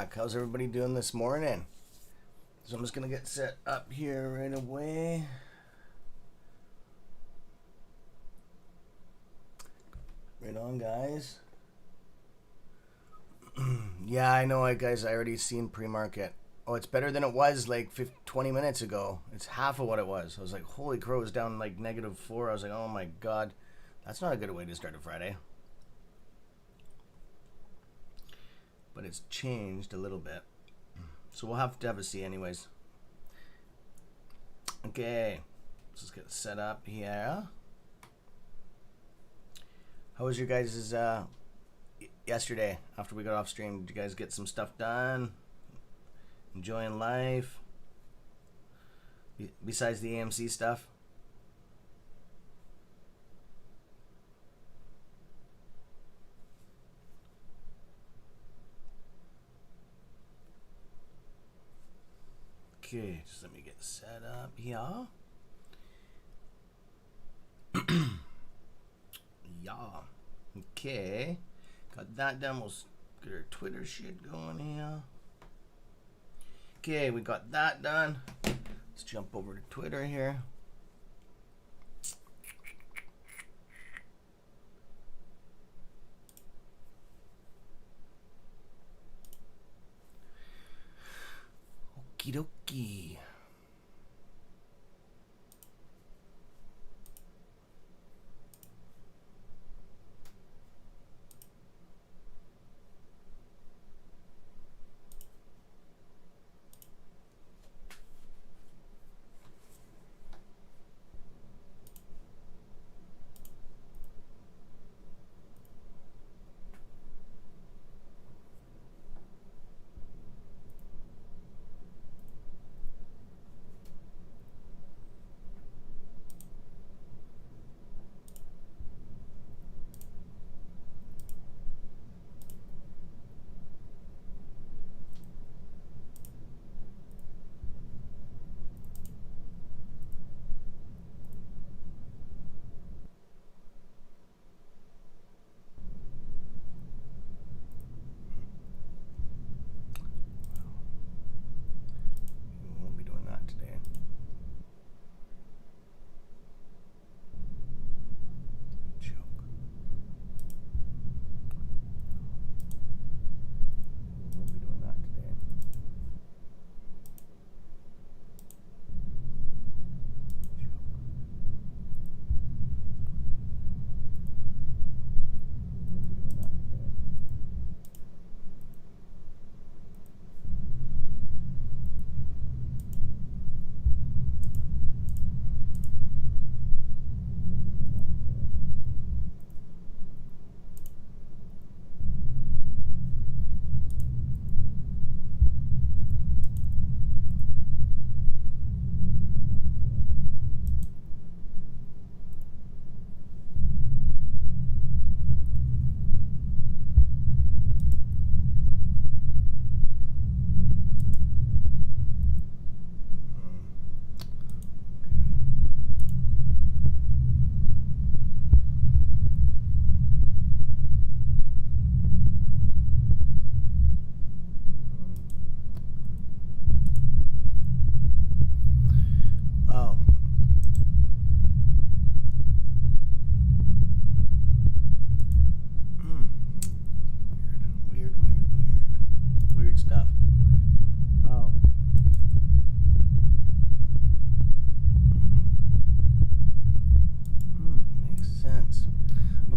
back. How's everybody doing this morning? So I'm just going to get set up here right away. Right on, guys. Yeah, I know, guys. I already seen pre-market. Oh, it's better than it was like 20 minutes ago. It's half of what it was. I was like, holy crow, it was down like -4. I was like, oh my god. That's not a good way to start a Friday. But it's changed a little bit. So we'll have to have a see anyways. Okay. Let's just get set up here. How was your guys' yesterday after we got off stream? Did you guys get some stuff done? Enjoying life? Besides the AMC stuff? Okay, just let me get set up here. Yeah. Okay. Got that done. We'll get our Twitter shit going here. Okay, we got that done. Let's jump over to Twitter here. Okie dokie.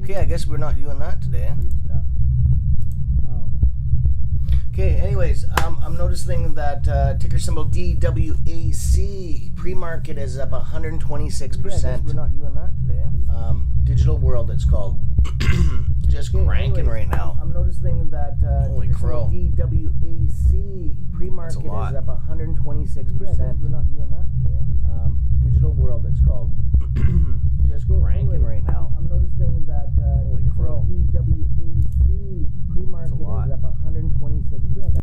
Okay, I guess we're not doing that today. Weird stuff. Oh. Okay, anyways, I'm noticing that ticker symbol DWAC pre-market is up 126%. Okay, I guess we're not doing that today. Digital World, it's called. Just cranking right now. I'm noticing that holy crow. DWAC pre-market is up 126%. Yeah, we're not doing that today. Digital World, it's called. Just cranking right now. I'm noticing that holy crow. DWAC pre-market is up 126%.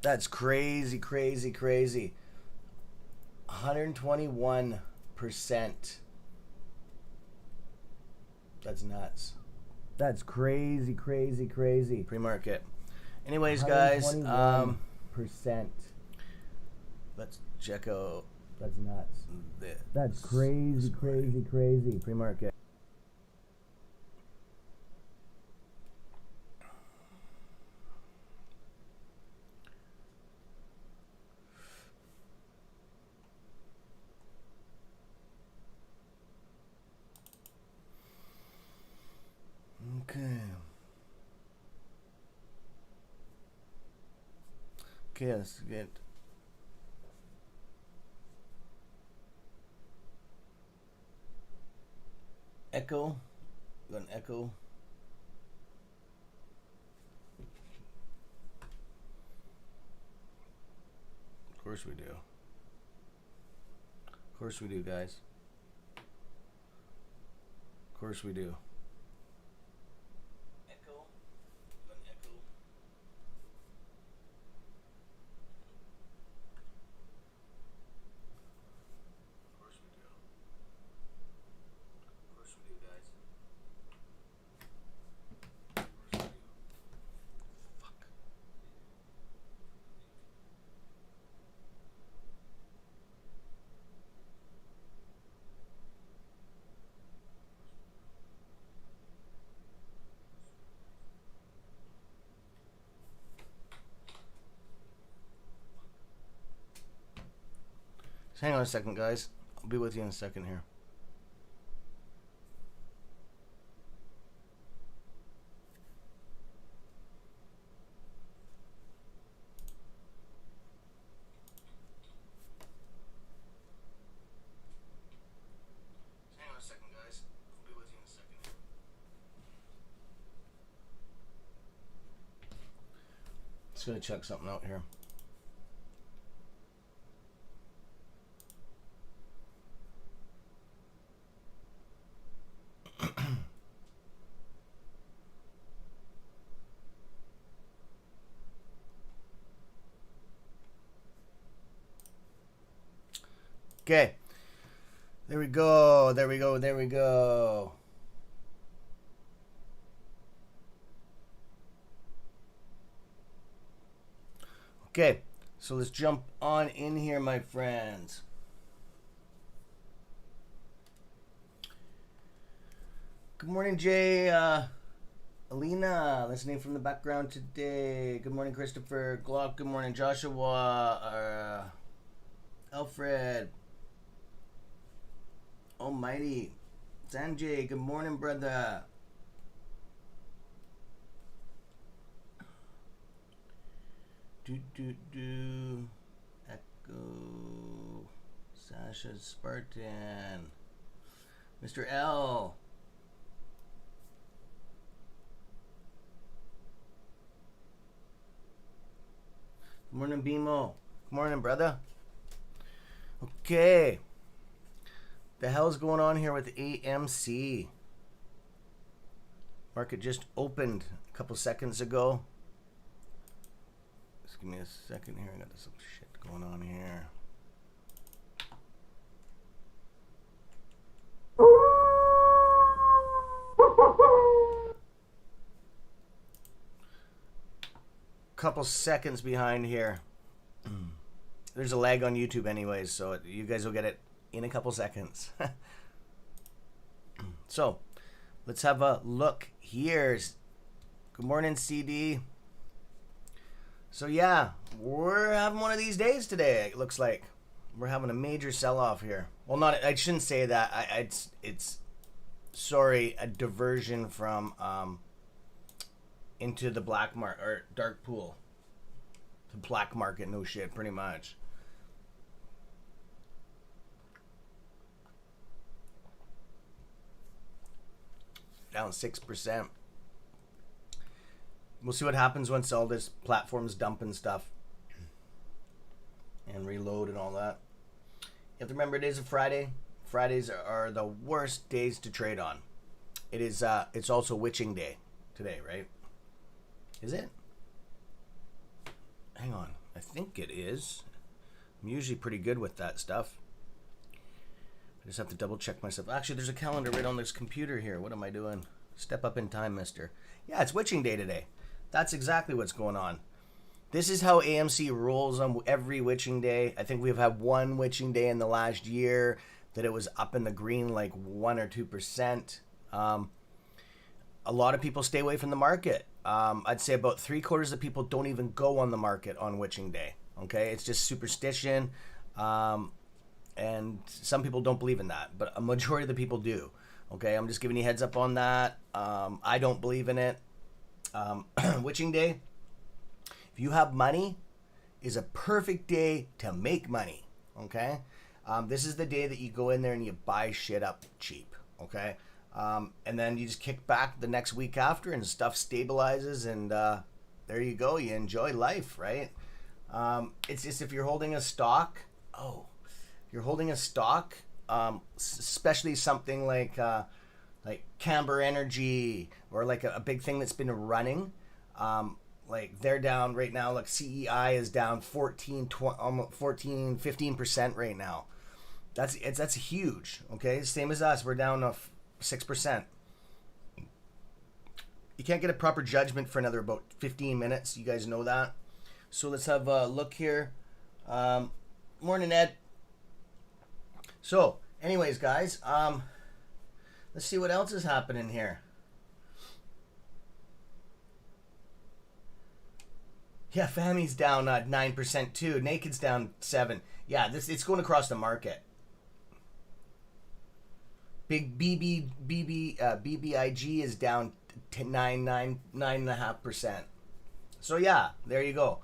That's crazy, crazy, crazy. 121%. That's nuts. That's crazy, crazy, crazy. Pre-market. Anyways, guys, percent. Let's check out. That's nuts. That's crazy, crazy, crazy. Pre-market. Okay. Okay, let's get echo. Got an echo. Of course we do. Of course we do, guys. Of course we do. Just hang on a second, guys. I'll be with you in a second here. Just hang on a second, guys. I'll be with you in a second here. Just gonna check something out here. Okay. There we go. There we go. There we go. Okay. So let's jump on in here, my friends. Good morning, Jay. Alina, listening from the background today. Good morning, Christopher. Glock. Good morning, Joshua. Alfred. Almighty. Sanjay, good morning, brother. Echo. Sasha Spartan. Mr. L. Good morning, BMO. Good morning, brother. Okay. The hell's going on here with AMC? Market just opened a couple seconds ago. Just give me a second here. I got some shit going on here. Couple seconds behind here. There's a lag on YouTube anyways, so you guys will get it in a couple seconds. So, let's have a look here. Good morning, CD. So yeah, we're having one of these days today. It looks like we're having a major sell-off here. Well, not. I shouldn't say that. It's sorry, a diversion from into the black market or dark pool. The black market, no shit, pretty much. Down 6%. We'll see what happens once all this platform's dumping stuff and reload and all that. You have to remember, it is a Friday. Fridays are the worst days to trade on. It is. It's also witching day today, right? Is it? Hang on. I think it is. I'm usually pretty good with that stuff. I just have to double check myself. Actually, there's a calendar right on this computer here. What am I doing? Step up in time, mister. Yeah, it's witching day today. That's exactly what's going on. This is how AMC rolls on every witching day. I think we've had one witching day in the last year that it was up in the green like 1 or 2%. A lot of people stay away from the market. I'd say about 3/4 of people don't even go on the market on witching day. Okay, it's just superstition. And some people don't believe in that, but a majority of the people do. Okay, I'm just giving you a heads up on that. I don't believe in it. Witching day, if you have money, is a perfect day to make money. Okay, this is the day that you go in there and you buy shit up cheap. Okay, and then you just kick back the next week after, and stuff stabilizes, and there you go. You enjoy life, right? It's just if you're holding a stock. You're holding a stock, especially something like Camber Energy or like a big thing that's been running. Like they're down right now. Like CEI is down 15% right now. That's huge. Okay, same as us. We're down 6%. You can't get a proper judgment for another about 15 minutes. You guys know that. So let's have a look here. Morning, Ed. So, anyways, guys, let's see what else is happening here. Yeah, Fami's down 9% too. Naked's down 7%. Yeah, it's going across the market. Big BBIG is down 9.5%. So yeah, there you go.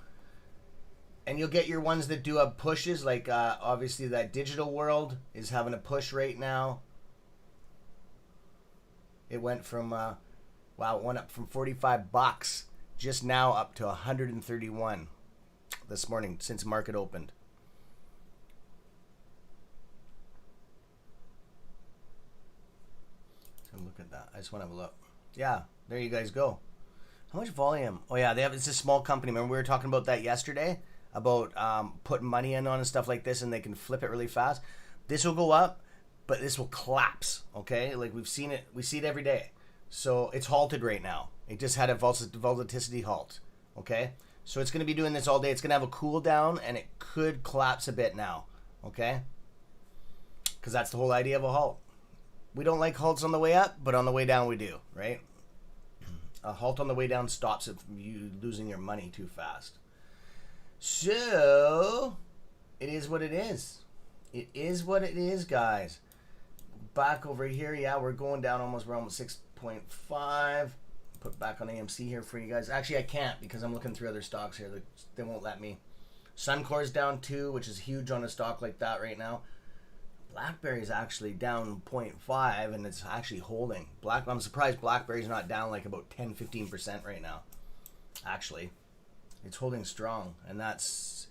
And you'll get your ones that do have pushes, like obviously that Digital World is having a push right now. It went from, it went up from $45 just now up to 131 this morning since market opened. So look at that. I just want to have a look. Yeah, there you guys go. How much volume? Oh yeah, it's a small company. Remember we were talking about that yesterday? About putting money in on and stuff like this, and they can flip it really fast. This will go up, but this will collapse. Okay, like we see it every day. So it's halted right now. It just had a volatility halt. Okay, so it's going to be doing this all day. It's going to have a cool down, and it could collapse a bit now. Okay, because that's the whole idea of a halt. We don't like halts on the way up, but on the way down we do, right? A halt on the way down stops if you losing your money too fast. So, it is what it is. It is what it is, guys. Back over here, yeah, we're going down almost. We're almost 6.5. Put back on AMC here for you guys. Actually, I can't because I'm looking through other stocks here. They won't let me. Suncor's down 2, which is huge on a stock like that right now. BlackBerry's actually down 0.5, and it's actually holding. I'm surprised BlackBerry's not down like about 10-15% right now. Actually. It's holding strong, and that's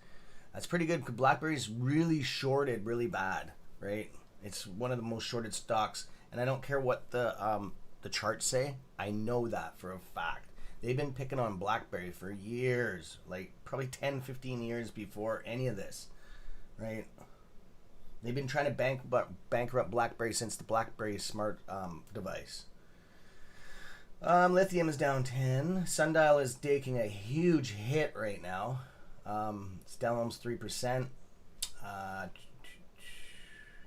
pretty good. BlackBerry's really shorted really bad, right? It's one of the most shorted stocks, and I don't care what the charts say. I know that for a fact. They've been picking on BlackBerry for years, like probably 10-15 years before any of this, right? They've been trying to bankrupt BlackBerry since the BlackBerry smart device. Lithium is down 10. Sundial is taking a huge hit right now. It's down almost 3%.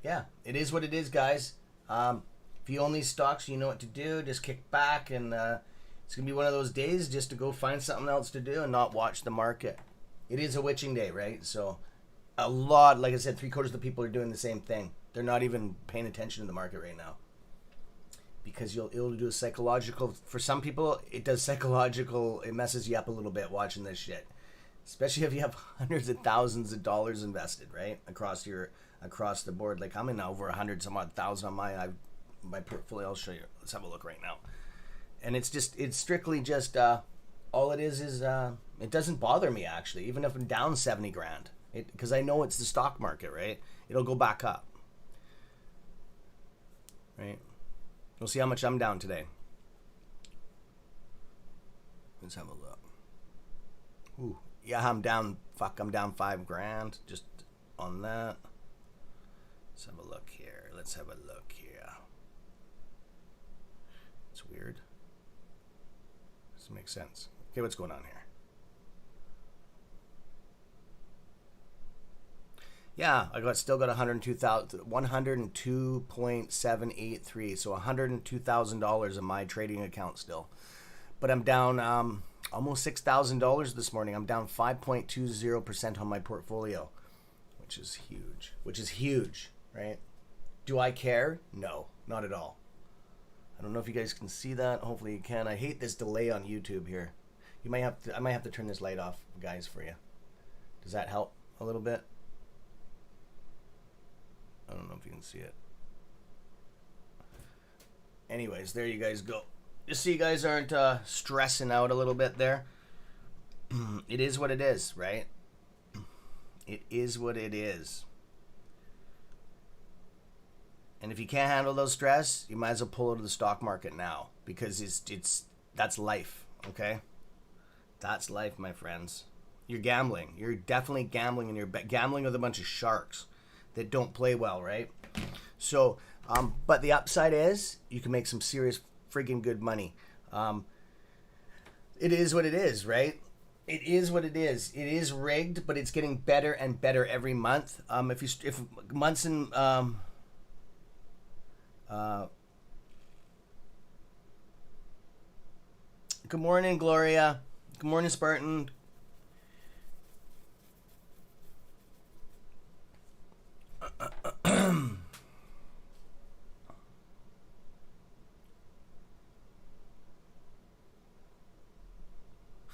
Yeah, it is what it is, guys. If you own these stocks, you know what to do. Just kick back, and it's going to be one of those days just to go find something else to do and not watch the market. It is a witching day, right? So a lot, like I said, 3/4 of the people are doing the same thing. They're not even paying attention to the market right now. Because it'll do a psychological, for some people, it does psychological, it messes you up a little bit watching this shit. Especially if you have hundreds of thousands of dollars invested, right? Across the board. Like I'm in over 100 some odd thousand on my portfolio. I'll show you. Let's have a look right now. And it's strictly just, all it is it doesn't bother me actually, even if I'm down 70 grand. Because I know it's the stock market, right? It'll go back up. Right? We'll see how much I'm down today. Let's have a look. Ooh, Yeah, I'm down. Fuck, I'm down $5,000 just on that. Let's have a look here. It's weird. Doesn't make sense. Okay, what's going on here? Yeah, still got 102.783, so $102,000 in my trading account still. But I'm down almost $6,000 this morning. I'm down 5.20% on my portfolio, which is huge, right? Do I care? No, not at all. I don't know if you guys can see that. Hopefully you can. I hate this delay on YouTube here. I might have to turn this light off, guys, for you. Does that help a little bit? I don't know if you can see it. Anyways, there you guys go. Just so you guys aren't stressing out a little bit there. It is what it is, right? It is what it is. And if you can't handle those stress, you might as well pull out of the stock market now, because that's life, okay? That's life, my friends. You're gambling. You're definitely gambling, and you're gambling with a bunch of sharks that don't play well, right? So, but the upside is you can make some serious freaking good money. It is what it is, right? It is what it is. It is rigged, but it's getting better and better every month. If months and good morning, Gloria. Good morning, Spartan.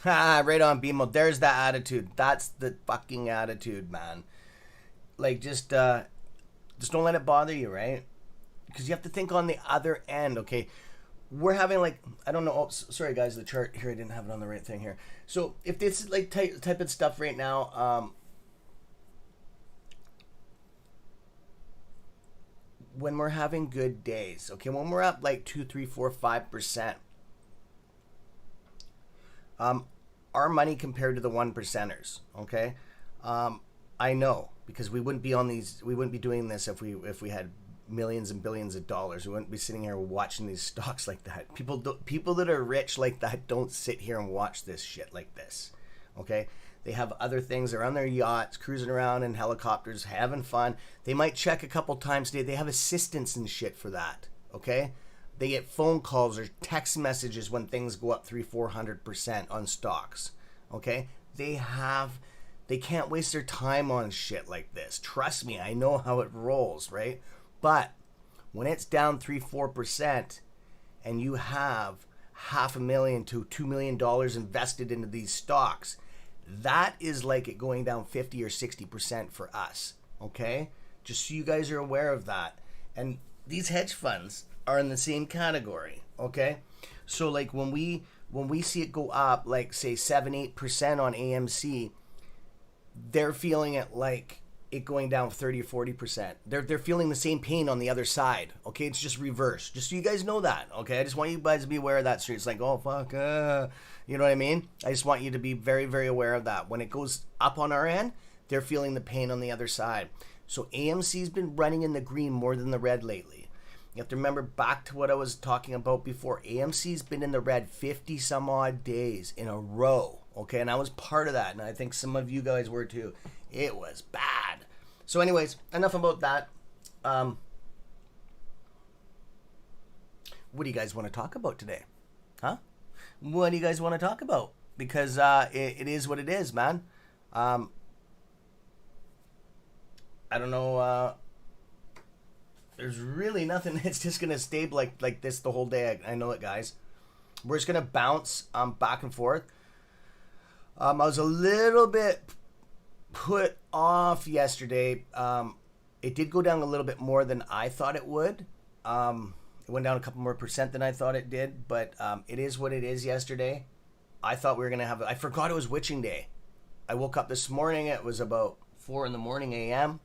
Ha, right on, BMO. There's that attitude. That's the fucking attitude, man. Like, just don't let it bother you, right? Because you have to think on the other end, okay? We're having, like, I don't know. Oh, sorry, guys, the chart here, I didn't have it on the right thing here. So, if this is, like, type of stuff right now, when we're having good days, okay? When we're up, like, 2, 3, 4, 5%, our money compared to the 1%ers, okay? I know, because we wouldn't be doing this if we had millions and billions of dollars. We wouldn't be sitting here watching these stocks like that. People that are rich like that don't sit here and watch this shit like this, okay? They have other things. They're on their yachts, cruising around in helicopters, having fun. They might check a couple times a day. They have assistants and shit for that, okay? They get phone calls or text messages when things go up 300-400% on stocks, okay? They can't waste their time on shit like this. Trust me, I know how it rolls, right? But when it's down 3-4% and you have $500,000 to $2 million invested into these stocks, that is like it going down 50 or 60% for us, okay? Just so you guys are aware of that. And these hedge funds are in the same category, okay? So like when we see it go up, like say 7-8% on AMC, they're feeling it like it going down 30 or 40%. They're feeling the same pain on the other side, okay? It's just reverse. Just so you guys know that, okay? I just want you guys to be aware of that. So it's like, oh fuck, you know what I mean? I just want you to be very, very aware of that. When it goes up on our end, they're feeling the pain on the other side. So AMC's been running in the green more than the red lately. You have to remember back to what I was talking about before. AMC's been in the red 50 some odd days in a row, okay? And I was part of that, and I think some of you guys were too. It was bad. So anyways, enough about that. What do you guys want to talk about today? Huh? What do you guys want to talk about? Because it is what it is, man. I don't know. There's really nothing. It's just going to stay like this the whole day. I know it, guys. We're just going to bounce back and forth. I was a little bit put off yesterday. It did go down a little bit more than I thought it would. It went down a couple more percent than I thought it did, but it is what it is yesterday. I thought we were going to have... I forgot it was witching day. I woke up this morning. It was about 4 in the morning a.m.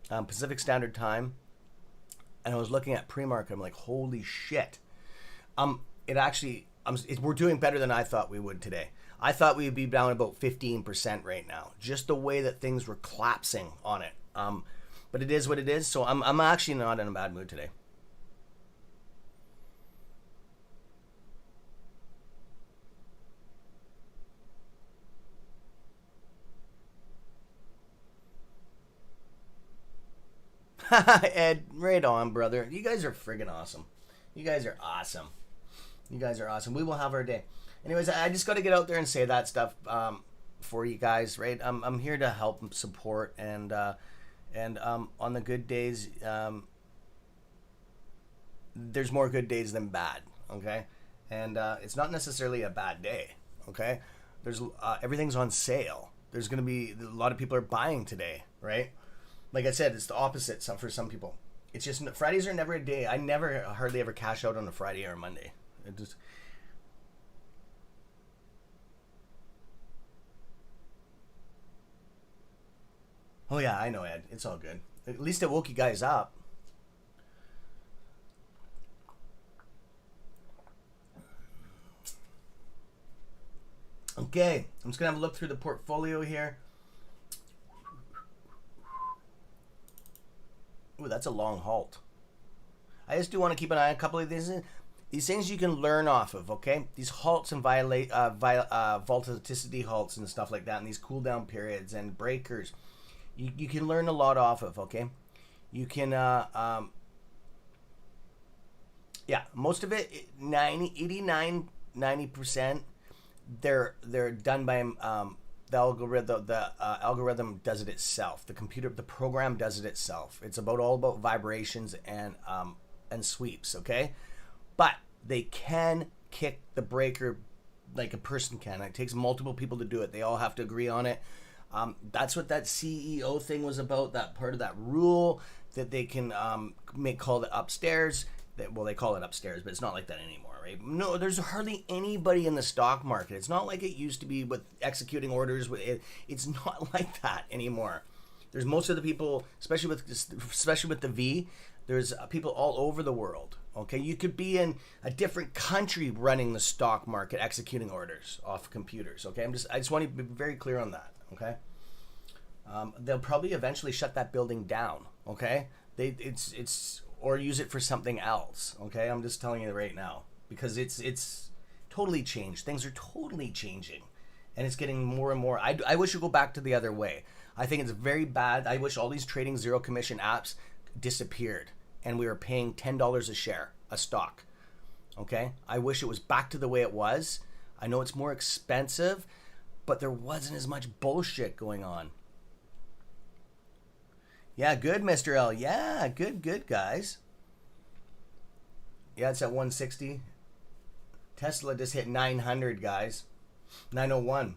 Pacific Standard Time. And I was looking at pre-market. I'm like, holy shit. We're doing better than I thought we would today. I thought we'd be down about 15% right now, just the way that things were collapsing on it. But it is what it is. So I'm actually not in a bad mood today. Ed, right on, brother. You guys are friggin' awesome. You guys are awesome. You guys are awesome. We will have our day. Anyways, I just got to get out there and say that stuff for you guys, right? I'm here to help and support, and on the good days, there's more good days than bad, okay? And it's not necessarily a bad day, okay? There's everything's on sale. There's going to be a lot of people are buying today, right? Like I said, it's the opposite for some people. It's just Fridays are never a day. I never hardly ever cash out on a Friday or a Monday. It just. Oh yeah, I know, Ed. It's all good. At least it woke you guys up. Okay, I'm just gonna have a look through the portfolio here. Ooh, that's a long halt. I just do want to keep an eye on a couple of these things you can learn off of, okay? These halts and volatility halts and stuff like that, and these cool down periods and breakers, you can learn a lot off of, okay? You can, yeah, most of it, 90%, they're done by the algorithm does it itself. The program does it itself. It's all about vibrations and sweeps, okay? But they can kick the breaker like a person can. It takes multiple people to do it. They all have to agree on it. That's what that CEO thing was about. That part of that rule that they can call it upstairs. They call it upstairs, but it's not like that anymore. Right? No, there's hardly anybody in the stock market. It's not like it used to be with executing orders. It's not like that anymore. There's most of the people, especially with the V. There's people all over the world. Okay, you could be in a different country running the stock market, executing orders off computers. Okay, I just want to be very clear on that. Okay, they'll probably eventually shut that building down. Okay, it's or use it for something else. Okay, I'm just telling you right now. Because it's totally changed. Things are totally changing. And it's getting more and more. I wish it would go back to the other way. I think it's very bad. I wish all these trading zero commission apps disappeared. And we were paying $10 a share, a stock. Okay? I wish it was back to the way it was. I know it's more expensive. But there wasn't as much bullshit going on. Yeah, good, Mr. L. Yeah, good, guys. Yeah, it's at 160. Tesla just hit 900, guys. 901.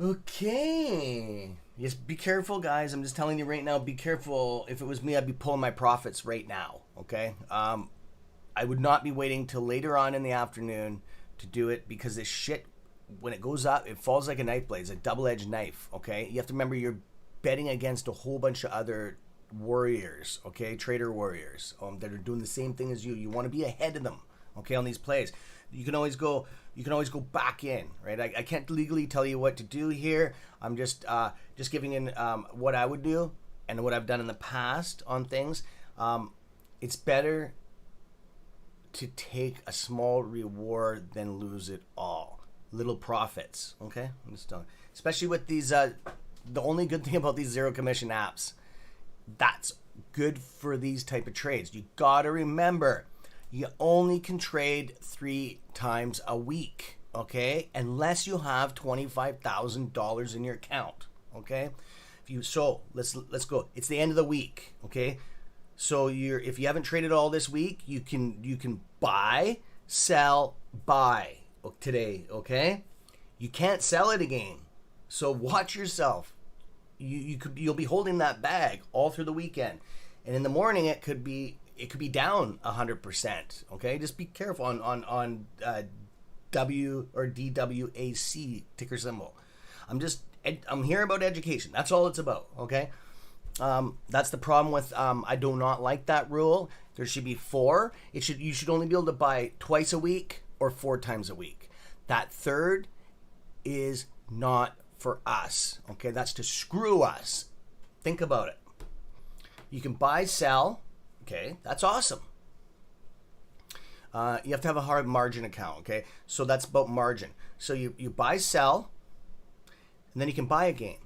Okay. Yes, be careful, guys. I'm just telling you right now, be careful. If it was me, I'd be pulling my profits right now, okay? I would not be waiting till later on in the afternoon to do it because this shit, when it goes up, it falls like a knife blade. It's a double-edged knife, okay? You have to remember you're betting against a whole bunch of other warriors, okay, trader warriors that are doing the same thing as you. You want to be ahead of them, okay, on these plays. You can always go back in, right? I can't legally tell you what to do here. I'm just giving in what I would do and what I've done in the past on things. It's better to take a small reward than lose it all. Little profits, okay? I'm just telling, especially with these. The only good thing about these zero commission apps, that's good for these type of trades. You gotta remember, you only can trade 3 times a week, okay? Unless you have $25,000 in your account, okay? Let's go. It's the end of the week, okay? So if you haven't traded all this week, you can buy, sell, buy today, okay? You can't sell it again. So watch yourself. You'll be holding that bag all through the weekend, and in the morning it could be down 100%. Okay, just be careful on W or DWAC ticker symbol. I'm here about education. That's all it's about. Okay, That's the problem with, I do not like that rule. There should be 4. You should only be able to buy twice a week or 4 times a week. That third is not for us. Okay, that's to screw us. Think about it. You can buy, sell. Okay, that's awesome. You have to have a hard margin account. Okay, so that's about margin. So you buy, sell, and then you can buy a game,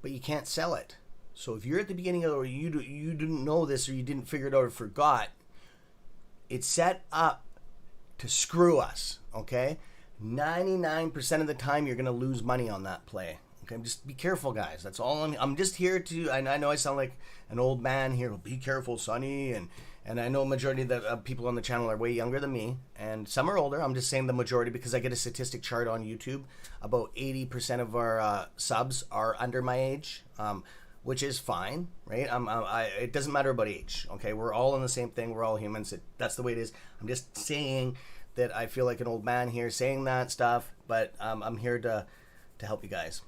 but you can't sell it. So if you're at the beginning of, or you didn't know this, or you didn't figure it out or forgot, it's set up to screw us. Okay, 99% of the time you're gonna lose money on that play. Okay, just be careful, guys. That's all. I'm just here to. I know I sound like an old man here. Well, be careful, Sonny. And I know a majority of the people on the channel are way younger than me, and some are older. I'm just saying the majority because I get a statistic chart on YouTube. About 80% of our subs are under my age, which is fine, right? It doesn't matter about age. Okay, we're all in the same thing. We're all humans. That's the way it is. I'm just saying that I feel like an old man here saying that stuff, but I'm here to help you guys.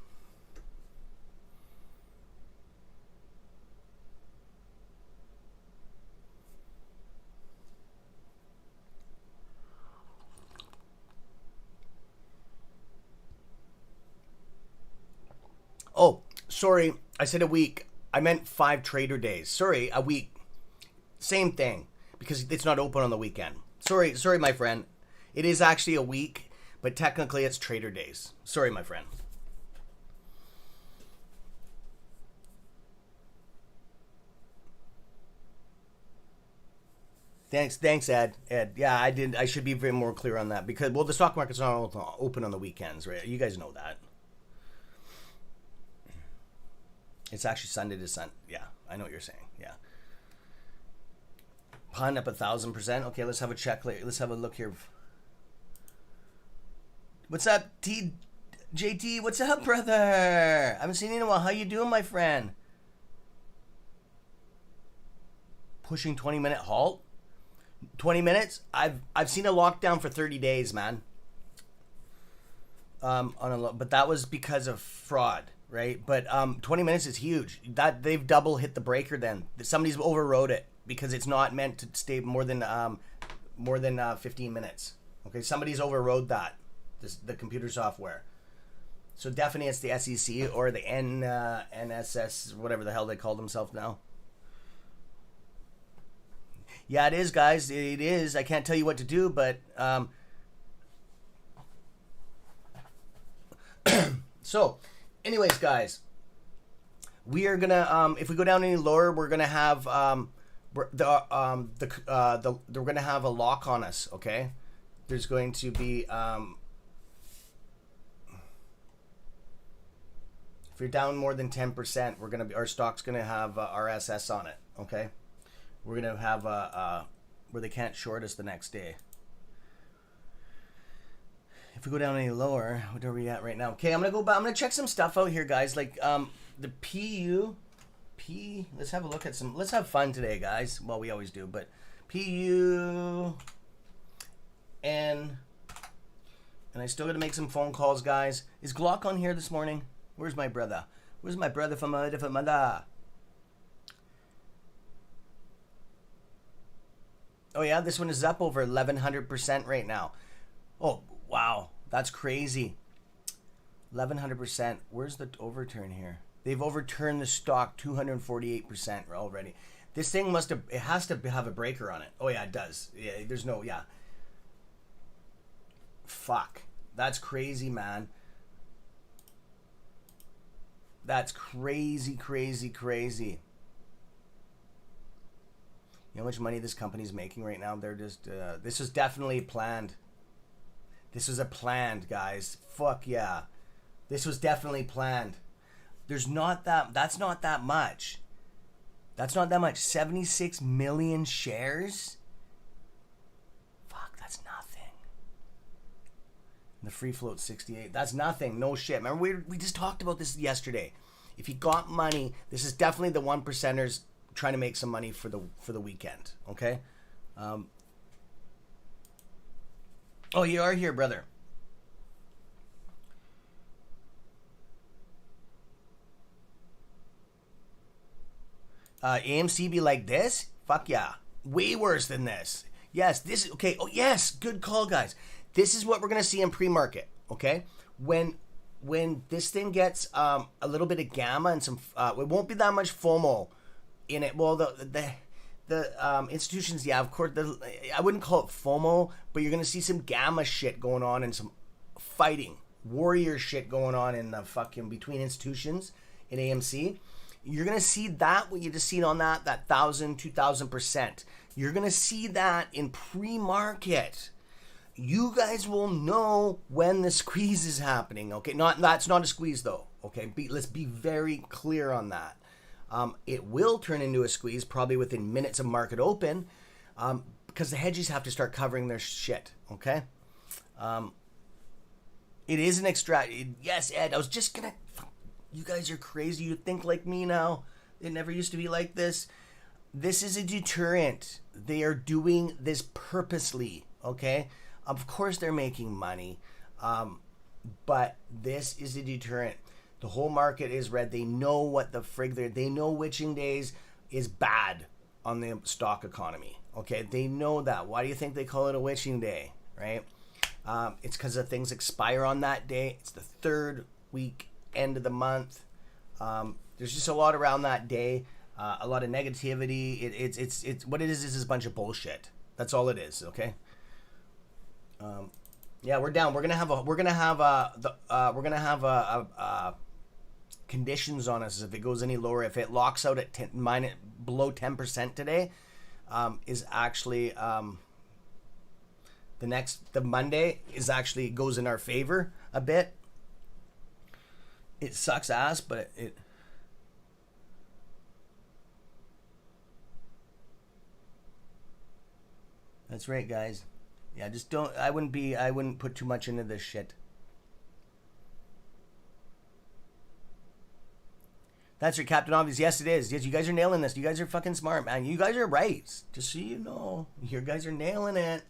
Oh, sorry, I said a week. I meant 5 trader days. Sorry, a week. Same thing, because it's not open on the weekend. Sorry, my friend. It is actually a week, but technically it's trader days. Sorry, my friend. Thanks, Ed. Yeah, I should be very more clear on that because, well, the stock market's not open on the weekends, right? You guys know that. It's actually Sunday to Sunday. Yeah, I know what you're saying. Yeah. Pun up 1,000%. Okay, let's have a check. Let's have a look here. What's up, JT? What's up, brother? I haven't seen you in a while. How you doing, my friend? Pushing 20-minute halt. 20 minutes. I've seen a lockdown for 30 days, man. But that was because of fraud. Right, but 20 minutes is huge. That they've double hit the breaker. Then somebody's overrode it because it's not meant to stay more than 15 minutes. Okay, somebody's overrode that. The computer software. So definitely it's the SEC or the NSS, whatever the hell they call themselves now. Yeah, it is, guys. It is. I can't tell you what to do, but so. Anyways, guys, we are gonna if we go down any lower, we're gonna have we're gonna have a lock on us. Okay, there's going to be if you're down more than 10%, our stock's gonna have RSS on it. Okay, we're gonna have where they can't short us the next day. If we go down any lower, what are we at right now? Okay, I'm gonna go back. I'm gonna check some stuff out here, guys. Like the let's have a look at some. Let's have fun today, guys. Well, we always do, but PU and I still gotta make some phone calls, guys. Is Glock on here this morning? Where's my brother? Where's my brother from a different mother? Oh yeah, this one is up over 1,100% right now. Oh. Wow, that's crazy. 1,100%. Where's the overturn here? They've overturned the stock 248% already. This thing it has to have a breaker on it. Oh yeah, it does. Yeah, there's no, yeah. Fuck. That's crazy, man. That's crazy, crazy, crazy. You know how much money this company's making right now? They're just, this is definitely planned. This was planned, guys. Fuck yeah. This was definitely planned. That's not that much. That's not that much. 76 million shares? Fuck, that's nothing. The free float 68. That's nothing. No shit. Remember, we just talked about this yesterday. If you got money, this is definitely the 1%ers trying to make some money for the weekend. Okay? Oh, you are here, brother. AMC be like this? Fuck yeah. Way worse than this. Yes, this, okay. Oh, yes. Good call, guys. This is what we're going to see in pre-market, okay? When this thing gets a little bit of gamma and some, it won't be that much FOMO in it. Well, the institutions, yeah, of course, I wouldn't call it FOMO, but you're going to see some gamma shit going on and some fighting, warrior shit going on in the fucking between institutions in AMC. You're going to see that, what you just seen on that 1,000, 2,000%. You're going to see that in pre-market. You guys will know when the squeeze is happening, okay? That's not a squeeze, though, okay? Let's be very clear on that. It will turn into a squeeze probably within minutes of market open because the hedges have to start covering their shit, okay? It is an extra... Yes, Ed, I was just going to... You guys are crazy. You think like me now. It never used to be like this. This is a deterrent. They are doing this purposely, okay? Of course they're making money, but this is a deterrent. The whole market is red. They know what the frig they know witching days is bad on the stock economy, okay? They know that. Why do you think they call it a witching day, right? It's because the things expire on that day. It's the third week end of the month. There's just a lot around that day, a lot of negativity. It's what it is a bunch of bullshit. That's all it is, okay? Yeah, we're down. We're gonna have conditions on us if it goes any lower. If it locks out at below 10% today, is actually the Monday is actually goes in our favor a bit. It sucks ass, but it that's right, guys. Yeah, just don't. I wouldn't put too much into this shit. That's right, Captain Obvious. Yes, it is. Yes, you guys are nailing this. You guys are fucking smart, man. You guys are right. Just so you know, you guys are nailing it.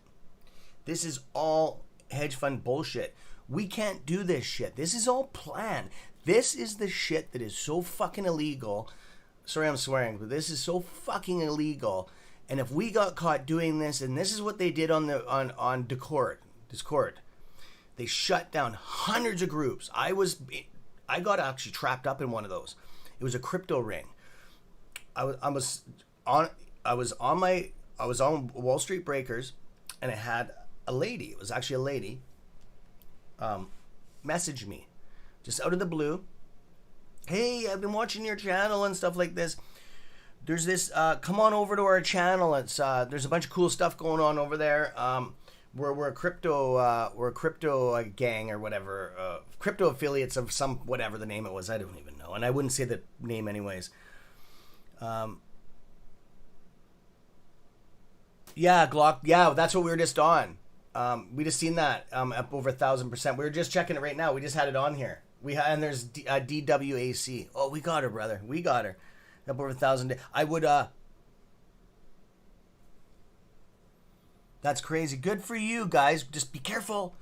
This is all hedge fund bullshit. We can't do this shit. This is all planned. This is the shit that is so fucking illegal. Sorry, I'm swearing, but this is so fucking illegal. And if we got caught doing this, and this is what they did on Discord, they shut down hundreds of groups. I got actually trapped up in one of those. It was a crypto ring. I was on Wall Street Breakers, and it had a lady. It was actually a lady. Message me just out of the blue. Hey, I've been watching your channel and stuff like this. There's this come on over to our channel. It's there's a bunch of cool stuff going on over there. We're a crypto gang or whatever, crypto affiliates of some whatever the name it was. I don't even know, and I wouldn't say the name anyways. Yeah, Glock. Yeah, that's what we were just on. We just seen that up over 1,000%. We were just checking it right now. We just had it on here. And there's DWAC. Oh, we got her, brother. We got her. Up over 1,000. I would. That's crazy. Good for you guys. Just be careful.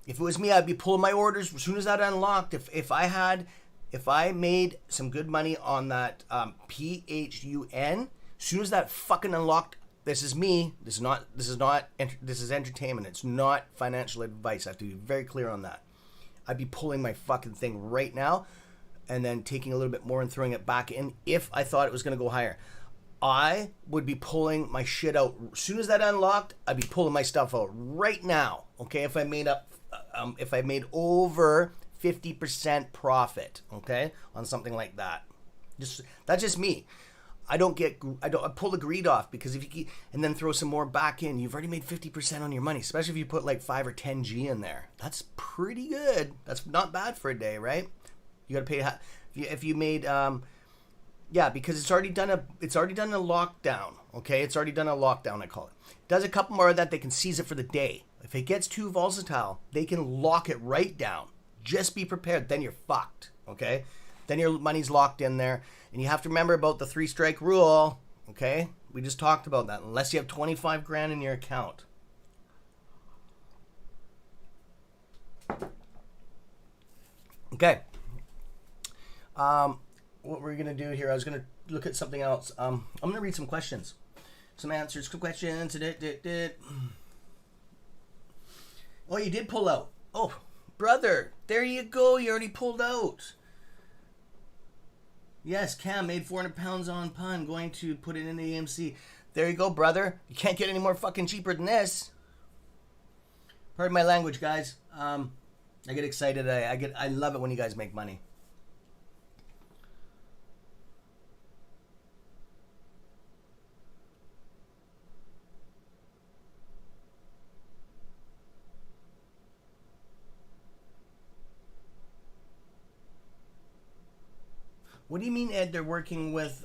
If it was me, I'd be pulling my orders as soon as that unlocked. If I made some good money on that PHUN, as soon as that fucking unlocked. This is me. This is entertainment. It's not financial advice. I have to be very clear on that. I'd be pulling my fucking thing right now and then taking a little bit more and throwing it back in if I thought it was going to go higher. I would be pulling my shit out. As soon as that unlocked, I'd be pulling my stuff out right now. Okay, if I made over 50% profit, okay, on something like that. That's just me. I pull the greed off, because if you keep, and then throw some more back in, you've already made 50% on your money, especially if you put like 5 or 10 G in there. That's pretty good. That's not bad for a day, right? You got to pay if you made yeah, because it's already done a lockdown, okay? It's already done a lockdown, I call it. Does a couple more of that, they can seize it for the day. If it gets too volatile, they can lock it right down. Just be prepared, then you're fucked, okay? Then your money's locked in there. And you have to remember about the 3-strike rule, okay? We just talked about that. Unless you have 25 grand in your account. Okay. What we're going to do here, I was going to look at something else. I'm going to read some questions. Some answers, questions. Oh, you did pull out. Oh, brother, there you go. You already pulled out. Yes, Cam made 400 pounds on pun. Going to put it in the AMC. There you go, brother. You can't get any more fucking cheaper than this. Pardon my language, guys. I get excited. I love it when you guys make money. What do you mean, Ed? They're working with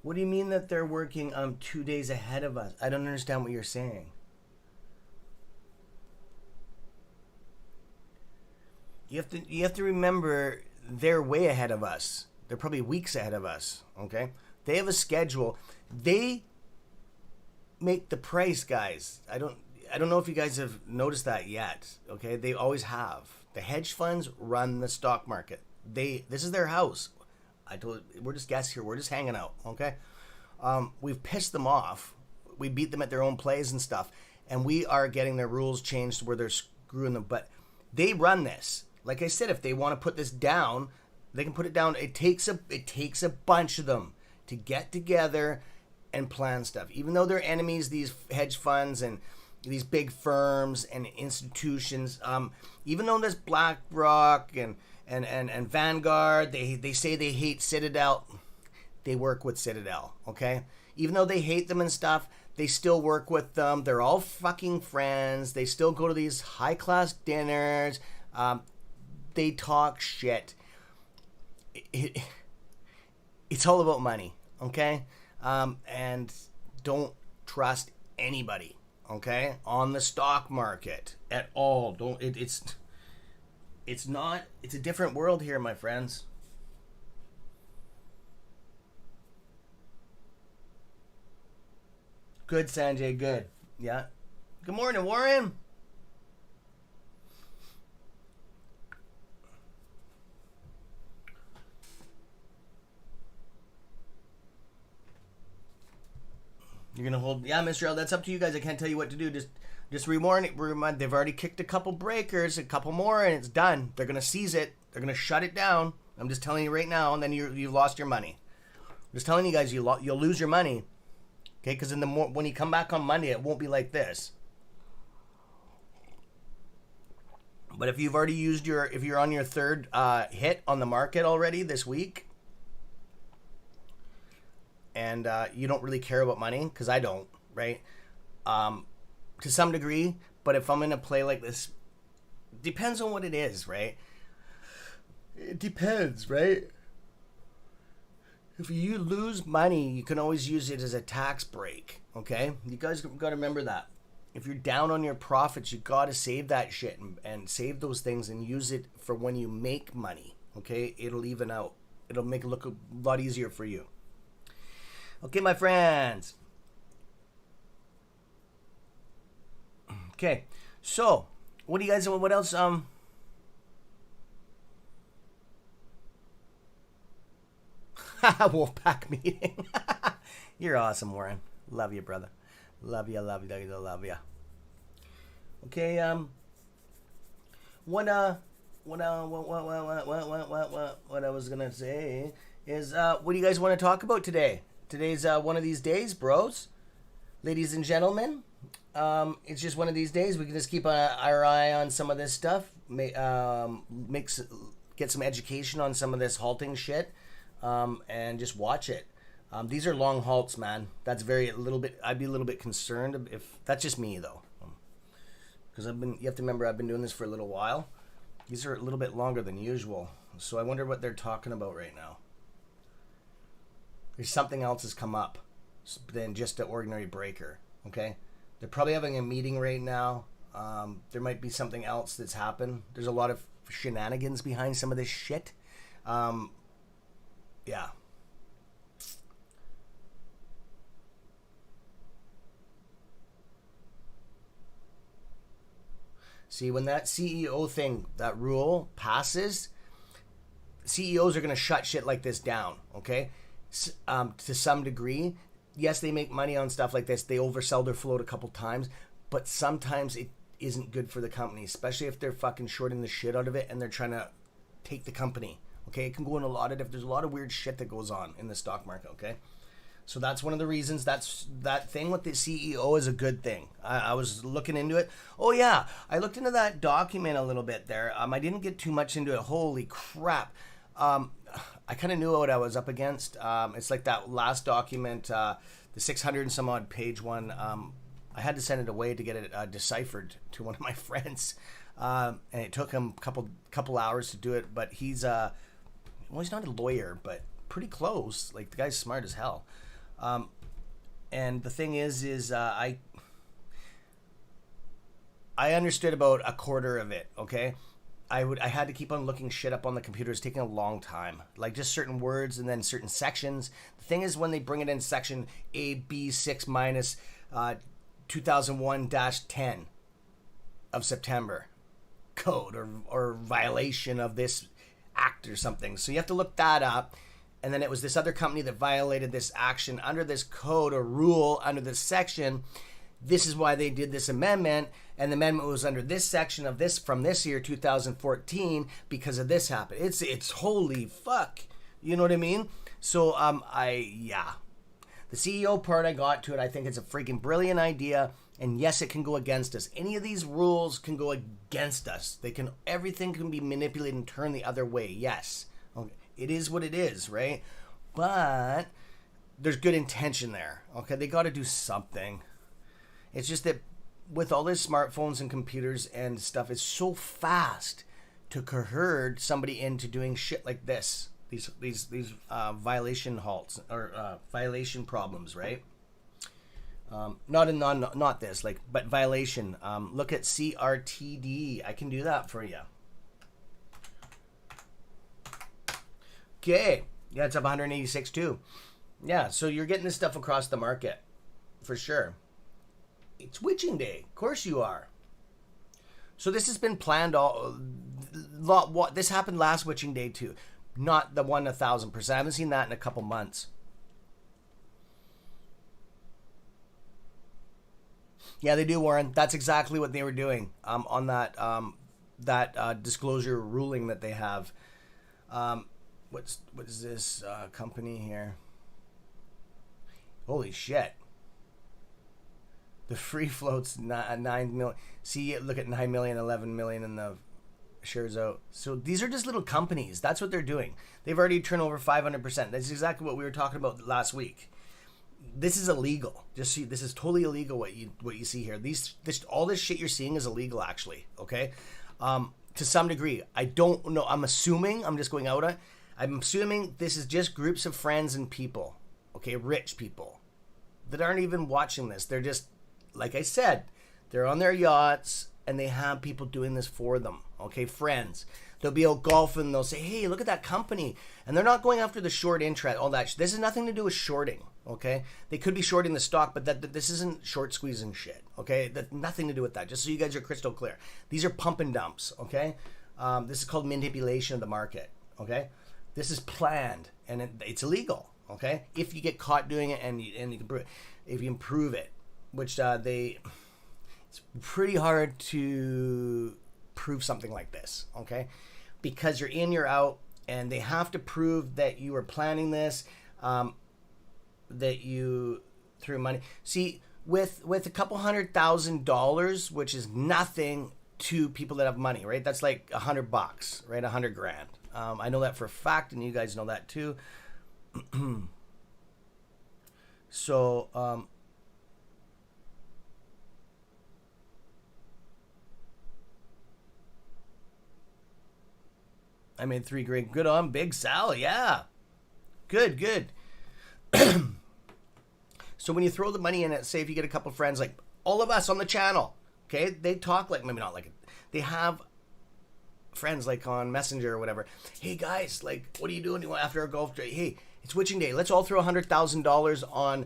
What do you mean that they're working 2 days ahead of us? I don't understand what you're saying. You have to remember they're way ahead of us. They're probably weeks ahead of us. Okay, they have a schedule. They make the price, guys. I don't know if you guys have noticed that yet. Okay, they always have. The hedge funds run the stock market. This is their house. We're just guests here. We're just hanging out. Okay, we've pissed them off. We beat them at their own plays and stuff, and we are getting their rules changed where they're screwing them. But they run this. Like I said, if they want to put this down, they can put it down. It takes a bunch of them to get together and plan stuff. Even though they're enemies, these hedge funds and these big firms and institutions. Even though there's BlackRock and Vanguard, they say they hate Citadel. They work with Citadel, okay? Even though they hate them and stuff, they still work with them. They're all fucking friends. They still go to these high-class dinners. They talk shit. It's all about money, okay? And don't trust anybody, okay, on the stock market at all. It's a different world here, my friends. Good, Sanjay, good. Yeah. Good morning, Warren. You're gonna hold, yeah, Mr. L. That's up to you guys. I can't tell you what to do. Just remind. They've already kicked a couple breakers, a couple more, and it's done. They're gonna seize it. They're gonna shut it down. I'm just telling you right now, and then you've lost your money. I'm just telling you guys, you'll lose your money. Okay, because when you come back on Monday, it won't be like this. But if you've already if you're on your third hit on the market already this week, and you don't really care about money, because I don't, right? To some degree, but if I'm in a play like this, depends on what it is, right? It depends, right? If you lose money, you can always use it as a tax break, okay? You guys got to remember that. If you're down on your profits, you got to save that shit and save those things and use it for when you make money, okay? It'll even out. It'll make it look a lot easier for you. Okay, my friends. Okay, so what do you guys? What else? Wolfpack meeting. You're awesome, Warren. Love you, brother. Love you. Okay. What I was gonna say is, what do you guys want to talk about today? Today's one of these days, bros, ladies and gentlemen. It's just one of these days. We can just keep our eye on some of this stuff. Get some education on some of this halting shit, and just watch it. These are long halts, man. That's I'd be a little bit concerned if that's just me though, because you have to remember I've been doing this for a little while. These are a little bit longer than usual, so I wonder what they're talking about right now. There's something else has come up than just an ordinary breaker. Okay. They're probably having a meeting right now. There might be something else that's happened. There's a lot of shenanigans behind some of this shit. Yeah. See, when that CEO thing, that rule passes, CEOs are going to shut shit like this down, okay? To some degree. Yes, they make money on stuff like this. They oversell their float a couple times, but sometimes it isn't good for the company, especially if they're fucking shorting the shit out of it and they're trying to take the company, okay? It can go in a lot of there's a lot of weird shit that goes on in the stock market, okay? So that's one of the reasons that thing with the CEO is a good thing. I was looking into it. Oh yeah, I looked into that document a little bit there. I didn't get too much into it. Holy crap. I kind of knew what I was up against. It's like that last document, the 600 and some odd page one. I had to send it away to get it deciphered to one of my friends, and it took him a couple hours to do it. But he's not a lawyer, but pretty close. Like, the guy's smart as hell. And the thing is I understood about a quarter of it. Okay. I had to keep on looking shit up on the computer. It's taking a long time. Like, just certain words and then certain sections. The thing is, when they bring it in section AB6 minus 2001-10 of September code or violation of this act or something. So you have to look that up. And then it was this other company that violated this action under this code or rule under this section. This is why they did this amendment, and the amendment was under this section of this from this year 2014 because of this happened. It's holy fuck, you know what I mean? So the CEO part, I got to it. I think it's a freaking brilliant idea, and yes, it can go against us. Any of these rules can go against us. Everything can be manipulated and turned the other way. Yes, okay. It is what it is, right? But there's good intention there. Okay, they got to do something. It's just that with all these smartphones and computers and stuff, it's so fast to coherd somebody into doing shit like this. These violation halts or violation problems, right? Not this, like, but violation. Look at CRTD. I can do that for you. Okay. Yeah, it's up 186 too. Yeah, so you're getting this stuff across the market for sure. It's witching day. Of course you are. So this has been planned this happened last witching day too. Not the 1,000%. I haven't seen that in a couple months. Yeah, they do, Warren. That's exactly what they were doing on that disclosure ruling that they have. What is this company here? Holy shit. The free float's 9 million. See, look at 9 million, 11 million in the shares out. So these are just little companies. That's what they're doing. They've already turned over 500%. That's exactly what we were talking about last week. This is illegal. Just see, this is totally illegal what you see here. All this shit you're seeing is illegal, actually. Okay, to some degree. I don't know. I'm assuming. I'm just going out on. I'm assuming this is just groups of friends and people. Okay, rich people that aren't even watching this. They're just, like I said, they're on their yachts and they have people doing this for them. Okay, friends. They'll be out golfing. They'll say, "Hey, look at that company," and they're not going after the short interest. All that. This has nothing to do with shorting. Okay, they could be shorting the stock, but this isn't short squeezing shit. Okay, that nothing to do with that. Just so you guys are crystal clear, these are pump and dumps. Okay, this is called manipulation of the market. Okay, this is planned and it's illegal. Okay, if you get caught doing it and you can prove it, if you can prove it, which it's pretty hard to prove something like this. Okay, because you're in, you're out, and they have to prove that you were planning this. That you threw money. See, with a couple $100,000, which is nothing to people that have money, right? That's like $100, right? $100,000. I know that for a fact, and you guys know that too. So, I made $3,000. Good on Big Sal, yeah. Good. So when you throw the money in it, say if you get a couple friends, like all of us on the channel, okay, they talk like, maybe not like it, they have friends like on Messenger or whatever. Hey guys, like, what are you doing after our golf day? Hey, it's witching day. Let's all throw $100,000 on,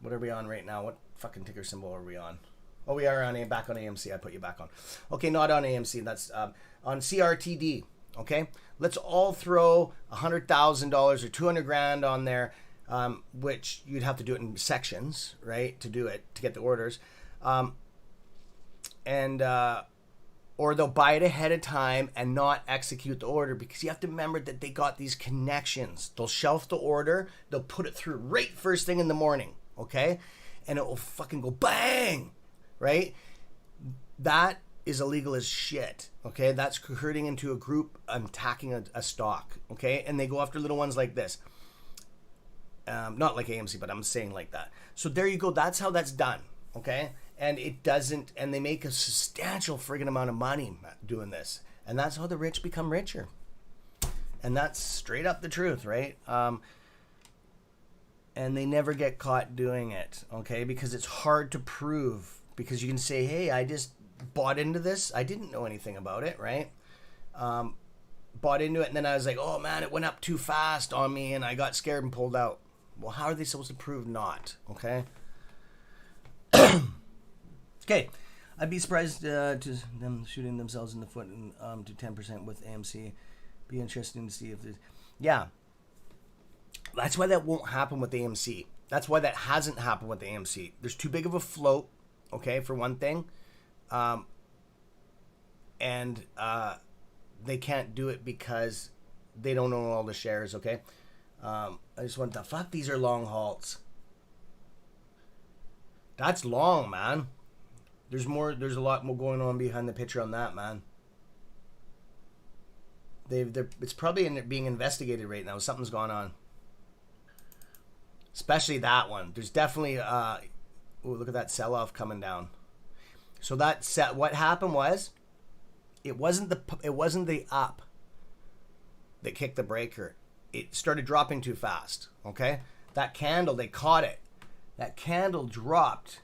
what are we on right now? What fucking ticker symbol are we on? Oh, we are back on AMC. I put you back on. Okay, not on AMC. That's on CRTD. Okay, let's all throw $100,000 or 200 grand on there, which you'd have to do it in sections, right, to do it, to get the orders. Or they'll buy it ahead of time and not execute the order, because you have to remember that they got these connections. They'll shelf the order, they'll put it through right first thing in the morning, okay? And it will fucking go bang, right? That is illegal as shit, okay? That's hurting into a group, attacking a stock, okay? And they go after little ones like this. Not like AMC, but I'm saying like that. So there you go. That's how that's done, okay? And it doesn't, and they make a substantial friggin' amount of money doing this. And that's how the rich become richer. And that's straight up the truth, right? And they never get caught doing it, okay? Because it's hard to prove. Because you can say, hey, I just bought into this. I didn't know anything about it, right? Bought into it, and then I was like, oh man, it went up too fast on me, and I got scared and pulled out. Well, how are they supposed to prove not, okay? Okay, I'd be surprised to them shooting themselves in the foot and to 10% with AMC. Be interesting to see if there's... Yeah, that's why that won't happen with AMC. That's why that hasn't happened with AMC. There's too big of a float, okay, for one thing. And they can't do it because they don't own all the shares, okay? I just want to... Fuck, these are long halts. That's long, man. There's a lot more going on behind the picture on that, man. It's probably being investigated right now. Something's going on. Especially that one. There's definitely oh, look at that sell-off coming down. So what happened was, it wasn't the up that kicked the breaker. It started dropping too fast, okay? That candle, they caught it. That candle dropped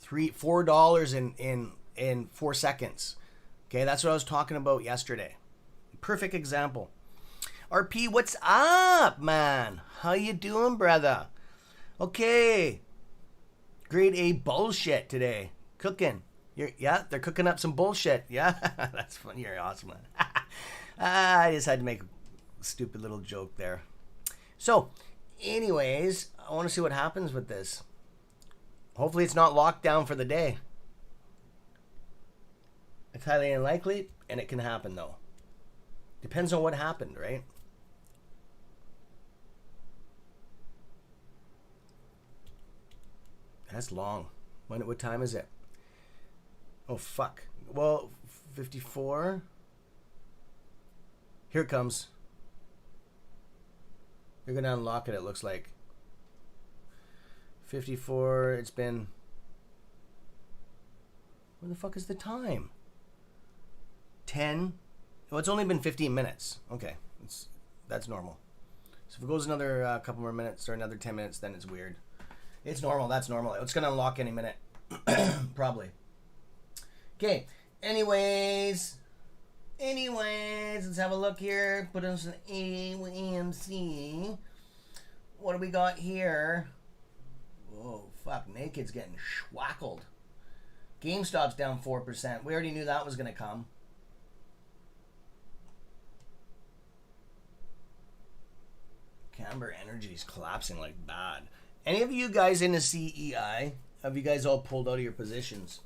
$4 in 4 seconds. Okay, that's what I was talking about yesterday. Perfect example. RP, what's up, man? How you doing, brother? Okay. Grade A bullshit today. Cooking. Yeah, they're cooking up some bullshit. Yeah, that's funny. You're awesome, man. I just had to make a stupid little joke there. So, anyways, I want to see what happens with this. Hopefully it's not locked down for the day. It's highly unlikely, and it can happen, though. Depends on what happened, right? That's long. What time is it? Oh, fuck. Well, 54. Here it comes. You're going to unlock it, it looks like. 54, it's been... Where the fuck is the time? 10. Well, it's only been 15 minutes. Okay, that's normal. So if it goes another couple more minutes or another 10 minutes, then it's weird. It's normal, that's normal. It's going to unlock any minute. Probably. Okay, anyways, let's have a look here. Put on some AMC. What do we got here? Whoa, fuck, Naked's getting schwackled. GameStop's down 4%. We already knew that was going to come. Camber Energy's collapsing like bad. Any of you guys in the CEI? Have you guys all pulled out of your positions?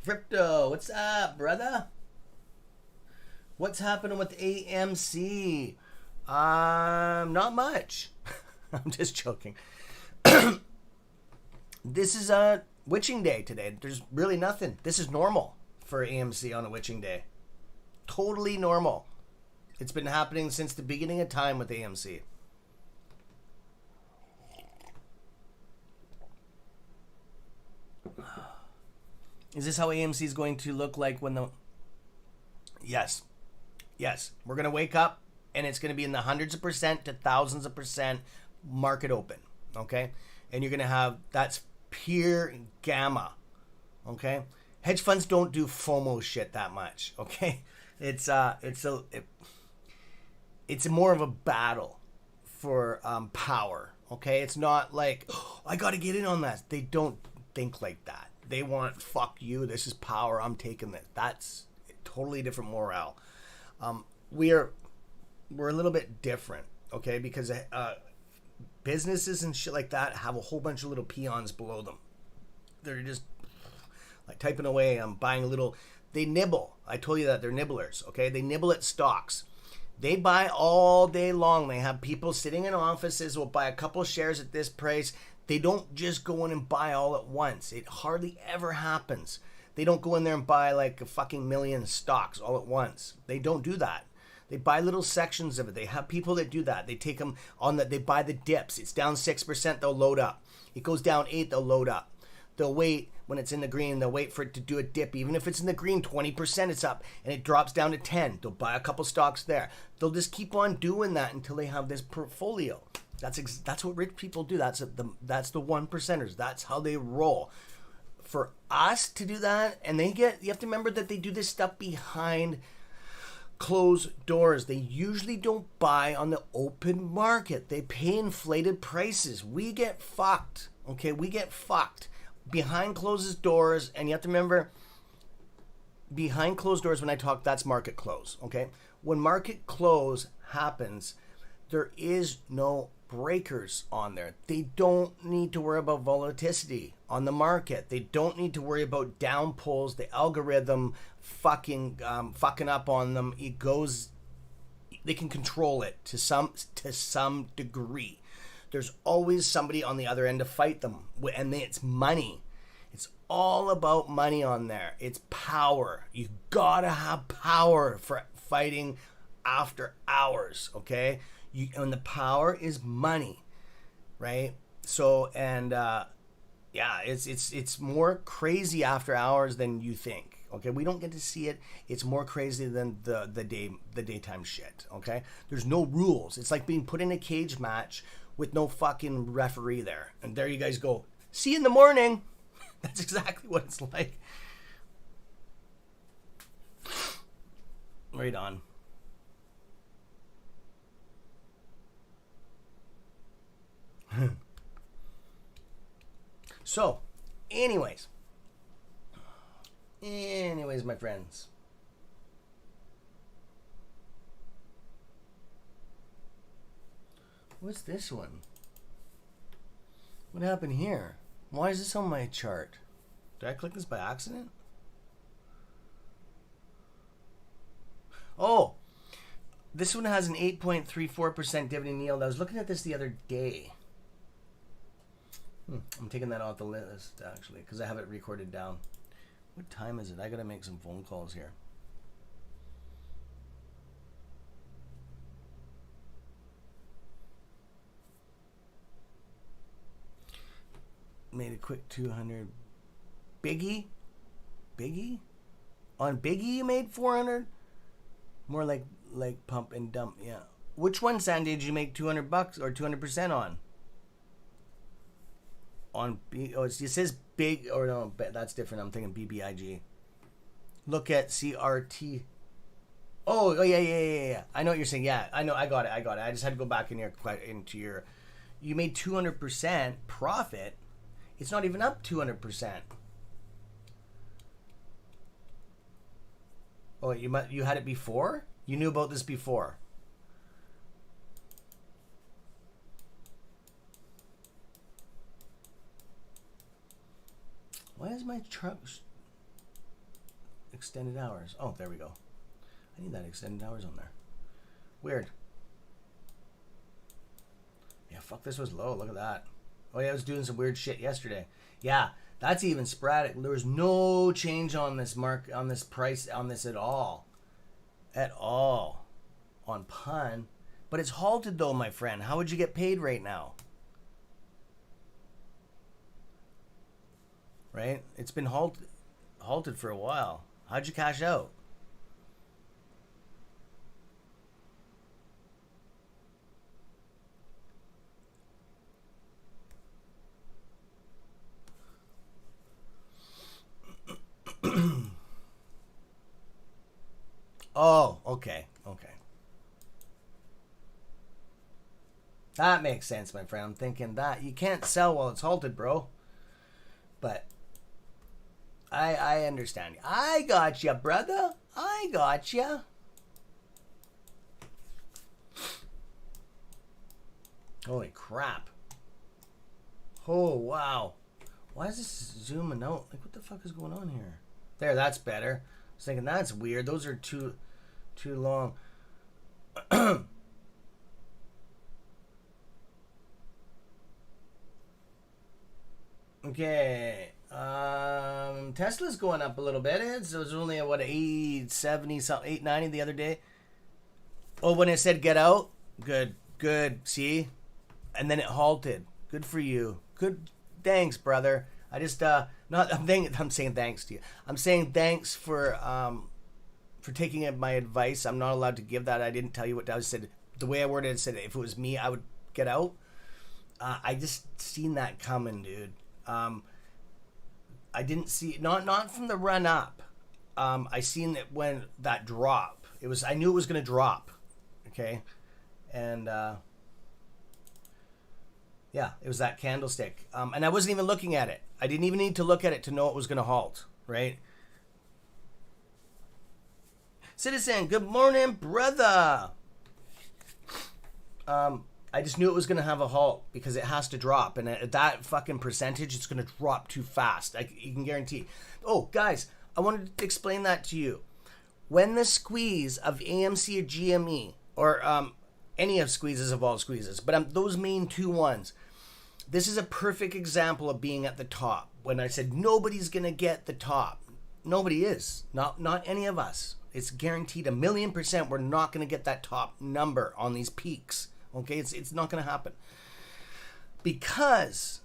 Crypto, what's up, brother? What's happening with AMC? Not much. I'm just joking. This is a witching day today. There's really nothing. This is normal for AMC on a witching day. Totally normal. It's been happening since the beginning of time with AMC. Is this how AMC is going to look like when the... Yes. Yes. We're going to wake up and it's going to be in the hundreds of percent to thousands of percent market open. Okay? And you're going to have... That's pure gamma. Okay? Hedge funds don't do FOMO shit that much. Okay? It's more of a battle for power. Okay? It's not like, oh, I got to get in on that. They don't think like that. They want, fuck you, this is power, I'm taking it. That's totally different morale. We're a little bit different, okay? Because businesses and shit like that have a whole bunch of little peons below them. They're just like typing away. I'm buying a little. They nibble. I told you that they're nibblers, okay? They nibble at stocks. They buy all day long. They have people sitting in offices will buy a couple shares at this price. They don't just go in and buy all at once. It hardly ever happens. They don't go in there and buy like a fucking million stocks all at once. They don't do that. They buy little sections of it. They have people that do that. They take them on they buy the dips. It's down 6%, they'll load up. It goes down 8%, they'll load up. They'll wait when it's in the green. They'll wait for it to do a dip. Even if it's in the green, 20% it's up and it drops down to 10. They'll buy a couple stocks there. They'll just keep on doing that until they have this portfolio. That's what rich people do. That's the 1%ers. That's how they roll. For us to do that, and you have to remember that they do this stuff behind closed doors. They usually don't buy on the open market. They pay inflated prices. We get fucked. Okay, we get fucked behind closed doors. And you have to remember, behind closed doors, when I talk, that's market close. Okay, when market close happens, there is no breakers on there. They don't need to worry about volatility on the market. They don't need to worry about down pulls, the algorithm fucking up on them. It goes, they can control it to some degree. There's always somebody on the other end to fight them, and it's money. It's all about money on there. It's power. You gotta have power for fighting after hours, okay? And the power is money, right? So, and yeah, it's more crazy after hours than you think. Okay, we don't get to see it. It's more crazy than the daytime shit. Okay, there's no rules. It's like being put in a cage match with no fucking referee there, and there you guys go. See you in the morning. That's exactly what it's like. Right on. So, anyways, my friends. What's this one? What happened here? Why is this on my chart? Did I click this by accident? Oh, this one has an 8.34% dividend yield. I was looking at this the other day. I'm taking that off the list, actually, because I have it recorded down. What time is it? I got to make some phone calls here. Made a quick 200. Biggie? On Biggie you made 400? More like pump and dump, yeah. Which one, Sandy, did you make $200 or 200% on? On B, oh, it says big, or no, that's different. I'm thinking BBIG. Look at CRT. Oh yeah. I know what you're saying. Yeah, I know. I got it. I just had to go back into your. You made 200% profit. It's not even up 200%. Oh, you had it before? You knew about this before? Why is my truck extended hours? Oh, there we go. I need that extended hours on there. Weird. Yeah, fuck, this was low. Look at that. Oh yeah, I was doing some weird shit yesterday. Yeah, that's even sporadic. There was no change on this on this price, on this at all. At all. On pun. But it's halted though, my friend. How would you get paid right now? Right? It's been halted for a while. How'd you cash out? Oh, okay. That makes sense, my friend. I'm thinking that you can't sell while it's halted, bro. But I understand. I got you, brother. I got you. Holy crap. Oh, wow. Why is this zooming out? Like, what the fuck is going on here? There, that's better. I was thinking, that's weird. Those are too long. Okay. Tesla's going up a little bit. It was only at, what, 870 something, 890 the other day. Oh, when it said get out? Good. See? And then it halted. Good for you. Good. Thanks, brother. I just I'm saying thanks to you. I'm saying thanks for taking my advice. I'm not allowed to give that. I didn't tell you what I said. The way I worded it said if it was me, I would get out. I just seen that coming, dude. I didn't see not from the run up. I seen it when that drop. I knew it was gonna drop. Okay, and yeah, it was that candlestick. And I wasn't even looking at it. I didn't even need to look at it to know it was gonna halt. Right. Citizen, good morning, brother. I just knew it was going to have a halt because it has to drop. And at that fucking percentage, it's going to drop too fast. You can guarantee. Oh, guys, I wanted to explain that to you. When the squeeze of AMC or GME, or any of squeezes of all squeezes, but those main two ones, this is a perfect example of being at the top. When I said nobody's going to get the top. Nobody is. Not any of us. It's guaranteed 1,000,000% we're not going to get that top number on these peaks. Okay, it's not going to happen. Because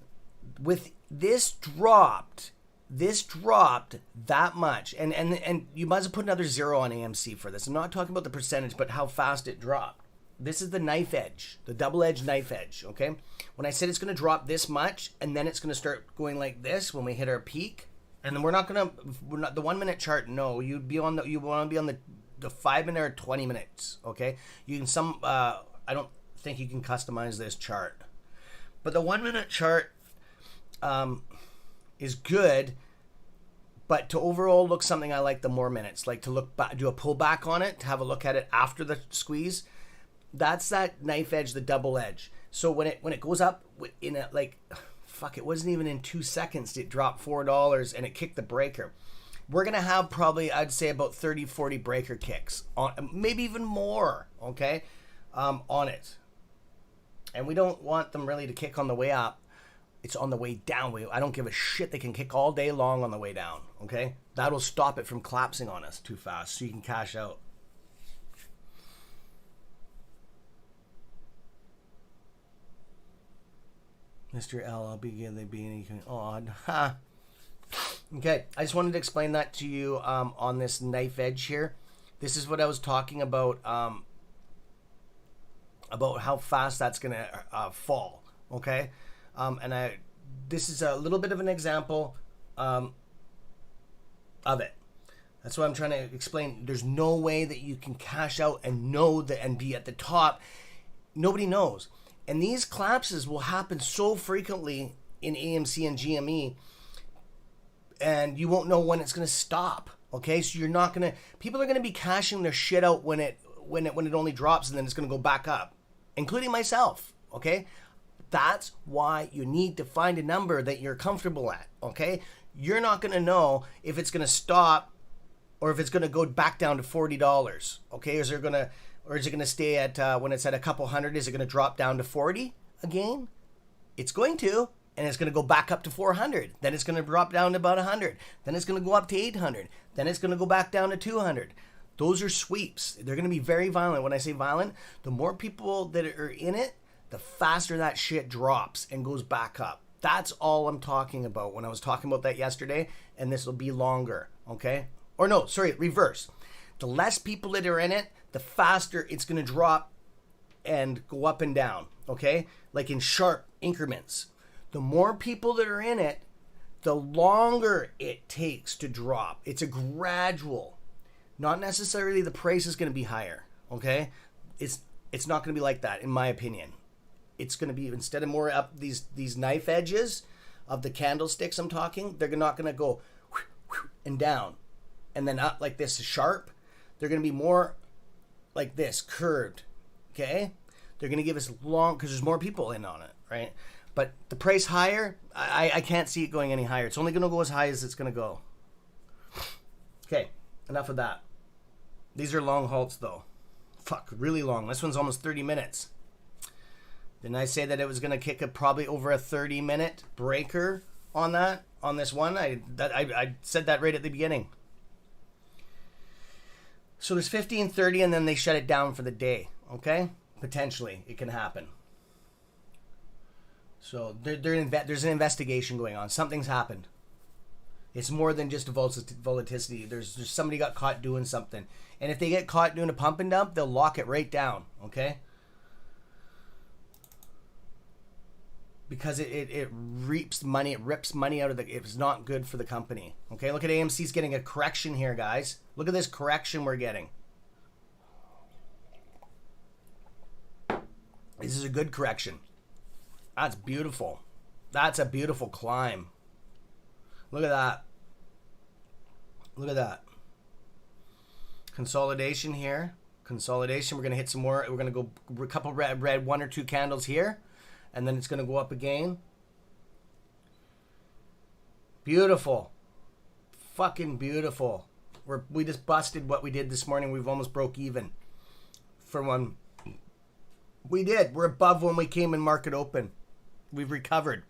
with this dropped that much, and you might as well put another 0 on AMC for this. I'm not talking about the percentage, but how fast it dropped. This is the knife edge, the double-edged knife edge, okay? When I said it's going to drop this much, and then it's going to start going like this when we hit our peak, and then we're not the 1 minute chart, no, you want to be on the 5 minute or 20 minutes, okay? You can I don't think you can customize this chart, but the 1 minute chart is good, but to overall look something I like the more minutes, like to look back, do a pullback on it, to have a look at it after the squeeze. That's that knife edge, the double edge. So when it goes up in a, like, fuck, it wasn't even in 2 seconds it dropped $4 and it kicked the breaker. We're gonna have probably, I'd say, about 30-40 breaker kicks on, maybe even more, okay, on it. And we don't want them really to kick on the way up. It's on the way down. I don't give a shit. They can kick all day long on the way down. Okay? That'll stop it from collapsing on us too fast so you can cash out. Mr. L, I'll begin the being odd. Ha. Okay, I just wanted to explain that to you on this knife edge here. This is what I was talking about how fast that's going to fall, okay? This is a little bit of an example of it. That's what I'm trying to explain. There's no way that you can cash out and know that and be at the top. Nobody knows. And these collapses will happen so frequently in AMC and GME, and you won't know when it's going to stop, okay? So you're not going to, people are going to be cashing their shit out when it only drops, and then it's going to go back up, including myself, okay? That's why you need to find a number that you're comfortable at, okay? You're not going to know if it's going to stop or if it's going to go back down to $40, okay? Is it going to stay at, when it's at a couple hundred, is it going to drop down to 40 again? It's going to, and it's going to go back up to 400. Then it's going to drop down to about 100. Then it's going to go up to 800. Then it's going to go back down to 200. Those are sweeps. They're going to be very violent. When I say violent, the more people that are in it, the faster that shit drops and goes back up. That's all I'm talking about when I was talking about that yesterday, and this will be longer, okay? Or no, sorry, reverse. The less people that are in it, the faster it's going to drop and go up and down, okay? Like in sharp increments. The more people that are in it, the longer it takes to drop. It's a gradual. Not necessarily the price is going to be higher, okay? It's not going to be like that, in my opinion. It's going to be, instead of more up these knife edges of the candlesticks I'm talking, they're not going to go and down, and then up like this sharp. They're going to be more like this, curved, okay? They're going to give us long, because there's more people in on it, right? But the price higher, I can't see it going any higher. It's only going to go as high as it's going to go. Okay, enough of that. These are long halts, though. Fuck, really long. This one's almost 30 minutes. Didn't I say that it was going to kick probably over a 30-minute breaker on that, on this one? I said that right at the beginning. So there's 15, 30, and then they shut it down for the day, okay? Potentially, it can happen. So there's an investigation going on. Something's happened. It's more than just a volatility. There's somebody got caught doing something. And if they get caught doing a pump and dump, they'll lock it right down, okay? Because it rips money out of it's not good for the company. Okay, look at AMC's getting a correction here, guys. Look at this correction we're getting. This is a good correction. That's beautiful. That's a beautiful climb. Look at that. Look at that. Consolidation here. Consolidation. We're going to hit some more. We're going to go a couple red 1 or 2 candles here. And then it's going to go up again. Beautiful. Fucking beautiful. We just busted what we did this morning. We've almost broke even. For one. We did. We're above when we came in market open. We've recovered.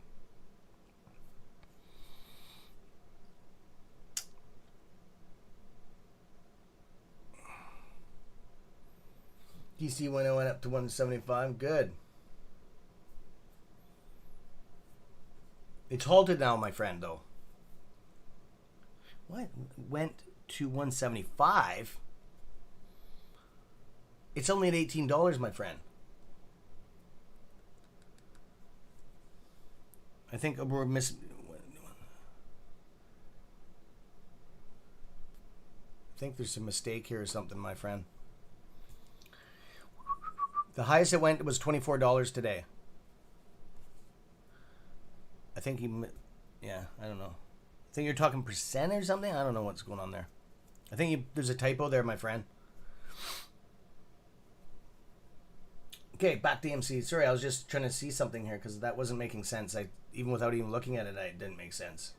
DC went up to 175. Good. It's halted now, my friend, though. What? Went to 175? It's only at $18, my friend. I think we're missing. I think there's a mistake here or something, my friend. The highest it went was $24 today. I think yeah, I don't know. I think you're talking percent or something. I don't know what's going on there. I think there's a typo there, my friend. Okay, back to AMC. Sorry, I was just trying to see something here because that wasn't making sense. Even without even looking at it, it didn't make sense.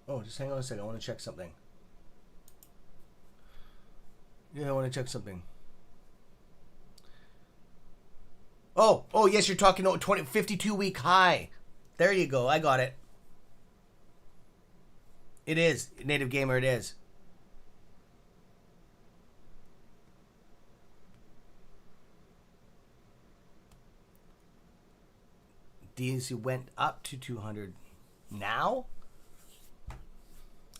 Oh, just hang on a second. I want to check something. Yeah, I want to check something. Oh, yes, you're talking 52-week high. There you go. I got it. It is. Native Gamer, it is. DC went up to 200. Now?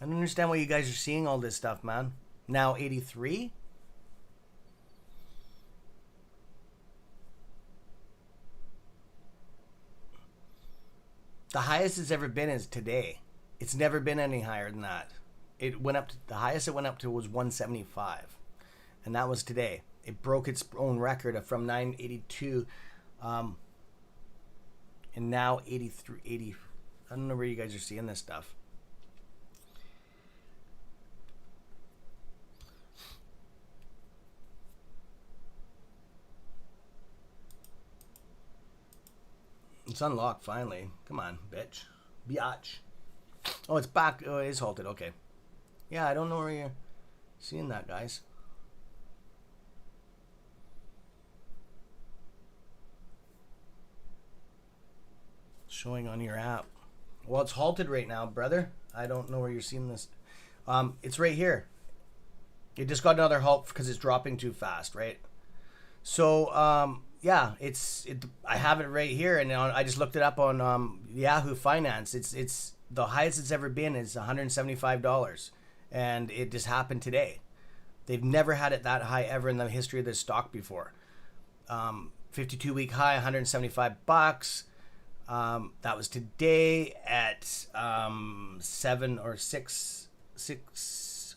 I don't understand why you guys are seeing all this stuff, man. Now 83? The highest it's ever been is today. It's never been any higher than that. It went up to, the highest it went up to was 175. And that was today. It broke its own record from 982 and now 83, 80. I don't know where you guys are seeing this stuff. It's unlocked finally. Come on, bitch. Biatch. Oh, it's back. Oh, it is halted. Okay. Yeah, I don't know where you're seeing that, guys. Showing on your app. Well, it's halted right now, brother. I don't know where you're seeing this. It's right here. It just got another halt because it's dropping too fast, right? So, yeah, I have it right here, and I just looked it up on Yahoo Finance. It's the highest it's ever been is $175, and it just happened today. They've never had it that high ever in the history of this stock before. 52-week high, 175 bucks. That was today at 7 or 6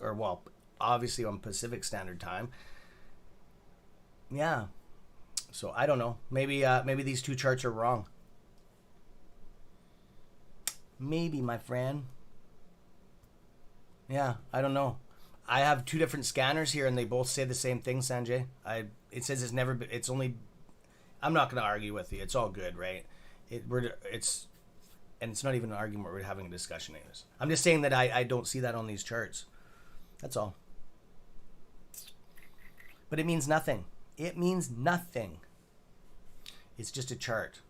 or well, obviously on Pacific Standard Time. Yeah. So I don't know. Maybe these two charts are wrong. Maybe, my friend. Yeah, I don't know. I have two different scanners here, and they both say the same thing, Sanjay. It says it's only. I'm not going to argue with you. It's all good, right? It's not even an argument. We're having a discussion. Anyways, I'm just saying that I don't see that on these charts. That's all. But it means nothing. It means nothing. It's just a chart.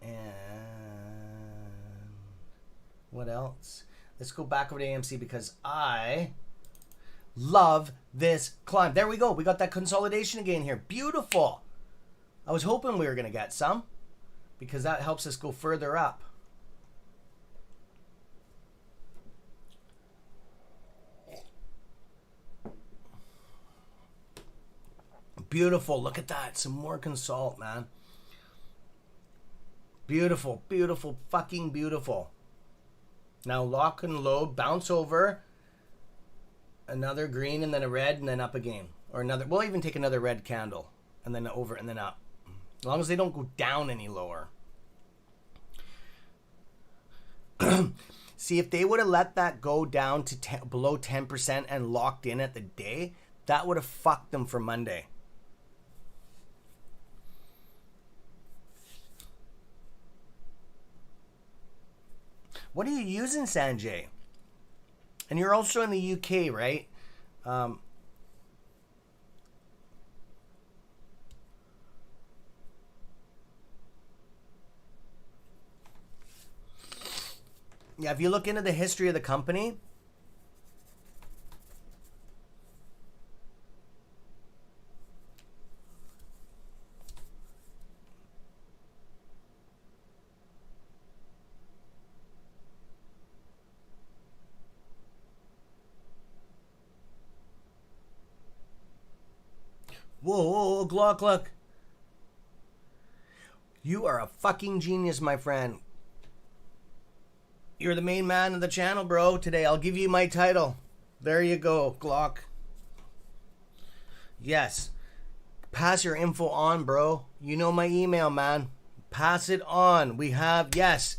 And what else? Let's go back over to AMC because I love this climb. There we go. We got that consolidation again here. Beautiful. I was hoping we were going to get some because that helps us go further up. Beautiful. Look at that. Some more consult, man. Beautiful, beautiful, fucking beautiful. Now lock and load, bounce over. Another green and then a red and then up again. Or another, we'll even take another red candle. And then over and then up. As long as they don't go down any lower. See, if they would have let that go down to below 10% and locked in at the day, that would have fucked them for Monday. What are you using, Sanjay? And you're also in the UK, right? Yeah, if you look into the history of the company, whoa, Glock, look. You are a fucking genius, my friend. You're the main man of the channel, bro, today. I'll give you my title. There you go, Glock. Yes. Pass your info on, bro. You know my email, man. Pass it on. We have, yes.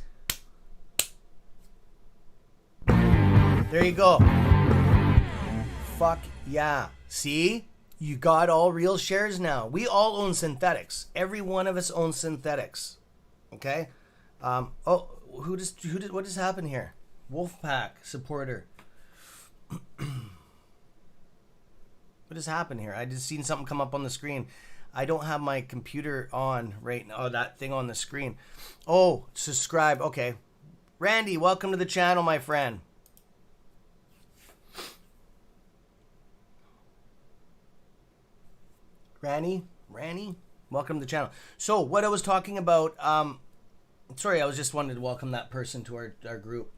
There you go. Fuck yeah. See? You got all real shares now. We all own synthetics. Every one of us owns synthetics. Okay? What just happened here? Wolfpack supporter. What just happened here? I just seen something come up on the screen. I don't have my computer on right now. Oh, that thing on the screen. Oh, subscribe. Okay. Randy, welcome to the channel, my friend. Randy, welcome to the channel. So what I was talking about, sorry, I was just wanted to welcome that person to our group.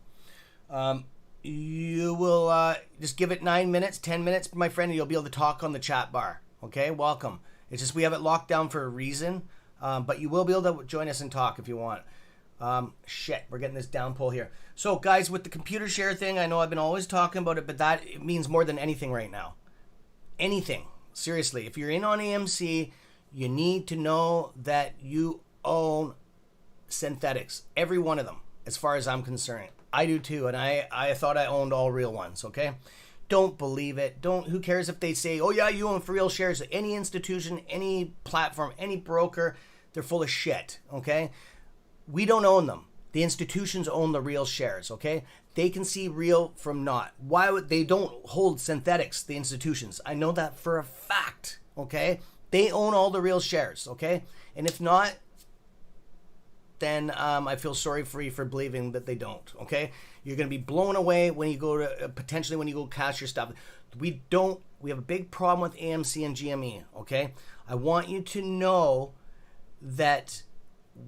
You will just give it 9 minutes, 10 minutes, my friend, and you'll be able to talk on the chat bar. Okay, welcome. It's just we have it locked down for a reason, but you will be able to join us and talk if you want. Shit, we're getting this downpoll here. So guys, with the computer share thing, I know I've been always talking about it, but it means more than anything right now. Anything. Seriously, if you're in on AMC, you need to know that you own synthetics. Every one of them, as far as I'm concerned. I do too, and I thought I owned all real ones, okay? Don't believe it. Who cares if they say, oh yeah, you own for real shares. Any institution, any platform, any broker, they're full of shit, okay? We don't own them. The institutions own the real shares, okay? They can see real from not. Why would they don't hold synthetics, the institutions? I know that for a fact, okay? They own all the real shares, okay? And if not, then I feel sorry for you for believing that they don't, okay? You're going to be blown away when you go to, potentially when you go cash your stuff. We have a big problem with AMC and GME, okay? I want you to know that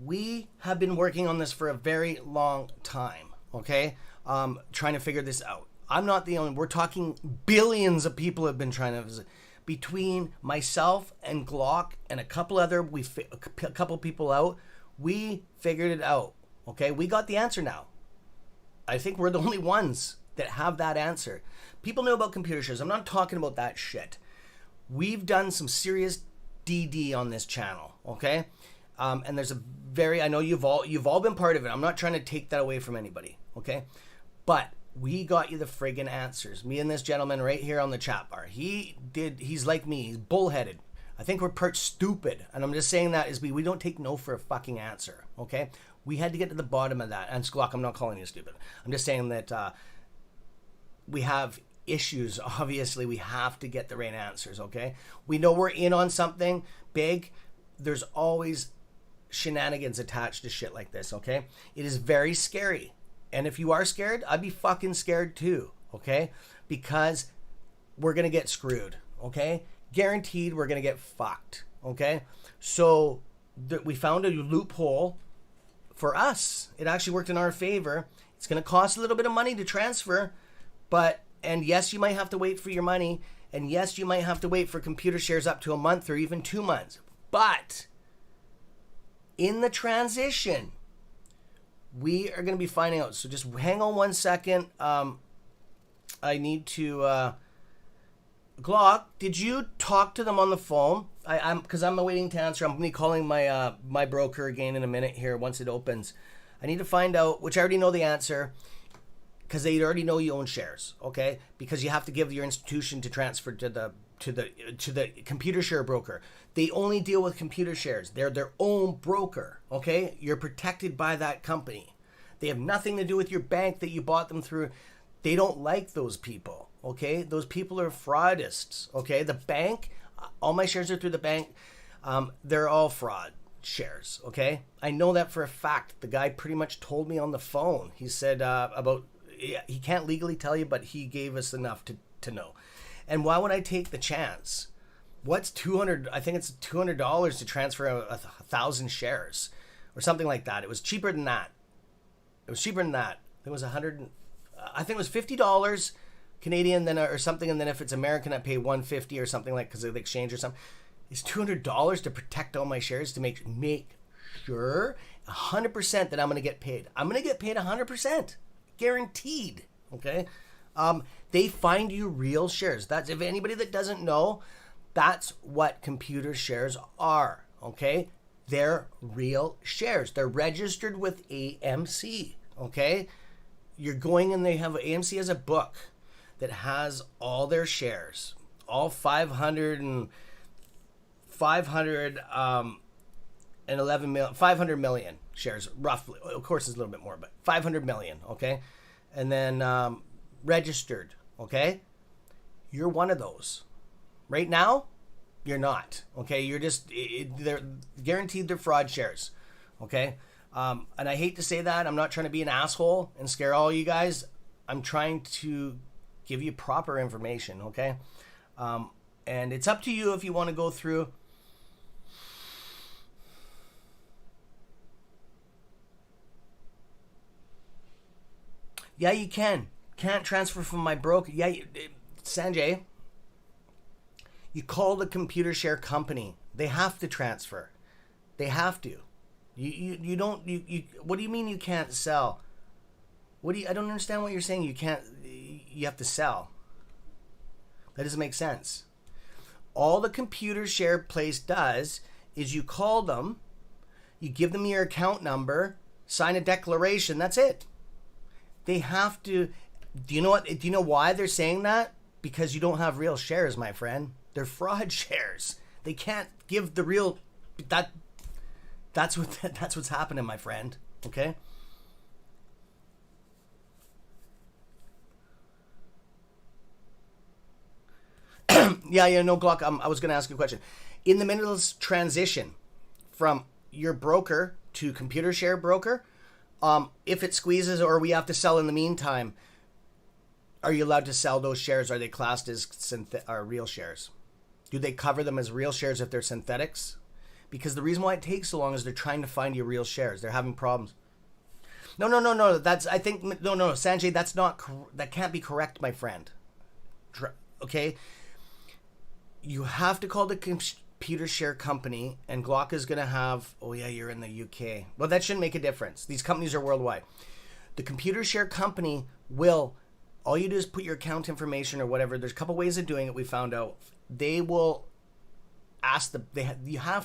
we have been working on this for a very long time, okay? Trying to figure this out. I'm not the only, we're talking billions of people have been trying to visit. between myself and Glock and a couple people out, we figured it out. Okay, we got the answer now. I think we're the only ones that have that answer. People know about computer shares. I'm not talking about that shit. We've done some serious DD on this channel, okay? And there's I know you've all been part of it. I'm not trying to take that away from anybody, okay? But we got you the friggin' answers. Me and this gentleman right here on the chat bar. He's like me. He's bullheaded. I think we're part stupid. And I'm just saying that is we don't take no for a fucking answer, okay? We had to get to the bottom of that. And Glock, I'm not calling you stupid. I'm just saying that we have issues. Obviously, we have to get the right answers, okay? We know we're in on something big. There's always shenanigans attached to shit like this, okay? It is very scary. And if you are scared, I'd be fucking scared too, okay? Because we're going to get screwed, okay? Guaranteed we're going to get fucked, okay? So we found a loophole for us. It actually worked in our favor. It's going to cost a little bit of money to transfer, and yes, you might have to wait for your money, and yes, you might have to wait for computer shares up to a month or even 2 months. But in the transition, we are going to be finding out. So just hang on 1 second. I need to... Glock, did you talk to them on the phone? Because I'm waiting to answer. I'm going to be calling my broker again in a minute here once it opens. I need to find out, which I already know the answer, because they already know you own shares, okay? Because you have to give your institution to transfer to the computer share broker. They only deal with computer shares. They're their own broker, okay? You're protected by that company. They have nothing to do with your bank that you bought them through. They don't like those people, okay? Those people are fraudists, okay? The bank, all my shares are through the bank. They're all fraud shares, okay? I know that for a fact. The guy pretty much told me on the phone. He said he can't legally tell you, but he gave us enough to know. And why would I take the chance? What's $200? I think it's $200 to transfer 1,000 shares or something like that. It was cheaper than that. It was cheaper than that. It was I think it was $50 Canadian then or something. And then if it's American, I pay $150 or something like because of the exchange or something. It's $200 to protect all my shares to make sure 100% that I'm going to get paid. I'm going to get paid 100%. Guaranteed. Okay. They find you real shares. That's, if anybody that doesn't know, that's what computer shares are. Okay. They're real shares. They're registered with AMC. Okay. You're going and AMC has a book that has all their shares, all 500 million shares, roughly. Of course, it's a little bit more, but 500 million, okay? And then registered, okay? You're one of those. Right now, you're not, okay? You're just, they're guaranteed they're fraud shares, okay? And I hate to say that. I'm not trying to be an asshole and scare all you guys. I'm trying to give you proper information, okay? And it's up to you if you want to go through. Yeah, you can. Can't transfer from my broker. Yeah, Sanjay, you call the computer share company. They have to transfer. They have to. You don't. What do you mean you can't sell? I don't understand what you're saying. You can't. You have to sell. That doesn't make sense. All the computer share place does is you call them, you give them your account number, sign a declaration. That's it. They have to. Do you know what? Do you know why they're saying that? Because you don't have real shares, my friend. They're fraud shares. They can't give the real. That's what's happening, my friend. Okay. Yeah, no, Glock, I was going to ask you a question. In the middle of this transition from your broker to computer share broker, if it squeezes or we have to sell in the meantime, are you allowed to sell those shares? Are they classed as real shares? Do they cover them as real shares if they're synthetics? Because the reason why it takes so long is they're trying to find you real shares. They're having problems. No. Sanjay, that can't be correct, my friend. Okay. you have to call the computer share company, and Glock is going to have, oh yeah, you're in the UK. Well, that shouldn't make a difference. These companies are worldwide. The computer share company will, all you do is put your account information or whatever. There's a couple ways of doing it. We found out. They will ask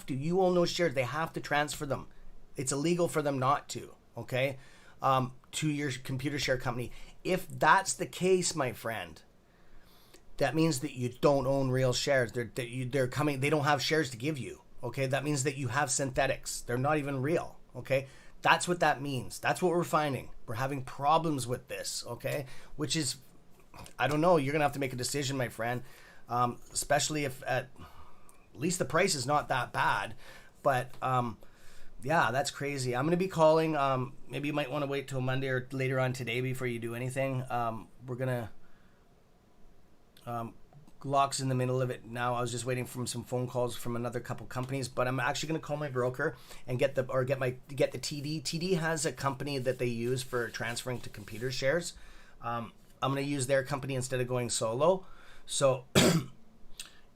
you own those shares. They have to transfer them. It's illegal for them not to, okay? To your computer share company. If that's the case, my friend, that means that you don't own real shares. They're coming. They don't have shares to give you. Okay, that means that you have synthetics. They're not even real. Okay, that's what that means. That's what we're finding. We're having problems with this. Okay, which is, I don't know. You're gonna have to make a decision, my friend. Especially if at least the price is not that bad. But yeah, that's crazy. I'm gonna be calling. Maybe you might want to wait till Monday or later on today before you do anything. We're gonna. Glock's in the middle of it now. I was just waiting for some phone calls from another couple companies, but I'm actually going to call my broker and get the TD. TD has a company that they use for transferring to computer shares. I'm going to use their company instead of going solo. So,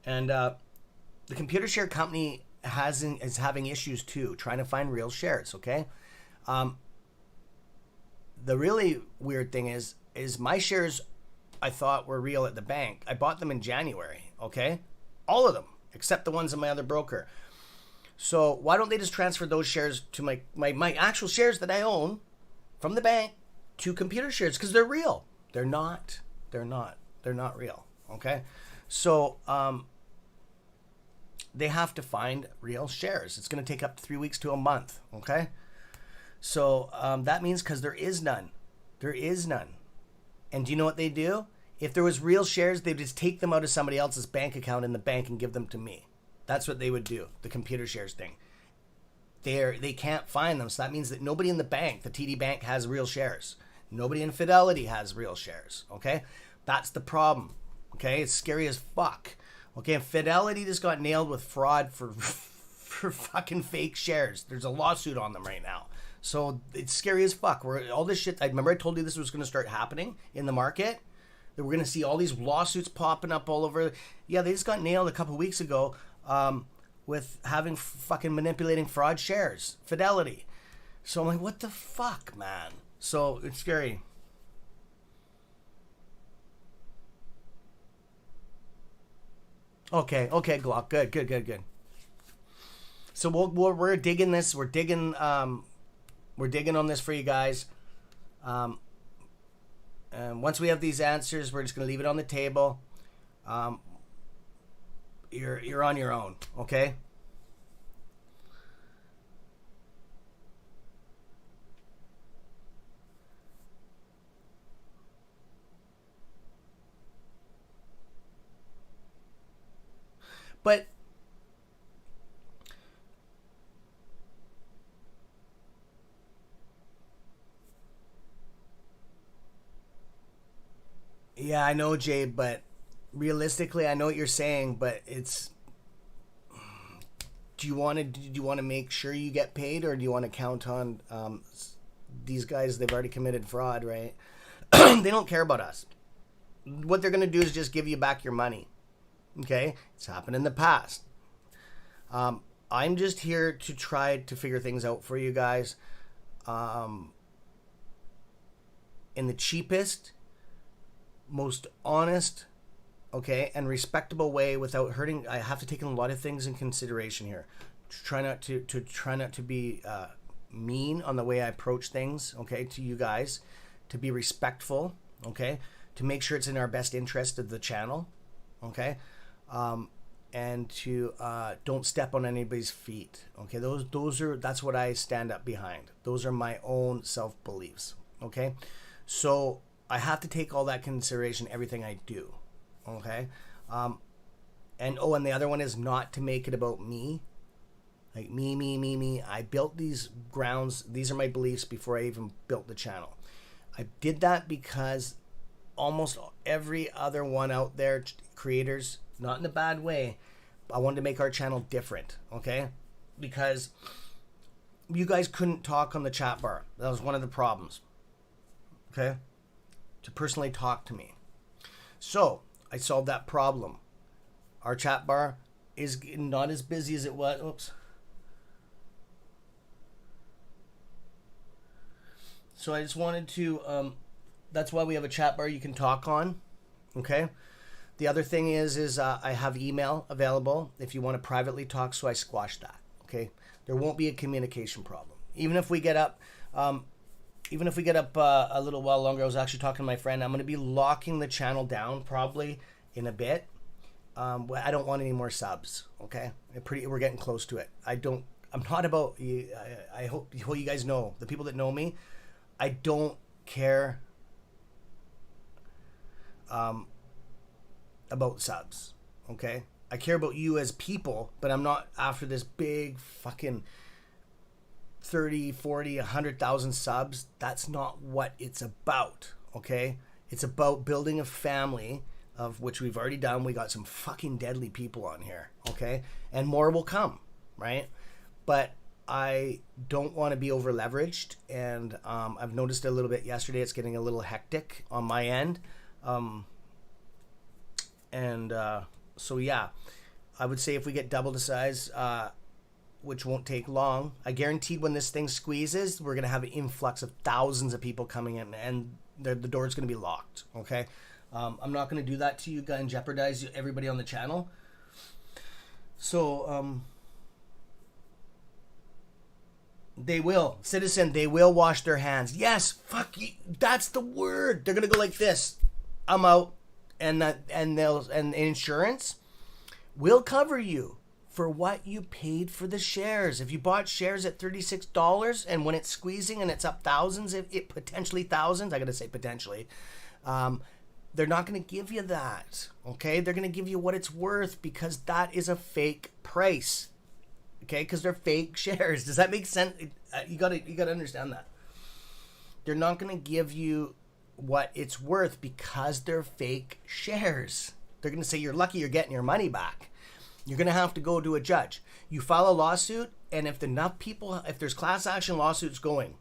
and the computer share company is having issues too, trying to find real shares. Okay. The really weird thing is my shares I thought were real at the bank. I bought them in January, okay? All of them, except the ones in my other broker. So why don't they just transfer those shares to my actual shares that I own from the bank to computer shares? Because they're real. They're not real, okay? So they have to find real shares. It's going to take up to 3 weeks to a month, okay? So that means because there is none. There is none. And do you know what they do? If there was real shares, they'd just take them out of somebody else's bank account in the bank and give them to me. That's what they would do, the computer shares thing. They can't find them, so that means that nobody in the bank, the TD Bank, has real shares. Nobody in Fidelity has real shares, okay? That's the problem, okay? It's scary as fuck. Okay, and Fidelity just got nailed with fraud for fucking fake shares. There's a lawsuit on them right now. So it's scary as fuck. All this shit, I remember I told you this was going to start happening in the market. That we're going to see all these lawsuits popping up all over. Yeah, they just got nailed a couple weeks ago with having fucking manipulating fraud shares. Fidelity. So I'm like, what the fuck, man? So it's scary. Okay, Glock. Good. So we're digging this. We're digging on this for you guys. And once we have these answers, we're just gonna leave it on the table. You're on your own, okay? But yeah, I know, Jay, but realistically, I know what you're saying, but it's do you want to make sure you get paid, or do you want to count on these guys? They've already committed fraud, right? They don't care about us. What they're going to do is just give you back your money. Okay? It's happened in the past. I'm just here to try to figure things out for you guys in the cheapest, most honest, okay, and respectable way without hurting. I have to take a lot of things in consideration here. Try not to be mean on the way I approach things, okay, to you guys, to be respectful, okay, to make sure it's in our best interest of the channel, okay, and to don't step on anybody's feet, okay. That's what I stand up behind. Those are my own self beliefs, okay. So I have to take all that consideration, everything I do, okay. And the other one is not to make it about me. Like me. I built these grounds. These are my beliefs before I even built the channel. I did that because almost every other one out there, creators, not in a bad way, I wanted to make our channel different, okay? Because you guys couldn't talk on the chat bar. That was one of the problems, okay? To personally talk to me. So I solved that problem. Our chat bar is not as busy as it was. Oops. So I just wanted to, that's why we have a chat bar you can talk on, okay? The other thing is I have email available if you want to privately talk, so I squashed that, okay? There won't be a communication problem. Even if we get up a little while longer, I was actually talking to my friend, I'm going to be locking the channel down probably in a bit. I don't want any more subs, okay? We're getting close to it. I hope you guys know, the people that know me, I don't care about subs, okay? I care about you as people, but I'm not after this big fucking 30, 40, 100,000 subs. That's not what it's about, okay? It's about building a family, of which we've already done. We got some fucking deadly people on here, okay? And more will come, right? But I don't want to be over leveraged, and I've noticed a little bit yesterday. It's getting a little hectic on my end, so yeah, I would say if we get double the size, which won't take long, I guarantee when this thing squeezes, we're gonna have an influx of thousands of people coming in, and the door's gonna be locked. Okay, I'm not gonna do that to you guys and jeopardize everybody on the channel. So they will, citizen, they will wash their hands. Yes, fuck you. That's the word. They're gonna go like this. I'm out, and insurance will cover you for what you paid for the shares. If you bought shares at $36, and when it's squeezing and it's up thousands, it potentially thousands. I gotta say potentially. They're not gonna give you that. Okay, they're gonna give you what it's worth, because that is a fake price. Okay, because they're fake shares. Does that make sense? You gotta understand that. They're not gonna give you what it's worth because they're fake shares. They're gonna say you're lucky you're getting your money back. You're gonna have to go to a judge. You file a lawsuit, and if there's class action lawsuits going,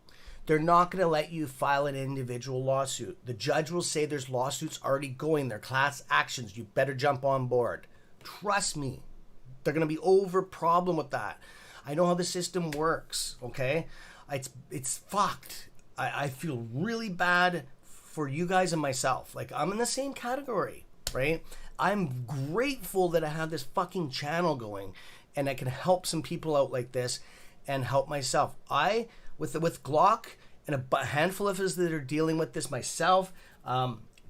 they're not gonna let you file an individual lawsuit. The judge will say there's lawsuits already going. They're class actions. You better jump on board. Trust me. They're going to be over problem with that. I know how the system works, okay? It's fucked. I feel really bad for you guys and myself. Like, I'm in the same category, right? I'm grateful that I have this fucking channel going, and I can help some people out like this and help myself. With Glock and a handful of us that are dealing with this myself,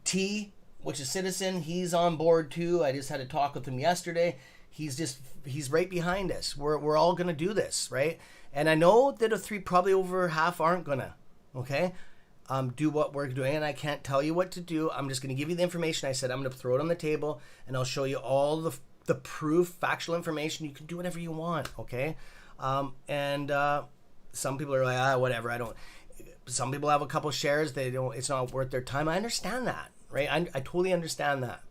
T, which is Citizen, he's on board too. I just had a talk with him yesterday. He's right behind us. We're all gonna do this, right? And I know that probably over half aren't gonna, okay? Do what we're doing, and I can't tell you what to do. I'm just gonna give you the information. I said I'm gonna throw it on the table, and I'll show you all the proof, factual information. You can do whatever you want, okay? Some people are like, whatever. I don't. Some people have a couple shares. They don't. It's not worth their time. I understand that, right? I totally understand that.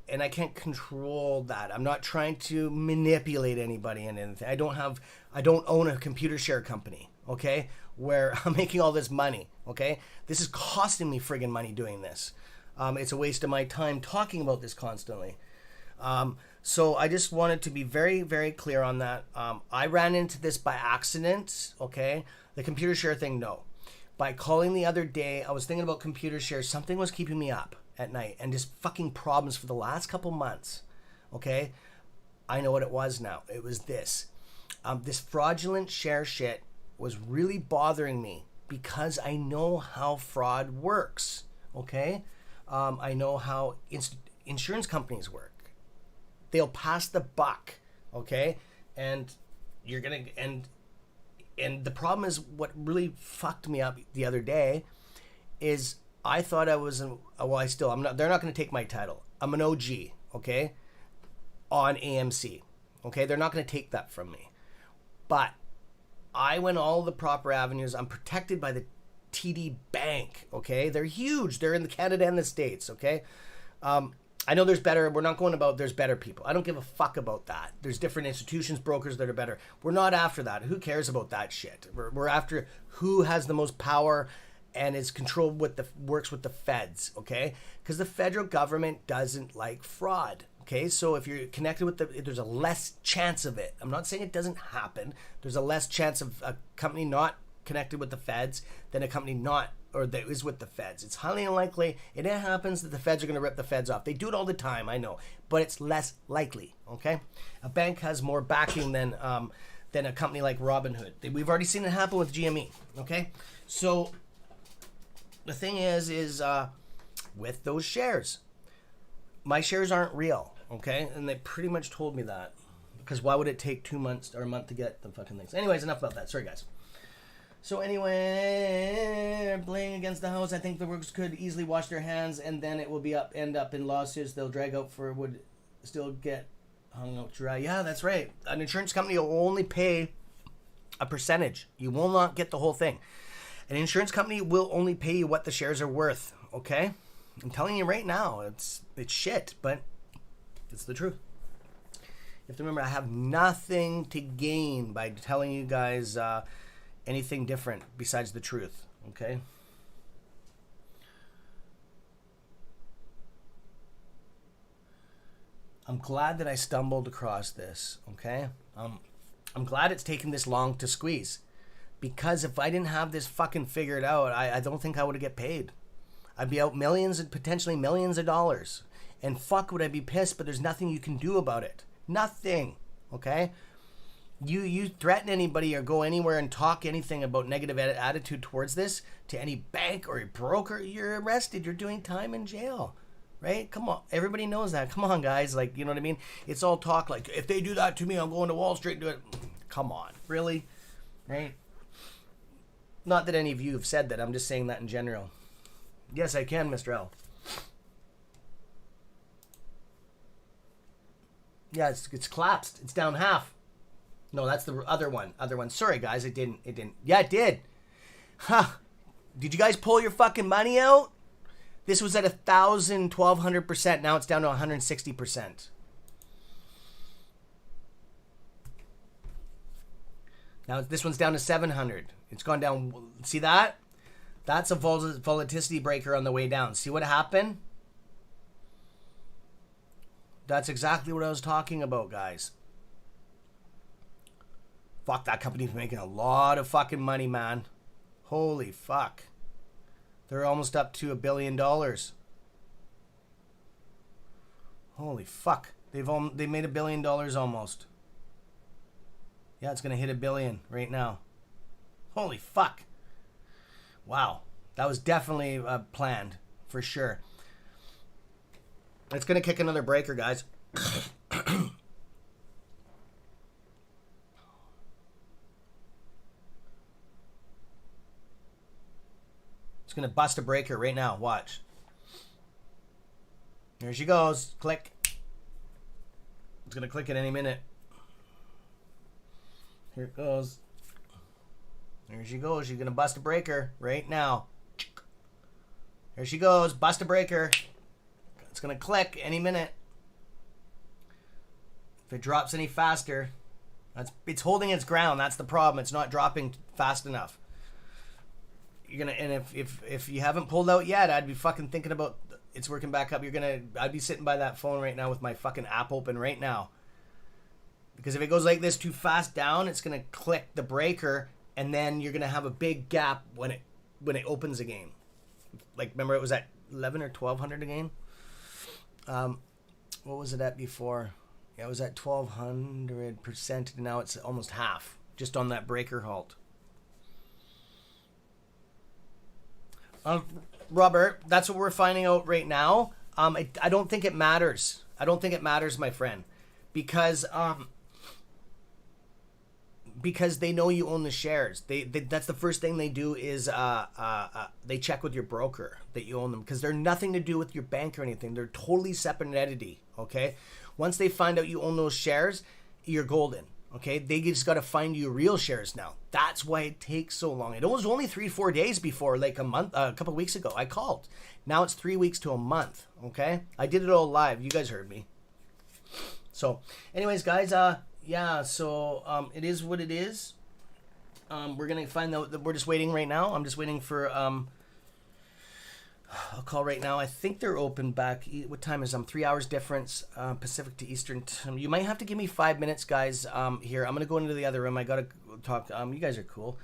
And I can't control that. I'm not trying to manipulate anybody in anything. I don't own a computer share company, okay, where I'm making all this money, okay? This is costing me friggin' money doing this. It's a waste of my time talking about this constantly. So I just wanted to be very, very clear on that. I ran into this by accident, okay? The computer share thing, no. By calling the other day, I was thinking about computer shares. Something was keeping me up at night, and just fucking problems for the last couple months, okay? I know what it was now. It was this. This fraudulent share shit was really bothering me because I know how fraud works, okay? I know how insurance companies work. They'll pass the buck, okay? And you're gonna, and the problem is, what really fucked me up the other day is I thought I was, I'm not, they're not going to take my title. I'm an OG, okay, on AMC, okay? They're not going to take that from me. But I went all the proper avenues. I'm protected by the TD Bank, okay? They're huge. They're in the Canada and the States, okay? I know there's better, we're not going about there's better people. I don't give a fuck about that. There's different institutions, brokers that are better. We're not after that. Who cares about that shit? We're after who has the most power and is controlled with works with the feds, okay? Because the federal government doesn't like fraud, okay? So if you're connected with there's a less chance of it. I'm not saying it doesn't happen. There's a less chance of a company not connected with the feds than a company that is with the feds. It's highly unlikely. It happens that the feds are going to rip the feds off. They do it all the time, I know, but it's less likely, okay? A bank has more backing than a company like Robinhood. We've already seen it happen with GME, okay? So the thing is with those shares, my shares aren't real, okay? And they pretty much told me that, because why would it take 2 months or a month to get the fucking things? Anyways, enough about that. Sorry, guys. So anyway, playing against the House, I think the workers could easily wash their hands, and then it will end up in lawsuits. They'll drag out would still get hung out dry. Yeah, that's right. An insurance company will only pay a percentage. You will not get the whole thing. An insurance company will only pay you what the shares are worth. Okay, I'm telling you right now, it's shit, but it's the truth. You have to remember, I have nothing to gain by telling you guys anything different besides the truth, okay? I'm glad that I stumbled across this, okay? I'm glad it's taken this long to squeeze, because if I didn't have this fucking figured out, I don't think I would get paid. I'd be out millions and potentially millions of dollars. And fuck would I be pissed, but there's nothing you can do about it. Nothing, okay? You threaten anybody or go anywhere and talk anything about negative attitude towards this to any bank or a broker, you're arrested. You're doing time in jail, right? Come on. Everybody knows that. Come on, guys. Like, you know what I mean? It's all talk like, if they do that to me, I'm going to Wall Street and do it. Come on. Really? Right? Not that any of you have said that. I'm just saying that in general. Yes, I can, Mr. L. Yeah, it's collapsed. It's down half. No, that's the other one. Sorry, guys, it didn't. Yeah, it did. Huh. Did you guys pull your fucking money out? This was at 1,000, 1,200%. Now it's down to 160%. Now this one's down to 700. It's gone down. See that? That's a volatility breaker on the way down. See what happened? That's exactly what I was talking about, guys. Fuck, that company's making a lot of fucking money, man. Holy fuck. They're almost up to $1 billion. Holy fuck. They made $1 billion almost. Yeah, it's going to hit $1 billion right now. Holy fuck. Wow. That was definitely planned, for sure. It's going to kick another breaker, guys. It's going to bust a breaker right now. Watch. Here she goes. Click. It's going to click at any minute. Here it goes. There she goes. She's going to bust a breaker right now. Here she goes. Bust a breaker. It's going to click any minute. If it drops any faster, it's holding its ground. That's the problem. It's not dropping fast enough. And if you haven't pulled out yet, I'd be fucking thinking about it's working back up. I'd be sitting by that phone right now with my fucking app open right now. Because if it goes like this too fast down, it's going to click the breaker, and then you're going to have a big gap when it opens again. Like, remember it was at 11 or 1200 again? What was it at before? Yeah, it was at 1200%, and now it's almost half just on that breaker halt. Robert, that's what we're finding out right now. I don't think it matters. I don't think it matters, my friend, because they know you own the shares. They that's the first thing they do is they check with your broker that you own them, because they're nothing to do with your bank or anything. They're totally separate entity. Okay, once they find out you own those shares, you're golden. Okay, they just got to find you real shares now. That's why it takes so long. It was only 3-4 days before, like a couple of weeks ago, I called. Now it's 3 weeks to a month. Okay, I did it all live. You guys heard me. So, anyways, guys, yeah. So it is what it is. We're gonna find out. We're just waiting right now. I'm just waiting for I'll call right now. I think they're open back. What time is them? 3 hours difference, Pacific to Eastern time. You might have to give me 5 minutes, guys. Here, I'm gonna go into the other room. I gotta talk. You guys are cool.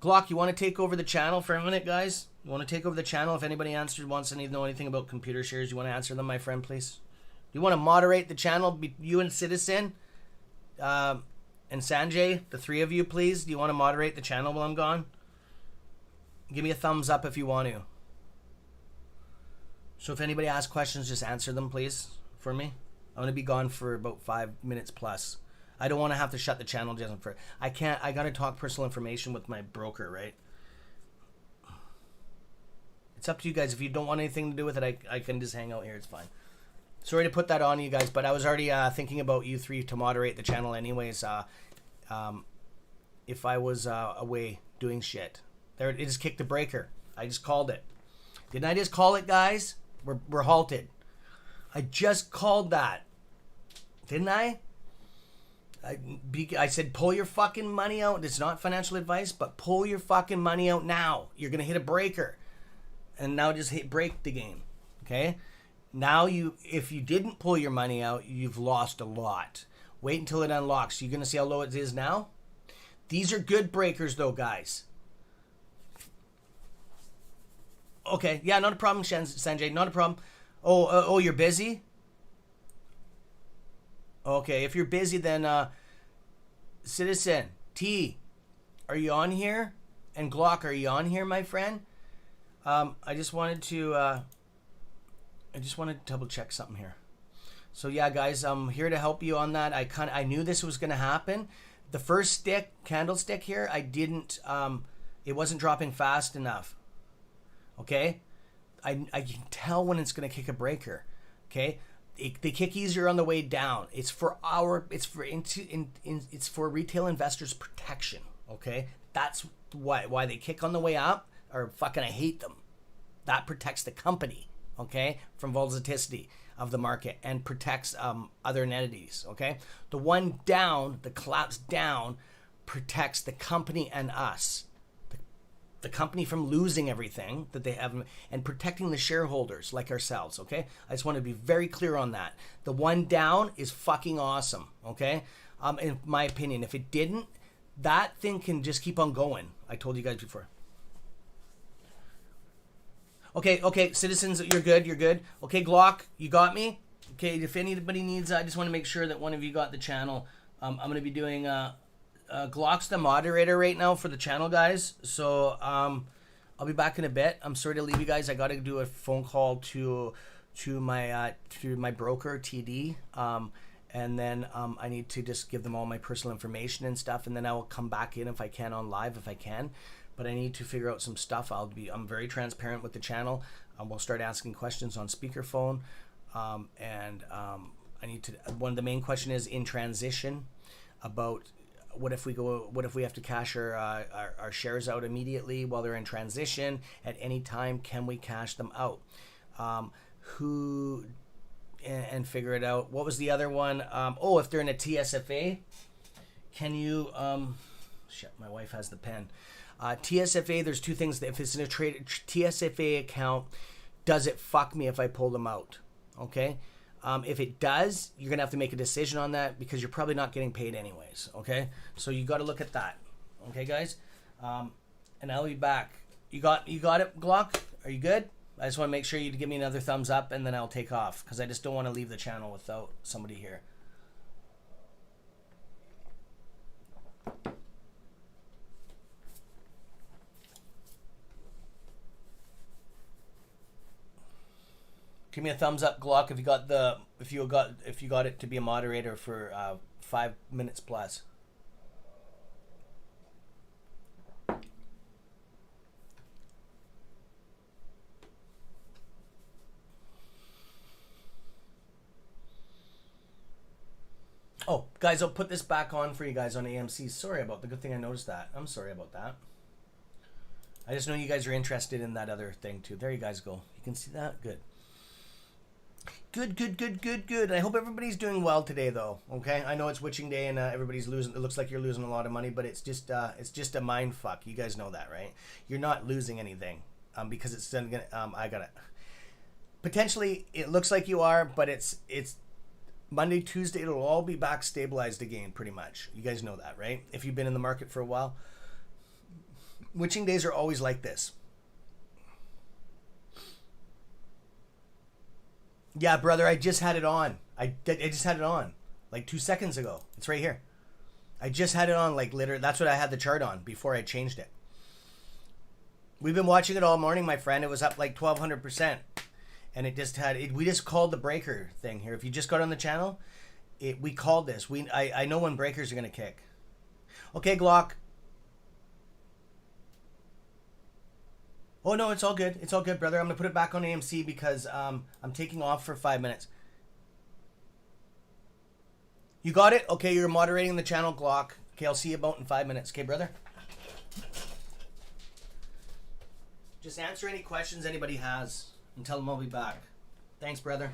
Glock, you want to take over the channel for a minute, guys? You want to take over the channel? If anybody wants to know anything about computer shares, you want to answer them, my friend, please? You want to moderate the channel? You and Citizen, and Sanjay, the three of you, please. Do you want to moderate the channel while I'm gone? Give me a thumbs up if you want to. So if anybody asks questions, just answer them, please, for me. I'm going to be gone for about 5 minutes plus. I don't want to have to shut the channel just for... I got to talk personal information with my broker, right? It's up to you guys. If you don't want anything to do with it, I can just hang out here. It's fine. Sorry to put that on you guys, but I was already thinking about you three to moderate the channel anyways. If I was away doing shit. There, it just kicked the breaker. I just called it. Didn't I just call it, guys? We're halted. I just called that. Didn't I? I said pull your fucking money out. It's not financial advice, but pull your fucking money out now. You're going to hit a breaker. And now just break the game. Okay? Now if you didn't pull your money out, you've lost a lot. Wait until it unlocks. You're going to see how low it is now? These are good breakers though, guys. Okay, yeah, not a problem, Sanjay, not a problem. Oh, you're busy? Okay, if you're busy, then Citizen T, are you on here? And Glock, are you on here, my friend? I just wanted to double check something here. So yeah, guys, I'm here to help you on that. I knew this was gonna happen. The first candlestick here, I didn't. It wasn't dropping fast enough. Okay, I can tell when it's gonna kick a breaker. Okay. They kick easier on the way down. It's for retail investors' protection. Okay, that's why they kick on the way up. Or fucking, I hate them. That protects the company, okay, from volatility of the market and protects other entities. Okay, the one down, the collapse down, protects the company and us. The company from losing everything that they have and protecting the shareholders like ourselves, okay? I just want to be very clear on that. The one down is fucking awesome, okay? In my opinion, if it didn't, that thing can just keep on going. I told you guys before. Okay, citizens, you're good. Okay, Glock, you got me? Okay, if anybody needs, I just want to make sure that one of you got the channel. I'm going to be doing... Glock's the moderator right now for the channel, guys. So I'll be back in a bit. I'm sorry to leave you guys. I got to do a phone call to my broker TD, and then I need to just give them all my personal information and stuff, and then I will come back in if I can on live if I can. But I need to figure out some stuff. I'm very transparent with the channel. We'll start asking questions on speakerphone, and I need to. One of the main question is in transition about. What if we have to cash our shares out immediately while they're in transition? At any time, can we cash them out? And figure it out. What was the other one? If they're in a TSFA, can you? Shit, my wife has the pen. TSFA. There's two things. If it's in a TSFA account, does it fuck me if I pull them out? Okay. If it does, you're going to have to make a decision on that because you're probably not getting paid anyways, okay? So you got to look at that, okay, guys? And I'll be back. You got it, Glock? Are you good? I just want to make sure you give me another thumbs up and then I'll take off because I just don't want to leave the channel without somebody here. Give me a thumbs up, Glock, if you got it to be a moderator for 5 minutes plus. Oh, guys, I'll put this back on for you guys on AMC. Sorry about the good thing I noticed that. I'm sorry about that. I just know you guys are interested in that other thing too. There you guys go. You can see that? Good. Good. I hope everybody's doing well today, though. Okay, I know it's witching day and everybody's losing. It looks like you're losing a lot of money, but it's just a mind fuck. You guys know that, right? You're not losing anything. because it's done. I got it. Potentially, it looks like you are, but it's Monday, Tuesday. It'll all be back stabilized again, pretty much. You guys know that, right? If you've been in the market for a while, witching days are always like this. Yeah, brother, I just had it on. I just had it on like 2 seconds ago. It's right here. I just had it on like literally. That's what I had the chart on before I changed it. We've been watching it all morning, my friend. It was up like 1,200%. And it just had it. We just called the breaker thing here. If you just got on the channel, we called this. I know when breakers are gonna kick. Okay, Glock. Oh no, it's all good. It's all good, brother. I'm gonna put it back on AMC because I'm taking off for 5 minutes. You got it? Okay, you're moderating the channel, Glock. Okay, I'll see you about in 5 minutes. Okay, brother. Just answer any questions anybody has. And tell them I'll be back. Thanks, brother.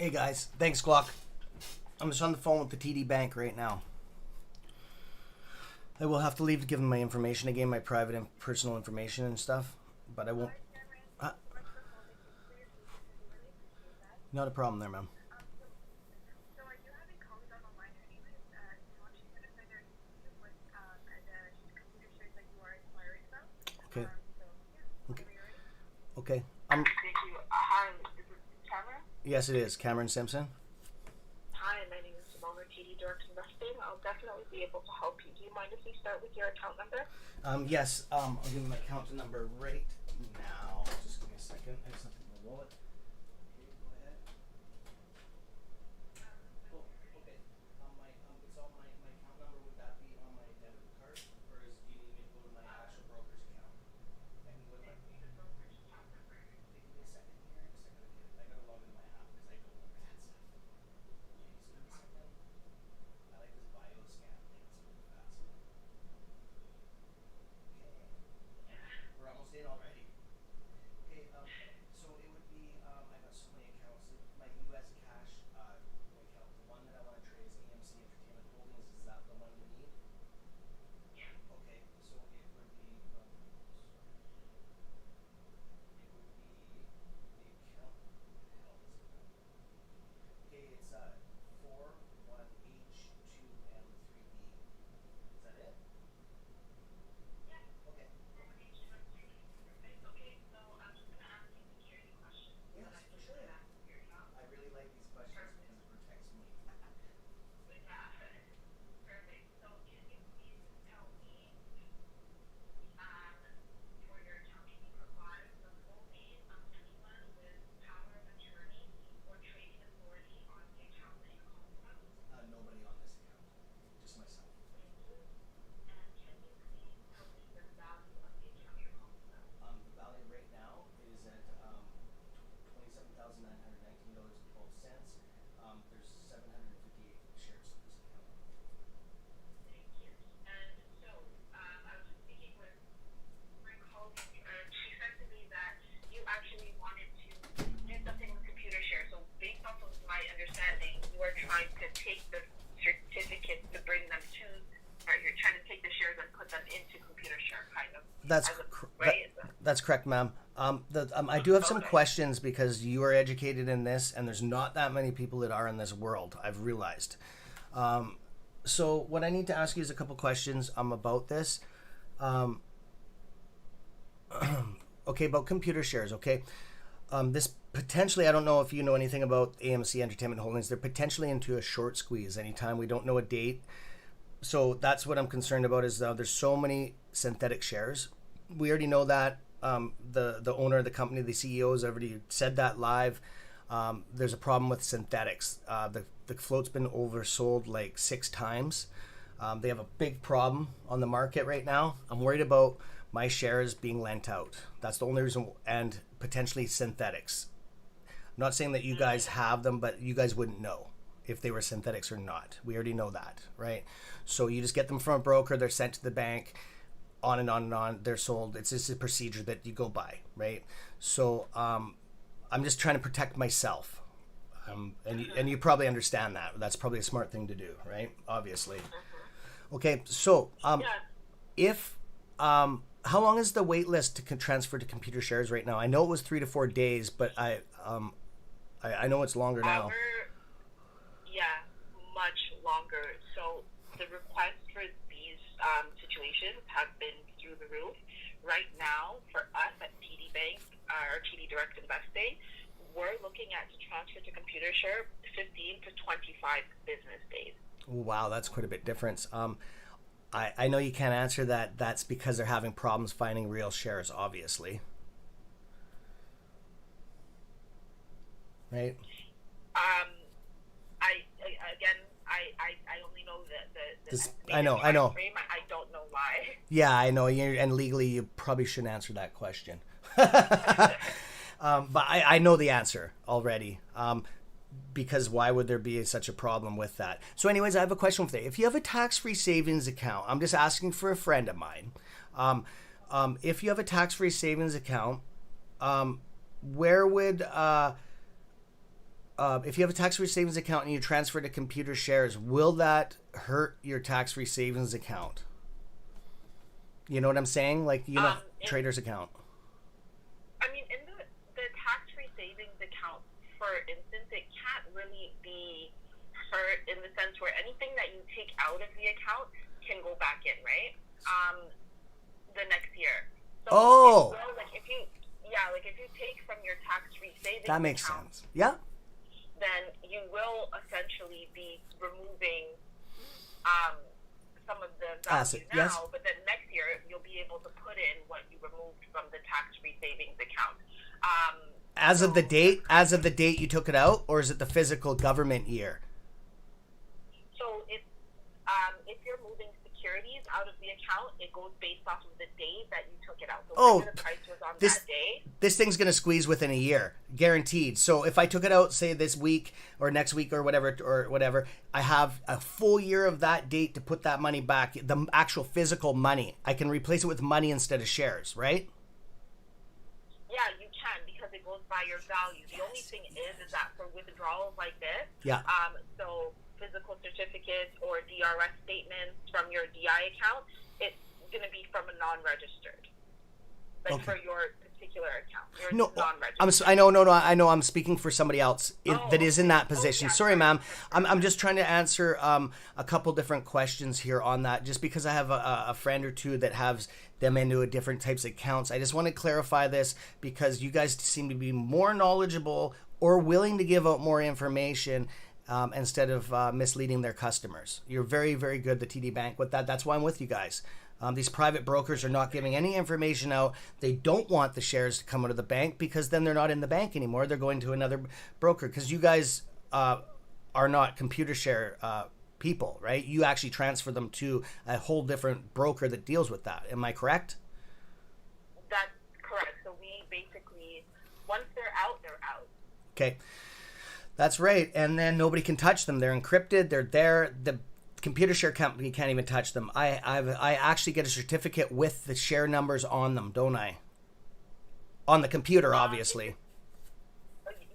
Hey guys, thanks Glock. I'm just on the phone with the TD Bank right now. I will have to leave to give them my information again, my private and personal information and stuff, but I won't. Not a problem there, ma'am. Okay. Okay. Okay. Thank you. Hi, is it Cameron? Yes, it is. Cameron Simpson. Hi, my name is Simona, TD Direct Investing. I'll definitely be able to help you. Do you mind if we start with your account number? Yes. I'll give you my account number right now. Just give me a second. I just have to get my wallet. Okay, go ahead. Oh, okay. It's on my account number. Would that be on my debit card, or do you need me to go to my actual broker's account? I can go to my. Okay, give me a second here. I gotta log into my app because I don't remember that stuff. Okay, so give me a second. I like this bio scan thing. It's really fast. Okay. We're almost in already. Okay, so it would be, I got so many accounts. My US cash account, the one that I want to trade is AMC Entertainment Holdings. Is that the one you need? Yeah. Okay, so it would be, the account, hell is it? Okay, it's 41H2M3B. Is that it? Yeah. Okay. Perfect. Okay, so I'm just going to ask you security questions. Yes, for sure. I really like these questions because it protects me. Yeah. Perfect. So can you please tell me, for your account, can you provide the full name of anyone with power of attorney or trading authority on the account that you're calling from? Nobody on this account. Just myself. Thank you. And can you please tell me the value of the account you're calling from? The value right now is at $27,919.12. There's 758 shares of this account. Thank you. And so, I was just speaking with my colleague, and she said to me that you actually wanted to do something with computer share. So, based off of my understanding, you are trying to take the certificates to bring them to, or you're trying to take the shares and put them into computer share, kind of. That's correct, ma'am. I do have some questions because you are educated in this, and there's not that many people that are in this world, I've realized. So what I need to ask you is a couple questions about this. Okay, about computer shares, okay? This potentially, I don't know if you know anything about AMC Entertainment Holdings, they're potentially into a short squeeze anytime. We don't know a date. So that's what I'm concerned about is there's so many synthetic shares. We already know that. The owner of the company, the CEO, has already said that live. There's a problem with synthetics. The float's been oversold like 6 times. They have a big problem on the market right now. I'm worried about my shares being lent out. That's the only reason, and potentially synthetics. I'm not saying that you guys have them, but you guys wouldn't know if they were synthetics or not. We already know that, right? So you just get them from a broker, they're sent to the bank, on and on and on, they're sold. It's just a procedure that you go by, right? So I'm just trying to protect myself. And you probably understand that. That's probably a smart thing to do, right? Obviously. Okay, so if how long is the wait list to transfer to computer shares right now? I know it was 3 to 4 days, but I know it's longer now. Yeah, much longer. So the requests for these situations have been through the roof. Right now, for us at TD Bank, or TD Direct Investing, we're looking at to transfer to computer share 15 to 25 business days. Wow, that's quite a bit difference. I know you can't answer that. That's because they're having problems finding real shares, obviously. Right? I only know the I know. frame. I don't know why. Yeah, I know. And legally, you probably shouldn't answer that question. But I know the answer already. Because why would there be such a problem with that? So anyways, I have a question for you. If you have a tax-free savings account, I'm just asking for a friend of mine. If you have a tax-free savings account, where would if you have a tax-free savings account and you transfer to computer shares, will that hurt your tax-free savings account? You know what I'm saying? Like, trader's account. I mean, in the tax-free savings account, for instance, it can't really be hurt in the sense where anything that you take out of the account can go back in, right? The next year. So if you take from your tax-free savings that makes account, sense. Yeah. then you will essentially be removing some of the value now, yes. but then next year you'll be able to put in what you removed from the tax-free savings account. As of the date you took it out, or is it the physical government year? So if you're moving securities out of the account, it goes based off of the day that you took it out. So whatever the price was on that day. This thing's going to squeeze within a year, guaranteed. So if I took it out, say this week or next week or whatever, I have a full year of that date to put that money back, the actual physical money. I can replace it with money instead of shares, right? Yeah, you can, because it goes by your value. The only thing is that for withdrawals like this, so physical certificates or DRS statements from your DI account, it's going to be from a non-registered. Like for your particular account. Yours is non-registered. I know I'm speaking for somebody else that is in that position. Sorry, ma'am. I'm just trying to answer a couple different questions here on that, just because I have a friend or two that has them into a different types of accounts. I just want to clarify this because you guys seem to be more knowledgeable or willing to give out more information instead of misleading their customers. You're very, very good, the TD Bank, with that. That's why I'm with you guys. These private brokers are not giving any information out. They don't want the shares to come out of the bank because then they're not in the bank anymore. They're going to another broker, because you guys are not computer share people, right? You actually transfer them to a whole different broker that deals with that. Am I correct? That's correct. So we basically, once they're out, they're out. Okay. That's right. And then nobody can touch them. They're encrypted. They're there. The computer share company can't even touch them. I actually get a certificate with the share numbers on them, don't I? On the computer, obviously.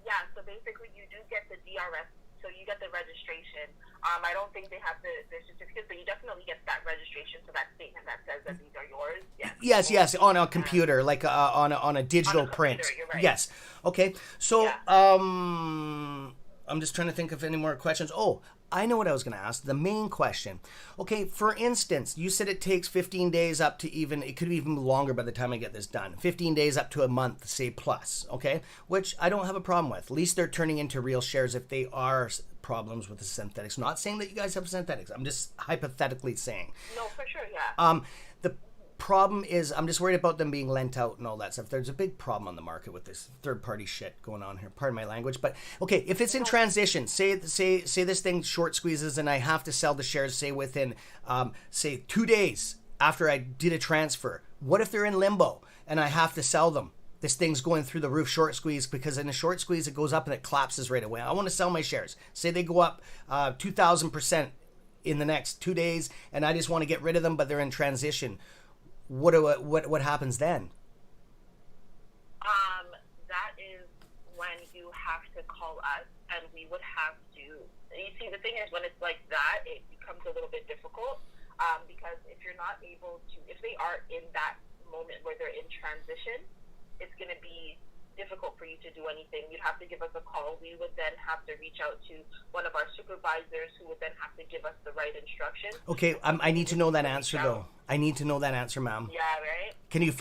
Yeah, so basically you do get the DRS, so you get the registration. I don't think they have the certificate, but you definitely get that registration, so that statement that says that these are yours. Yes, on a computer, like on a digital print. You're right. Yes. Okay. So I'm just trying to think of any more questions. Oh, I know what I was going to ask. The main question. Okay, for instance, you said it takes 15 days up to it could be even longer by the time I get this done. 15 days up to a month, say plus, okay? Which I don't have a problem with. At least they're turning into real shares if they are problems with the synthetics. Not saying that you guys have synthetics. I'm just hypothetically saying. No, for sure, yeah. The problem is I'm just worried about them being lent out and all that stuff. There's a big problem on the market with this third-party shit going on here. Pardon my language, but okay, if it's in transition, say this thing short squeezes and I have to sell the shares, say within say 2 days after I did a transfer. What if they're in limbo and I have to sell them? This thing's going through the roof, short squeeze, because in a short squeeze it goes up and it collapses right away. I want to sell my shares. Say they go up 2,000% in the next 2 days, and I just want to get rid of them, but they're in transition. What happens then? That is when you have to call us, and we would have to. You see, the thing is, when it's like that, it becomes a little bit difficult because if you're not able to, if they are in that moment where they're in transition, it's going to be difficult for you to do anything. You'd have to give us a call. We would then have to reach out to one of our supervisors who would then have to give us the right instructions. Okay, I need to know that answer though. I need to know that answer, ma'am. Yeah, right? Can you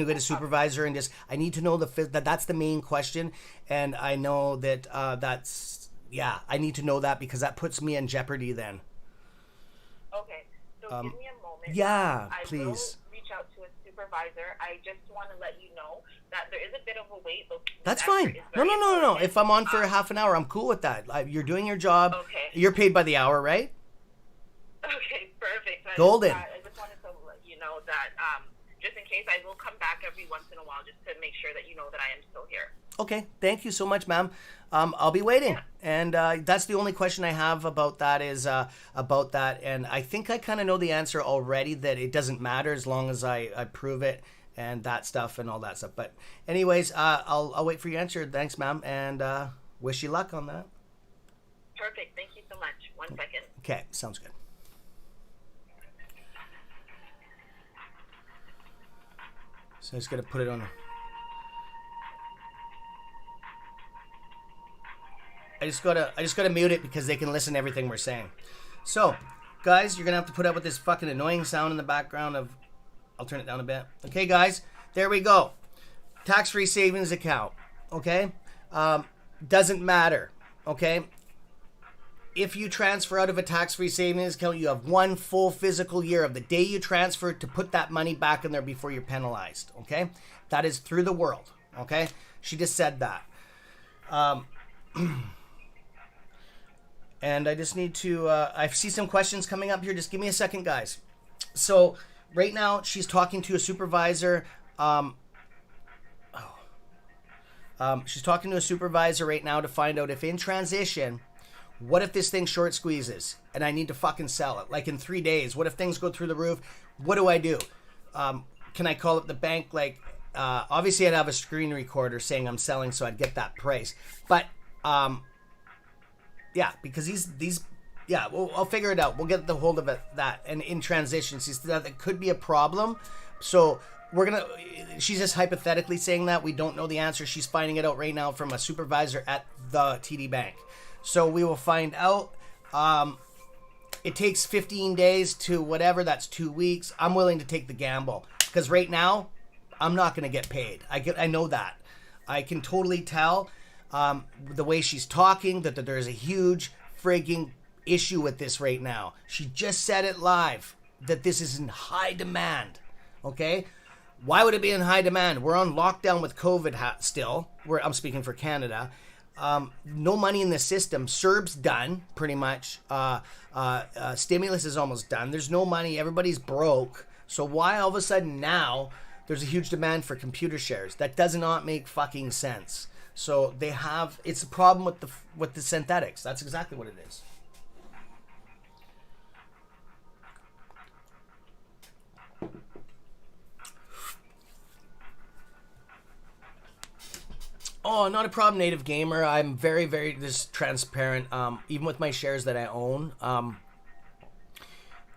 get a supervisor and just, I need to know that's the main question. And I know that I need to know that because that puts me in jeopardy then. Okay, so give me a moment. Yeah, please. I will reach out to a supervisor. I just want to let you know that there is a bit of a wait. That's fine. No. If I'm on for half an hour, I'm cool with that. You're doing your job. Okay. You're paid by the hour, right? Okay, perfect. Golden. I just wanted to let you know that just in case, I will come back every once in a while just to make sure that you know that I am still here. Okay, thank you so much, ma'am. I'll be waiting. Yeah. And that's the only question I have about that is about that. And I think I kind of know the answer already, that it doesn't matter as long as I prove it and that stuff and all that stuff. But anyways, I'll wait for your answer. Thanks, ma'am. And Wish you luck on that. Perfect. Thank you so much. 1 second. Okay, sounds good. So I just gotta put it on. I just gotta mute it because they can listen to everything we're saying. So, guys, you're gonna have to put up with this fucking annoying sound in the background of. I'll turn it down a bit. Okay, guys, there we go. Tax-free savings account. Okay, doesn't matter. Okay. If you transfer out of a tax-free savings account, you have 1 full physical year of the day you transfer to put that money back in there before you're penalized. Okay, that is through the world. Okay, she just said that. And I just need to, I see some questions coming up here. Just give me a second, guys. So right now she's talking to a supervisor. She's talking to a supervisor right now to find out if in transition, what if this thing short squeezes and I need to fucking sell it? Like in 3 days, what if things go through the roof? What do I do? Can I call up the bank? Like, obviously I'd have a screen recorder saying I'm selling so I'd get that price. But, yeah, because these, yeah, I'll figure it out. We'll get the hold of it, that. And in transition, she said that could be a problem. So she's just hypothetically saying that. We don't know the answer. She's finding it out right now from a supervisor at the TD Bank. So we will find out. It takes 15 days to whatever. That's 2 weeks. I'm willing to take the gamble because right now I'm not going to get paid. I know that. I can totally tell the way she's talking that there's a huge frigging issue with this right now. She just said it live that this is in high demand. Okay. Why would it be in high demand? We're on lockdown with COVID still. I'm speaking for Canada. No money in the system. CERB's done, pretty much. Stimulus is almost done. There's no money. Everybody's broke. So why all of a sudden now there's a huge demand for computer shares? That does not make fucking sense. So it's a problem with the synthetics. That's exactly what it is. Oh, not a problem, native gamer. I'm very, very just transparent. Even with my shares that I own.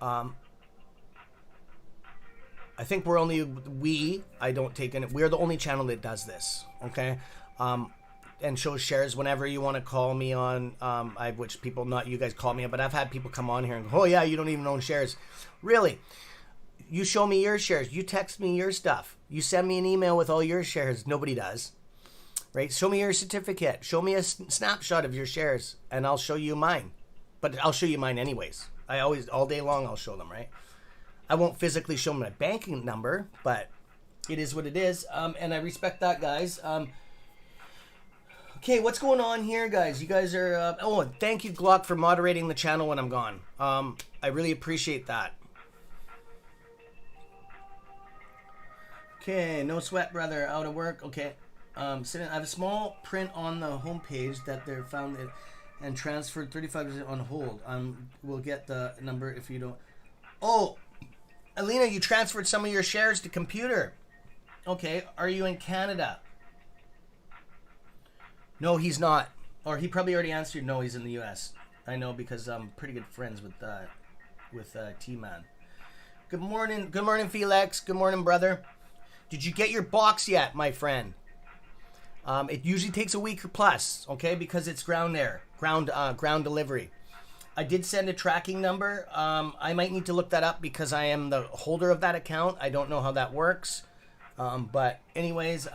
I think we're the only channel that does this. Okay. And shows shares whenever you want to call me on. Which people, not you guys call me, but I've had people come on here and go, oh yeah, you don't even own shares. Really? You show me your shares. You text me your stuff. You send me an email with all your shares. Nobody does. Right? Show me your certificate. Show me a snapshot of your shares, and I'll show you mine. But I'll show you mine anyways. All day long, I'll show them, right? I won't physically show them my banking number, but it is what it is. And I respect that, guys. Okay, what's going on here, guys? You guys are... thank you, Glock, for moderating the channel when I'm gone. I really appreciate that. Okay, no sweat, brother. Out of work. Okay. I have a small print on the homepage that they're found it and transferred 35% on hold. We'll get the number if you don't. Oh, Alina, you transferred some of your shares to computer. Okay, are you in Canada? No, he's not. Or he probably already answered. No, he's in the U.S. I know because I'm pretty good friends with T-Man. Good morning, Felix. Good morning, brother. Did you get your box yet, my friend? It usually takes a week or plus, okay, because it's ground delivery. I did send a tracking number. I might need to look that up because I am the holder of that account. I don't know how that works. But anyways,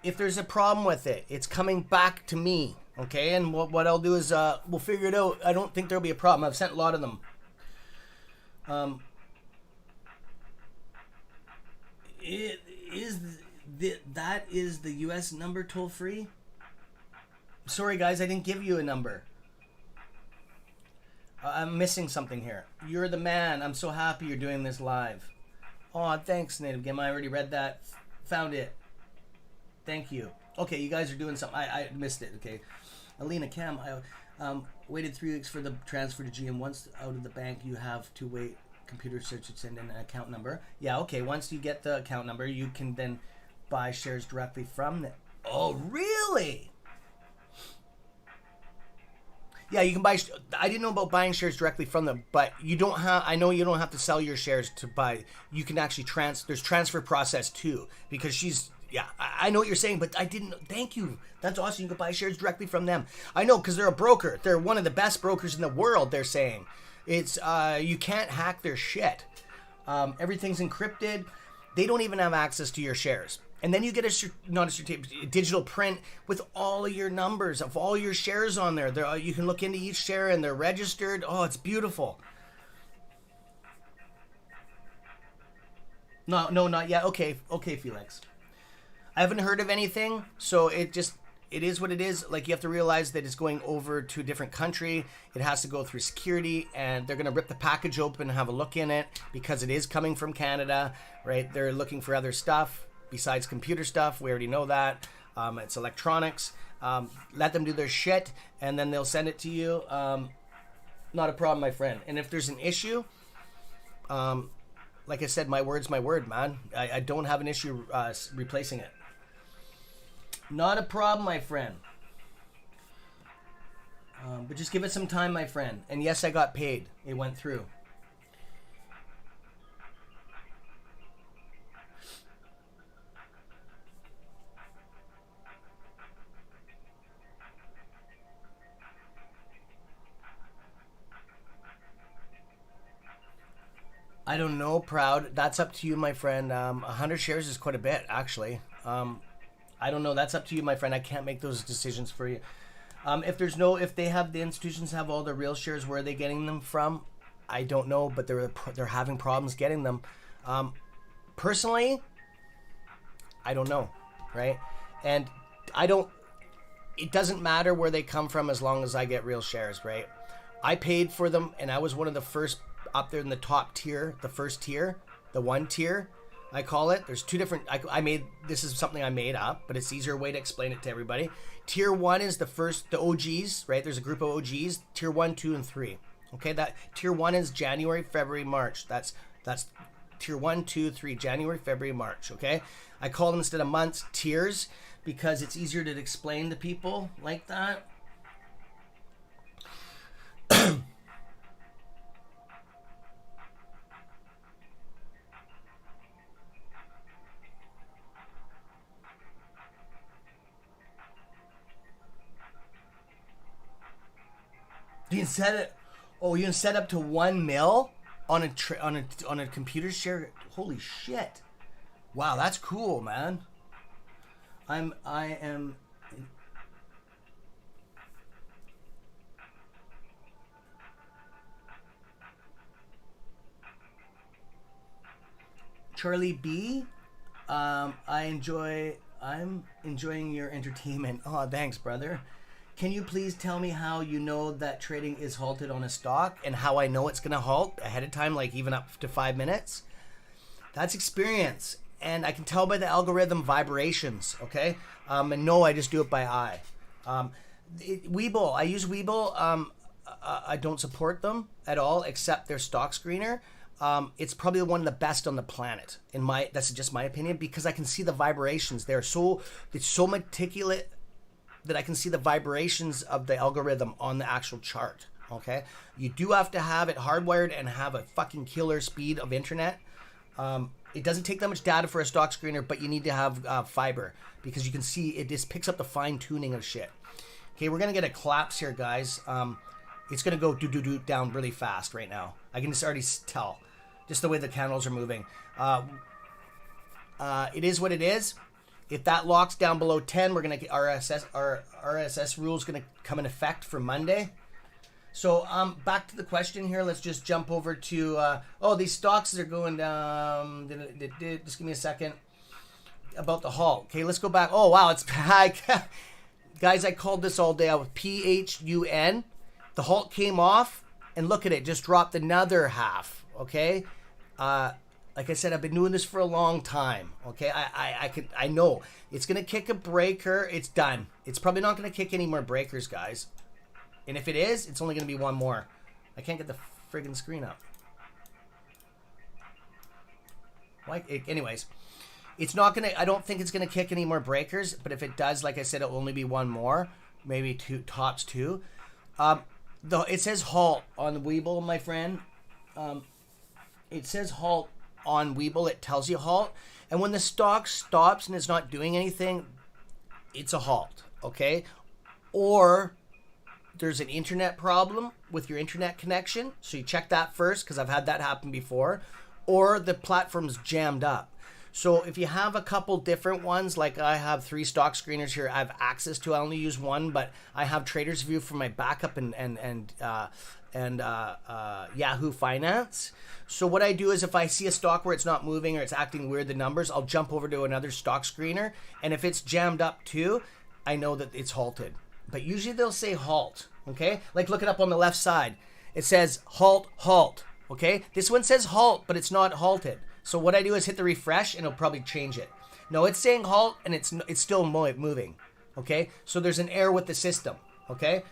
if there's a problem with it, it's coming back to me, okay? And what I'll do is we'll figure it out. I don't think there'll be a problem. I've sent a lot of them. That is the U.S. number toll free? Sorry, guys, I didn't give you a number. I'm missing something here. You're the man. I'm so happy you're doing this live. Oh, thanks, Native Game. I already read that. Found it. Thank you. Okay, you guys are doing something. I missed it. Okay. Alina Cam, I waited 3 weeks for the transfer to GM. Once out of the bank, you have to wait. Computer search and send in an account number. Yeah, okay. Once you get the account number, you can then buy shares directly from it. Oh, really? Yeah, you can buy. I didn't know about buying shares directly from them, but you don't have. I know you don't have to sell your shares to buy. You can actually There's transfer process too, because she's. Yeah, I know what you're saying, but I didn't. Thank you. That's awesome. You can buy shares directly from them. I know because they're a broker. They're one of the best brokers in the world. They're saying it's. You can't hack their shit. Everything's encrypted. They don't even have access to your shares. And then you get a digital print with all of your numbers of all your shares on there. You can look into each share and they're registered. Oh, it's beautiful. No, not yet. Okay, Felix. I haven't heard of anything, so it is what it is. Like, you have to realize that it's going over to a different country. It has to go through security, and they're going to rip the package open and have a look in it because it is coming from Canada, right? They're looking for other stuff besides computer stuff. We already know that. It's electronics. Let them do their shit, and then they'll send it to you. Not a problem, my friend. And if there's an issue, like I said, my word's my word, man. I don't have an issue replacing it. Not a problem, my friend. But just give it some time, my friend. And yes, I got paid. It went through. I don't know, Proud. That's up to you, my friend. 100 shares is quite a bit, actually. I don't know. That's up to you, my friend. I can't make those decisions for you. If the institutions have all the real shares, where are they getting them from? I don't know, but they're having problems getting them. Personally, I don't know, right? And it doesn't matter where they come from as long as I get real shares, right? I paid for them, and I was one of the first up there in the top tier, the first tier, the 1 tier, I call it. There's 2 different. This is something I made up, but it's an easier way to explain it to everybody. Tier 1 is the OGs, right? There's a group of OGs. Tier 1, 2, and 3. Okay, that tier 1 is January, February, March. That's tier 1, 2, 3. January, February, March. Okay, I call them, instead of months, tiers, because it's easier to explain to people like that. You can set it. Oh, you can set up to 1 mil on a computer share. Holy shit! Wow, that's cool, man. I am. Charlie B. I'm enjoying your entertainment. Oh, thanks, brother. Can you please tell me how you know that trading is halted on a stock, and how I know it's going to halt ahead of time, like even up to 5 minutes? That's experience, and I can tell by the algorithm vibrations, okay? And no, I just do it by eye. Webull, I use Webull. I don't support them at all, except their stock screener. It's probably one of the best on the planet. That's just my opinion, because I can see the vibrations. It's so meticulous that I can see the vibrations of the algorithm on the actual chart. Okay, you do have to have it hardwired and have a fucking killer speed of internet. It doesn't take that much data for a stock screener, but you need to have fiber, because you can see it just picks up the fine tuning of shit. Okay, we're gonna get a collapse here, guys. It's gonna go do down really fast right now. I can just already tell, just the way the candles are moving. It is what it is. If that locks down below 10, we're gonna get our RSS rule is gonna come in effect for Monday. So back to the question here. Let's just jump over to these stocks are going down. Just give me a second. About the halt. Okay, let's go back. Oh wow, it's guys. I called this all day out with PHUN. The halt came off, and look at it, just dropped another half. Okay. Like I said, I've been doing this for a long time. Okay, I know it's gonna kick a breaker. It's done. It's probably not gonna kick any more breakers, guys. And if it is, it's only gonna be one more. I can't get the friggin' screen up. Why? Anyways, it's not gonna. I don't think it's gonna kick any more breakers. But if it does, like I said, it'll only be one more, maybe two, tops 2. it says halt on Webull, my friend. It says halt on Webull. It tells you halt. And when the stock stops and it's not doing anything, it's a halt, okay? Or there's an internet problem with your internet connection. So you check that first, because I've had that happen before. Or the platform's jammed up. So if you have a couple different ones, like I have 3 stock screeners here I have access to. I only use one, but I have Trader's View for my backup and Yahoo Finance. So what I do is if I see a stock where it's not moving or it's acting weird, the numbers, I'll jump over to another stock screener. And if it's jammed up too, I know that it's halted. But usually they'll say halt, okay? Like look it up on the left side. It says halt, halt, okay? This one says halt, but it's not halted. So what I do is hit the refresh and it'll probably change it. No, it's saying halt and it's still moving. Okay, so there's an error with the system. Okay,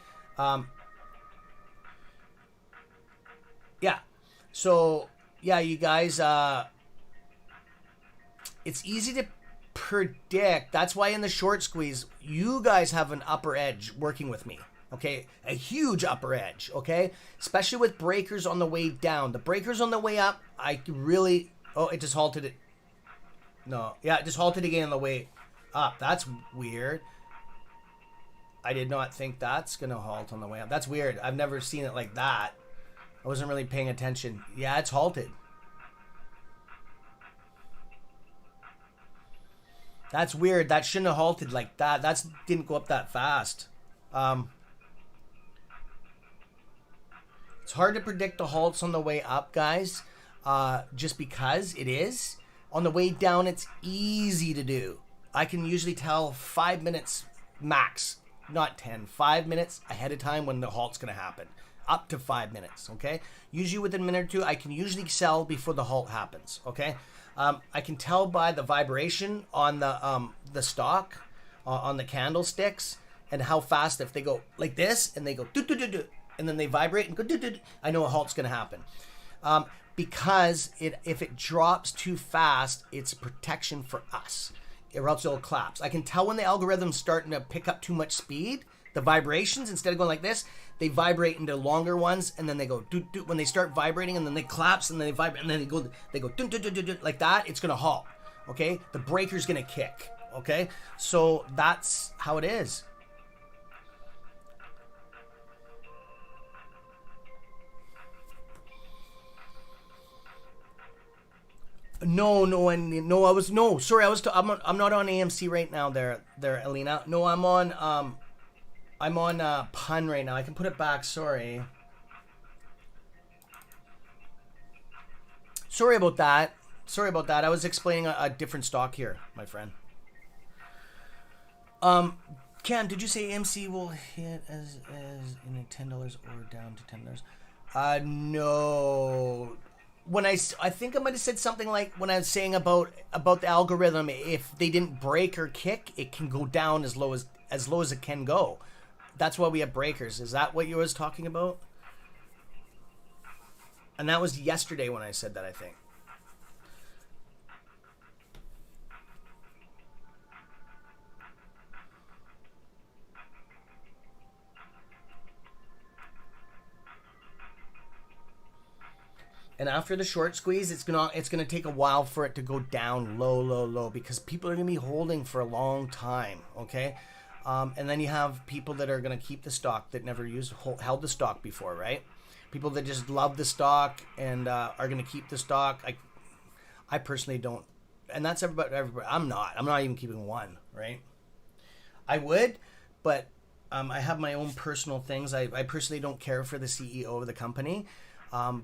yeah. So yeah, you guys, it's easy to predict. That's why in the short squeeze, you guys have an upper edge working with me. Okay, a huge upper edge. Okay, especially with breakers on the way down. The breakers on the way up, I really. Oh, it just halted it. No. Yeah, it just halted again on the way up. That's weird. I did not think that's going to halt on the way up. That's weird. I've never seen it like that. I wasn't really paying attention. Yeah, it's halted. That's weird. That shouldn't have halted like that. That didn't go up that fast. It's hard to predict the halts on the way up, guys. Just because it is. On the way down, it's easy to do. I can usually tell 5 minutes max, not 10, 5 minutes ahead of time when the halt's going to happen. Up to 5 minutes, okay? Usually within a minute or two, I can usually sell before the halt happens, okay? I can tell by the vibration on the stock, on the candlesticks, and how fast if they go like this, and they go do-do-do-do, and then they vibrate and go do-do-do, I know a halt's going to happen. Because if it drops too fast, it's a protection for us, or else it'll collapse. I can tell when the algorithm's starting to pick up too much speed, the vibrations, instead of going like this, they vibrate into longer ones, and then they go do do. When they start vibrating, and then they collapse, and then they vibrate, and then they go do do do do do like that. It's gonna halt. Okay, the breaker's gonna kick. Okay, so that's how it is. No, sorry, I'm not on AMC right now there, Alina. No, I'm on Pun right now. I can put it back, sorry. Sorry about that. I was explaining a different stock here, my friend. Cam, did you say AMC will hit as in $10 or down to $10? No. When I think I might have said something like when I was saying about the algorithm, if they didn't break or kick, it can go down as low as it can go. That's why we have breakers. Is that what you was talking about? And that was yesterday when I said that, I think. And after the short squeeze, it's gonna take a while for it to go down low, because people are gonna be holding for a long time. Okay, and then you have people that are gonna keep the stock that never held the stock before, right? People that just love the stock and are gonna keep the stock. I personally don't, and that's everybody. I'm not even keeping one, right? I would, but I have my own personal things. I personally don't care for the CEO of the company.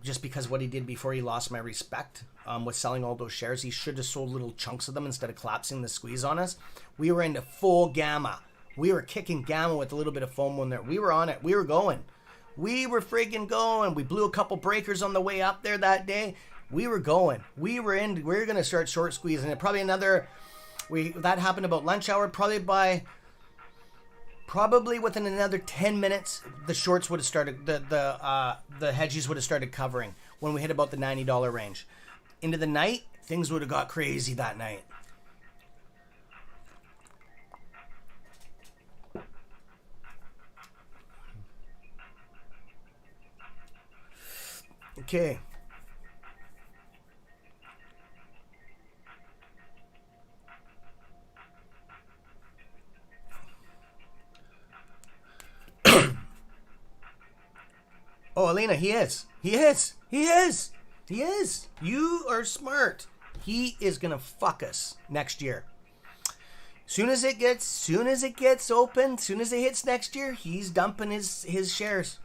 Just because what he did before he lost my respect with selling all those shares. He should have sold little chunks of them instead of collapsing the squeeze on us. We were into full gamma. We were kicking gamma with a little bit of foam in there. We were on it. We were going. We were freaking going. We blew a couple breakers on the way up there that day. We were going. We were going to start short squeezing it. Probably that happened about lunch hour. Probably within another 10 minutes, the shorts would have started, the hedges would have started covering when we hit about the $90 range. Into the night, things would have got crazy that night. Okay. Oh, Elena, he is. He is. He is. He is. You are smart. He is gonna fuck us next year. Soon as it gets open, soon as it hits next year, he's dumping his shares.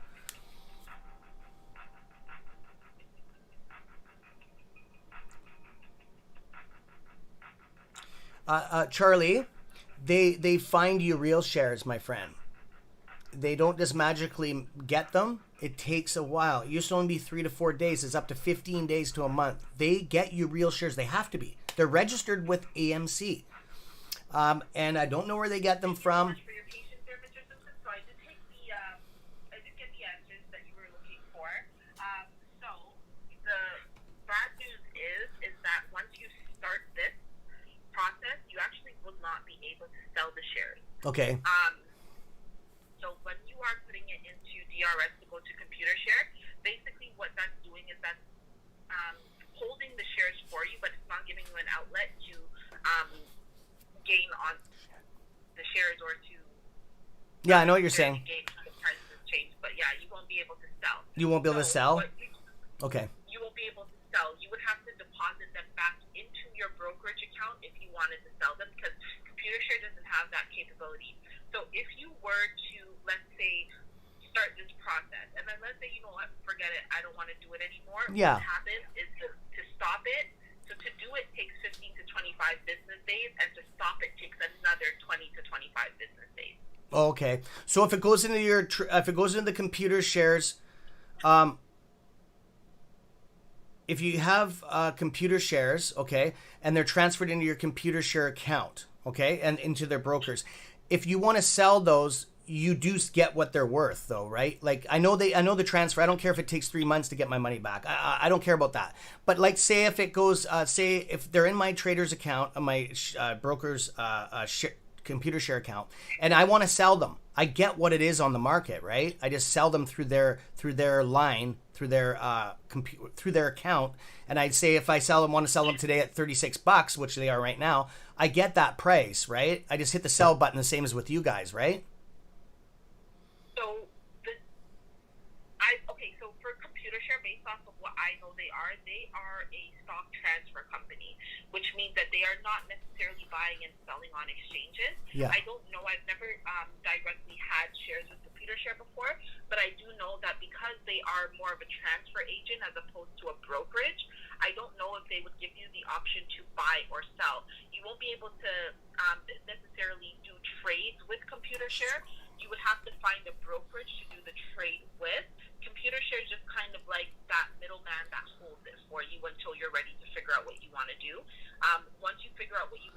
Charlie, they find you real shares, my friend. They don't just magically get them. It takes a while. It used to only be 3 to 4 days. It's up to 15 days to a month. They get you real shares. They have to be. They're registered with AMC. And I don't know where they get them from. For your patience there, Mr. Simpson. So I did take I did get the answers that you were looking for. So the bad news is that once you start this process, you actually will not be able to sell the shares. Okay. So when you are putting it into DRS to go to computer share, basically what that's doing is that's holding the shares for you, but it's not giving you an outlet to gain on the shares or to. Yeah, I know what you're saying. Gain the prices change, but yeah, you won't be able to sell. You won't be able to sell? Okay. You won't be able to sell. You would have to deposit them back into your brokerage account if you wanted to sell them, because computer share doesn't have that capability. So if you were to, let's say, start this process, and then let's say, you know what, forget it, I don't want to do it anymore. Yeah. What happens is to stop it. So to do it takes 15 to 25 business days, and to stop it takes another 20 to 25 business days. Okay. So if it goes into the computer shares, if you have computer shares, okay, and they're transferred into your computer share account, okay, and into their brokers, if you want to sell those, you do get what they're worth, though, right? Like I know the transfer. I don't care if it takes 3 months to get my money back. I don't care about that. But like, say if it goes, say if they're in my trader's account, my broker's computer share account, and I want to sell them, I get what it is on the market, right? I just sell them through their line, through their through their account, and I'd say if I want to sell them today at $36, which they are right now, I get that price, right? I just hit the sell button, the same as with you guys, right? So so for computer share, based off of what I know they are a stock transfer company, which means that they are not necessarily buying and selling on exchanges. Yeah. I don't know. I've never directly had shares with computer share before, but I do know that because they are more of a transfer agent as opposed to a brokerage, I don't know if they would give you the option to buy or sell. You won't be able to necessarily do trades with computer share. You would have to find a brokerage to do the trade with. Computer share is just kind of like that middleman that holds it for you until you're ready to figure out what you want to do. Once you figure out what you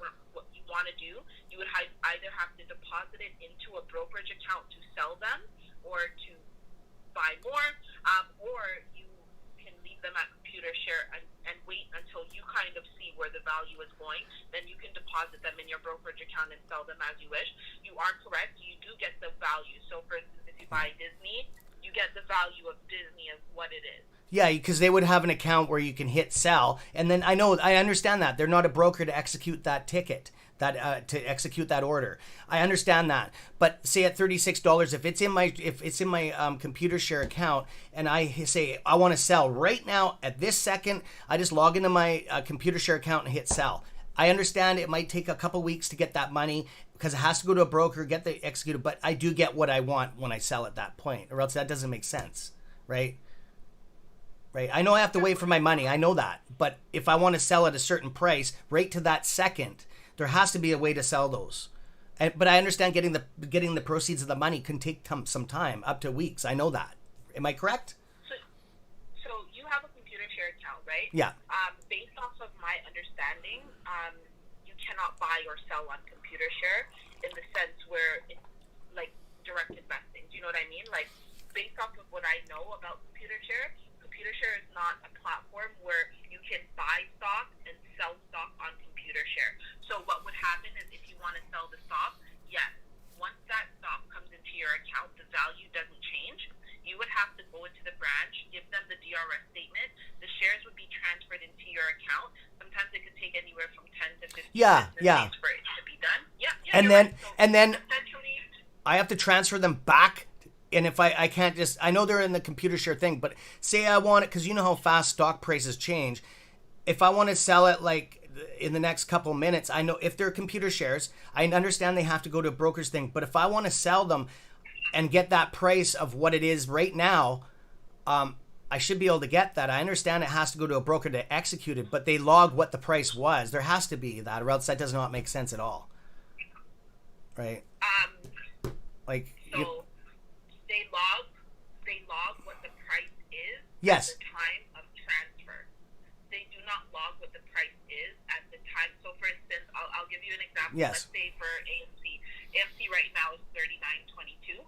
want to do, you would either have to deposit it into a brokerage account to sell them or to buy more, or you can leave them at computer share and wait until you kind of see where the value is going. Then you can deposit them in your brokerage account and sell them as you wish. You are correct. You do get the value. So, for instance, if you buy Disney, you get the value of Disney as what it is. Yeah, because they would have an account where you can hit sell, and then I understand that they're not a broker to execute that ticket, to execute that order. I understand that, but say at $36, if it's in my computer share account, and I say I want to sell right now at this second, I just log into my computer share account and hit sell. I understand it might take a couple weeks to get that money because it has to go to a broker, get the executed, but I do get what I want when I sell at that point, or else that doesn't make sense, right? Right. I know I have to wait for my money. I know that. But if I want to sell at a certain price, right to that second, there has to be a way to sell those. But I understand getting the proceeds of the money can take some time, up to weeks. I know that. Am I correct? So you have a computer share account, right? Yeah. Based off of my understanding, you cannot buy or sell on computer share in the sense where it's like direct investing. Do you know what I mean? Like, based off of what I know about computer share is not a platform where you can buy stock and sell stock on computer share. So what would happen is if you want to sell the stock, yes, once that stock comes into your account, the value doesn't change. You would have to go into the branch, give them the DRS statement, 15 Yeah, business yeah. days for it to be done. Yeah, And you're then right. So and then essentially, I have to transfer them back. And if I can't just, I know they're in the computer share thing, but say I want it, because you know how fast stock prices change. If I want to sell it like in the next couple minutes, I know if they're computer shares, I understand they have to go to a broker's thing. But if I want to sell them and get that price of what it is right now, I should be able to get that. I understand it has to go to a broker to execute it, but they log what the price was. There has to be that, or else that does not make sense at all. Right? Like, so they log what the price is yes. at the time of transfer. They do not log what the price is at the time. So, for instance, I'll give you an example. Yes. Let's say for AMC right now is $39.22.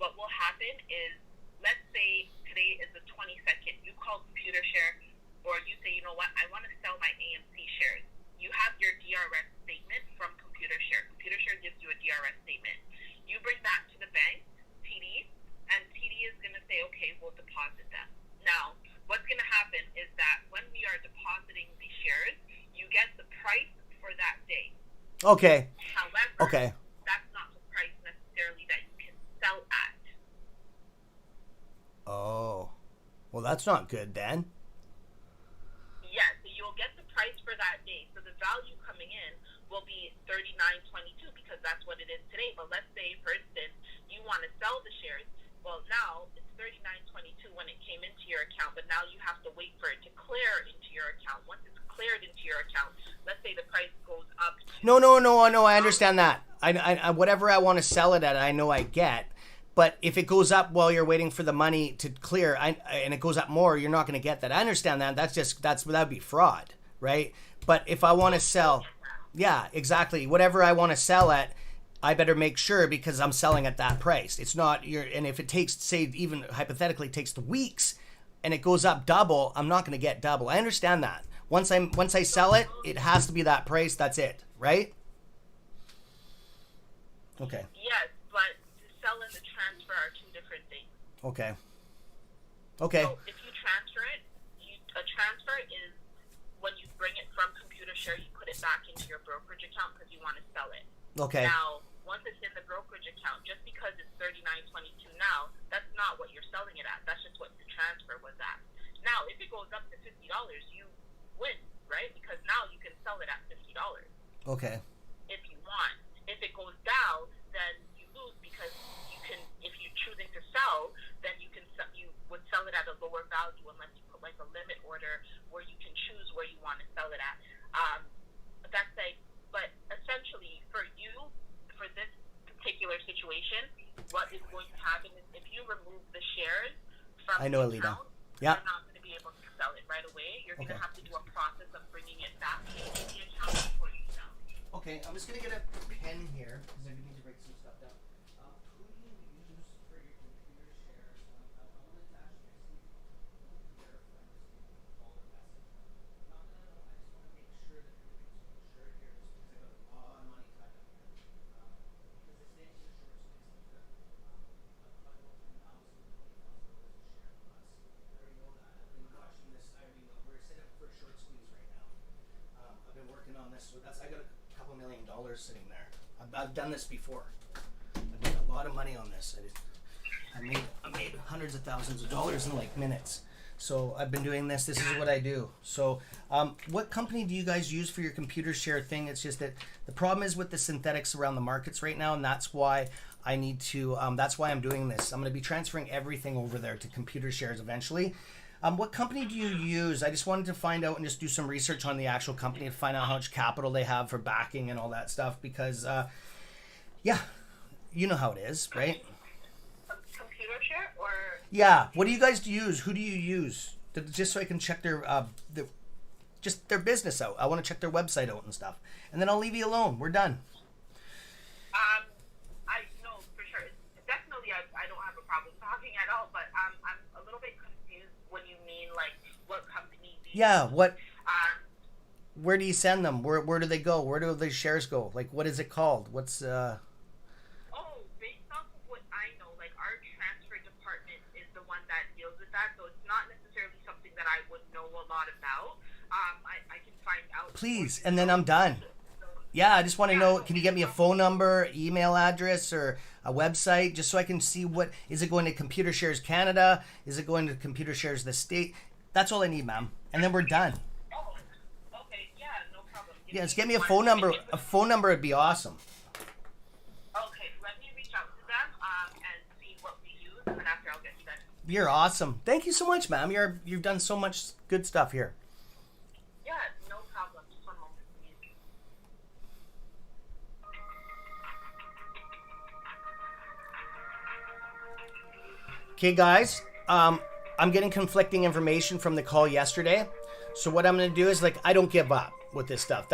What will happen is, let's say today is the 22nd. You call computer share, or you say, you know what, I want to sell my AMC shares. You have your DRS statement from computer share. Computer share gives you a DRS statement. You bring that to the bank, TD, and TD is going to say, okay, we'll deposit them. Now, what's going to happen is that when we are depositing the shares, you get the price for that day. Okay. However, that's not the price necessarily that you can sell at. Oh. Well, that's not good then. Yeah, so you'll get the price for that day. So the value coming in will be $39.22 because that's what it is today. But let's say, for instance, you want to sell the shares. Well, now it's $39.22 when it came into your account, but now you have to wait for it to clear into your account. Once it's cleared into your account, let's say the price goes up. No. I understand that. I whatever I want to sell it at, I know I get. But if it goes up while you're waiting for the money to clear, and it goes up more, you're not going to get that. I understand that. That'd be fraud, right? But if I want to sell, yeah, exactly. Whatever I want to sell at, I better make sure because I'm selling at that price. It's not and if it takes, say, even hypothetically takes the weeks, and it goes up double, I'm not going to get double. I understand that. Once I sell it, it has to be that price. That's it, right? Okay. Yes, but to sell and the transfer are two different things. Okay. So if you transfer it, a transfer is when you bring it from computer share, you put it back into your brokerage account because you want to sell it. Okay. Now, once it's in the brokerage account, just because it's $39.22 now, that's not what you're selling it at. That's just what the transfer was at. Now, if it goes up to $50, you win, right? Because now you can sell it at $50. Okay. If you want. If it goes down, then you lose because you can. If you're choosing to sell, then you would sell it at a lower value unless you put like a limit order where you can choose where you want to sell it at. But essentially for you, for this particular situation, what is going to happen is if you remove the shares from the account, you're not going to be able to sell it right away. You're going to have to do a process of bringing it back into the account before you sell. Okay, I'm just gonna get a pen here because I need to break some stuff down. Who do you use for your computer shares? I wanted to actually verify this all the message. Not that I don't. I just want to make sure that everything's for sure here, just because I got a lot of money tied up here. Because they're staying so short, so they seem to probably about $10,000, $20,000 a share plus. I already know that. I've been watching this. We're set up for a short squeeze right now. I've been working on this, so I got a couple $1 million sitting there. I've done this before. I've made a lot of money on this. I made hundreds of thousands of dollars in like minutes. So I've been doing this. This is what I do. So what company do you guys use for your computer share thing? It's just that the problem is with the synthetics around the markets right now, and that's why I need to. That's why I'm doing this. I'm going to be transferring everything over there to computer shares eventually. What company do you use? I just wanted to find out and just do some research on the actual company to find out how much capital they have for backing and all that stuff because, yeah, you know how it is, right? Computer share or? Yeah. What do you guys use? Who do you use? Just so I can check their business out. I want to check their website out and stuff. And then I'll leave you alone. We're done. I know for sure. Definitely, I don't have a problem talking at all, but I'm a little bit confused when you mean like what company do you Yeah, use? what where do you send them? Where do they go? Where do the shares go? Like what is it called? What's Oh, based off of what I know, like our transfer department is the one that deals with that, so it's not necessarily something that I would know a lot about. I can find out. Please, and then I'm done. Yeah, I just want to know, can you get me a phone number, email address, or a website, just so I can see what, is it going to Computer Shares Canada? Is it going to Computer Shares the state? That's all I need, ma'am. And then we're done. Oh, okay, yeah, no problem. Yeah, just get me a phone number. A phone number would be awesome. Okay, let me reach out to them and see what we use, and then after I'll get you that. You're awesome. Thank you so much, ma'am. You've done so much good stuff here. Yeah, no problem. Just one moment, please. Okay, guys. I'm getting conflicting information from the call yesterday. So what I'm going to do is, like, I don't give up with this stuff.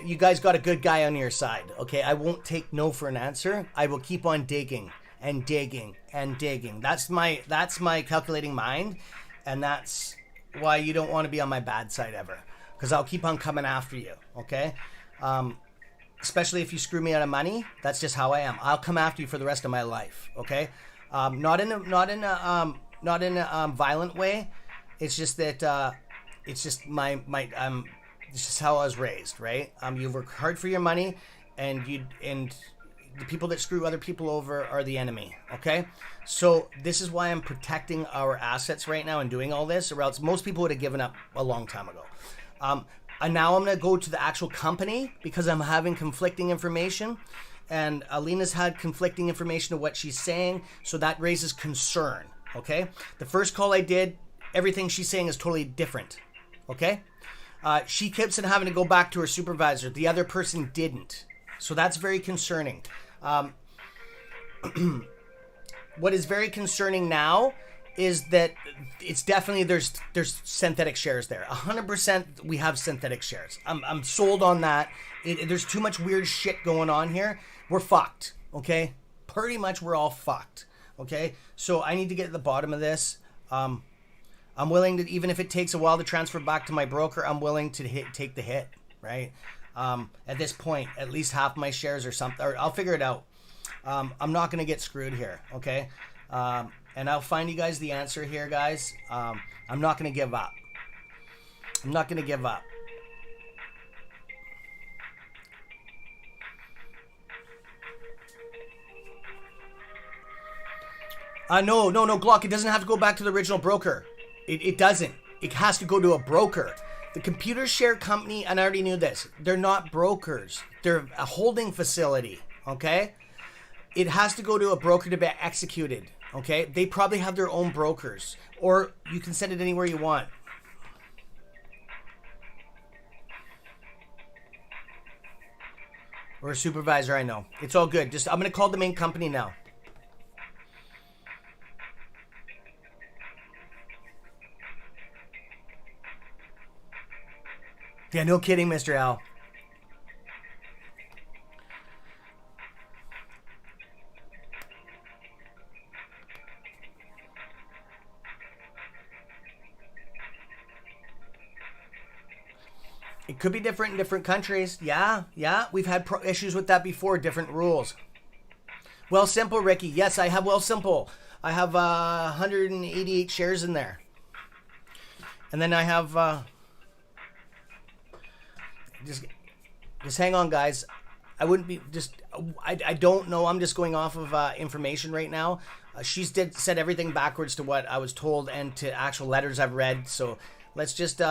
You guys got a good guy on your side. Okay, I won't take no for an answer. I will keep on digging and digging and digging. That's my calculating mind, and that's why you don't want to be on my bad side ever, because I'll keep on coming after you. Okay, especially if you screw me out of money. That's just how I am. I'll come after you for the rest of my life. Okay, not in a violent way. It's just that it's just it's just how I was raised, right? You work hard for your money, and the people that screw other people over are the enemy. Okay, so this is why I'm protecting our assets right now and doing all this, or else most people would have given up a long time ago. And now I'm going to go to the actual company because I'm having conflicting information. And Alina's had conflicting information of what she's saying, so that raises concern, okay? The first call I did, everything she's saying is totally different, okay? She keeps on having to go back to her supervisor. The other person didn't. So that's very concerning. What is very concerning now is that it's definitely, there's synthetic shares there. 100% we have synthetic shares. I'm sold on that. There's too much weird shit going on here. We're fucked, okay? Pretty much we're all fucked, okay? So I need to get to the bottom of this. I'm willing to, even if it takes a while to transfer back to my broker, I'm willing to take the hit, right? At this point, at least half my shares or something, or I'll figure it out. I'm not going to get screwed here, okay? And I'll find you guys the answer here, guys. I'm not going to give up. I'm not going to give up. No, Glock, it doesn't have to go back to the original broker. It doesn't. It has to go to a broker. The computer share company, and I already knew this, they're not brokers. They're a holding facility, okay? It has to go to a broker to be executed, okay? They probably have their own brokers, or you can send it anywhere you want. Or a supervisor, I know. It's all good. I'm going to call the main company now. Yeah, no kidding, Mr. Al. It could be different in different countries. Yeah. We've had issues with that before, different rules. Well, Simple, Ricky. Yes, I have Well Simple. I have 188 shares in there. And then I have... Just hang on, guys. I wouldn't be I don't know. I'm just going off of information right now. She's said everything backwards to what I was told and to actual letters I've read. So let's just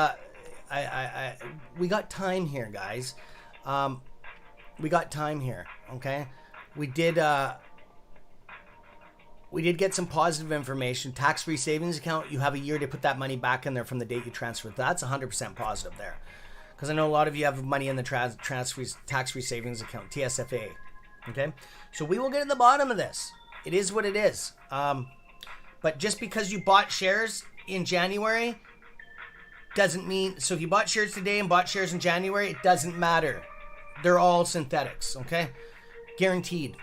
we got time here, guys. We got time here. Okay, we did get some positive information. Tax-free savings account. You have a year to put that money back in there from the date you transfer. That's 100% positive there. Because I know a lot of you have money in the tax-free savings account, TSFA. Okay? So we will get to the bottom of this. It is what it is. But just because you bought shares in January doesn't mean... So if you bought shares today and bought shares in January, it doesn't matter. They're all synthetics, okay? Guaranteed.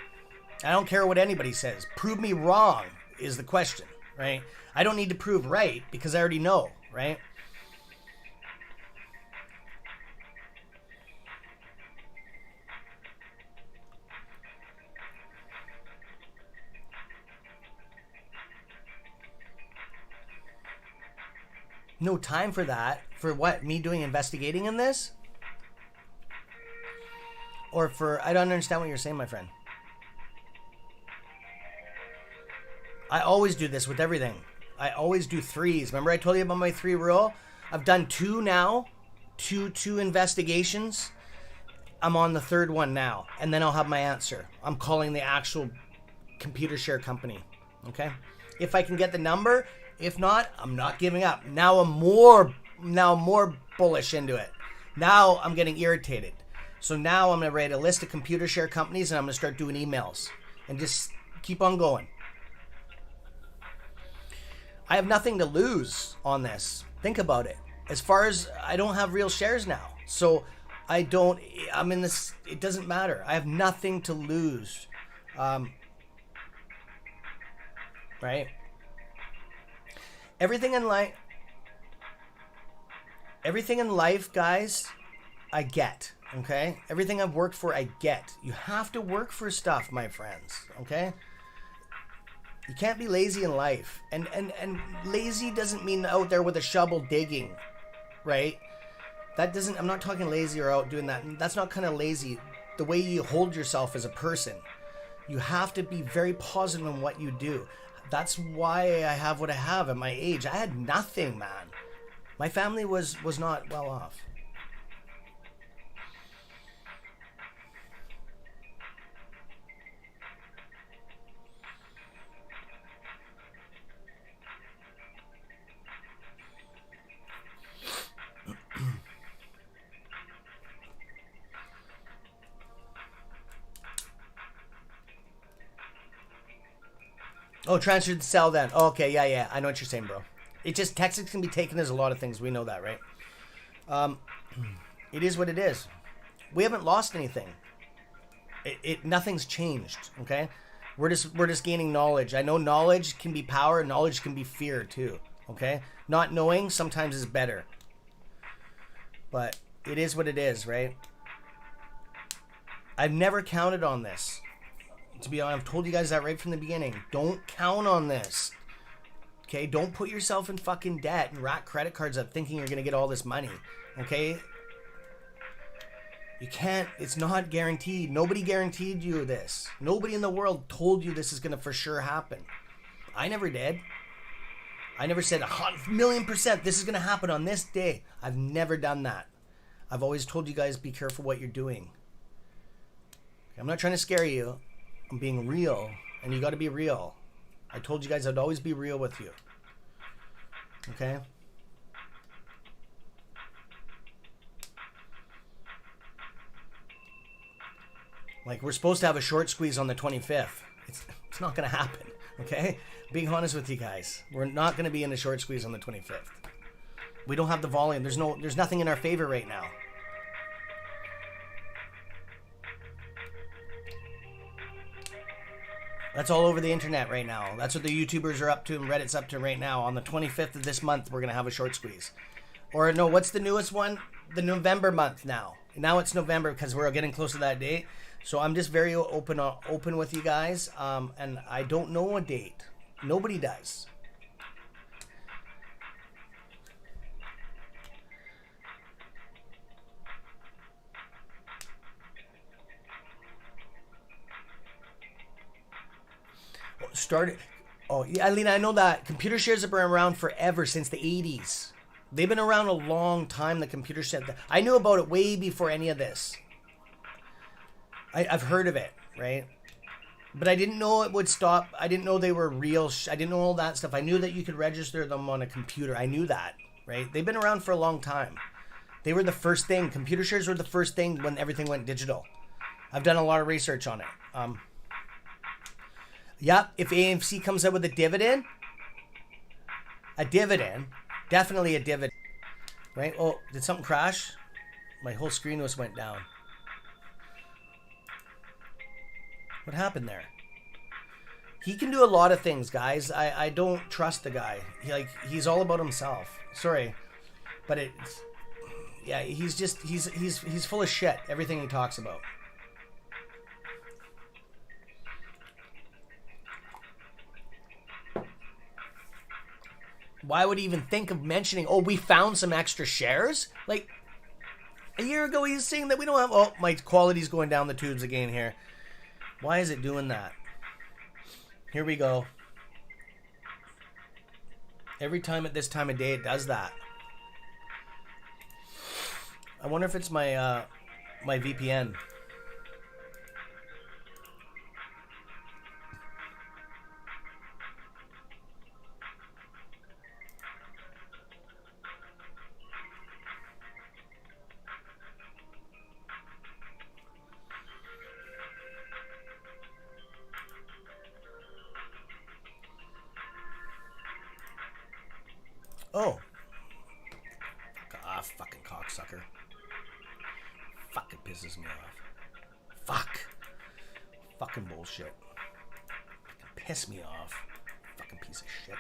I don't care what anybody says. Prove me wrong is the question, right? I don't need to prove right because I already know, right? No time for that. For what? Me doing investigating in this? Or for, I don't understand what you're saying, my friend. I always do this with everything. I always do threes. Remember I told you about my 3 rule? I've done 2 now. Two investigations. I'm on the 3rd one now. And then I'll have my answer. I'm calling the actual computer share company. Okay? If I can get the number. If not, I'm not giving up. Now I'm more bullish into it. Now I'm getting irritated. So now I'm going to write a list of computer share companies and I'm going to start doing emails. And just keep on going. I have nothing to lose on this. Think about it. As far as I don't have real shares now. So I'm in this, it doesn't matter. I have nothing to lose. Right? Everything in life, guys, I get. Okay? Everything I've worked for, I get. You have to work for stuff, my friends. Okay? You can't be lazy in life. And lazy doesn't mean out there with a shovel digging, right? I'm not talking lazy or out doing that. That's not kind of lazy. The way you hold yourself as a person. You have to be very positive in what you do. That's why I have what I have at my age. I had nothing, man. My family was not well off. Oh, transfer to sell then. Oh, okay, yeah. I know what you're saying, bro. It just, Texas can be taken as a lot of things. We know that, right? It is what it is. We haven't lost anything. Nothing's changed, okay? We're just gaining knowledge. I know knowledge can be power. Knowledge can be fear, too, okay? Not knowing sometimes is better. But it is what it is, right? I've never counted on this. To be honest, I've told you guys that right from the beginning. Don't count on this. Okay? Don't put yourself in fucking debt and rack credit cards up thinking you're going to get all this money. Okay? You can't. It's not guaranteed. Nobody guaranteed you this. Nobody in the world told you this is going to for sure happen. I never did. I never said 1,000,000% this is going to happen on this day. I've never done that. I've always told you guys be careful what you're doing. I'm not trying to scare you. I'm being real, and you got to be real. I told you guys I'd always be real with you. Okay? Like, we're supposed to have a short squeeze on the 25th. It's not going to happen. Okay? Being honest with you guys. We're not going to be in a short squeeze on the 25th. We don't have the volume. There's nothing in our favor right now. That's all over the internet right now. That's what the YouTubers are up to and Reddit's up to right now. On the 25th of this month, we're going to have a short squeeze. Or no, what's the newest one? The November month now. Now it's November because we're getting close to that date. So I'm just very open with you guys. And I don't know a date. Nobody does. Started. Oh, yeah, Alina, I know that. Computer shares have been around forever, since the 80s. They've been around a long time, the computer share. I knew about it way before any of this. I've heard of it, right? But I didn't know it would stop. I didn't know they were real. I didn't know all that stuff. I knew that you could register them on a computer. I knew that, right? They've been around for a long time. They were the first thing. Computer shares were the first thing when everything went digital. I've done a lot of research on it. Yep, if AMC comes out with a dividend, definitely a dividend, right? Oh, did something crash? My whole screen just went down. What happened there? He can do a lot of things, guys. I don't trust the guy. He's all about himself. Sorry, but he's full of shit. Everything he talks about. Why would he even think of mentioning, oh, we found some extra shares? Like, A year ago he was saying that we don't have... Oh, my quality's going down the tubes again here. Why is it doing that? Here we go. Every time at this time of day it does that. I wonder if it's my my VPN. Oh. Ah, fucking cocksucker. Fucking pisses me off. Fuck. Fucking bullshit. Fucking piss me off. Fucking piece of shit.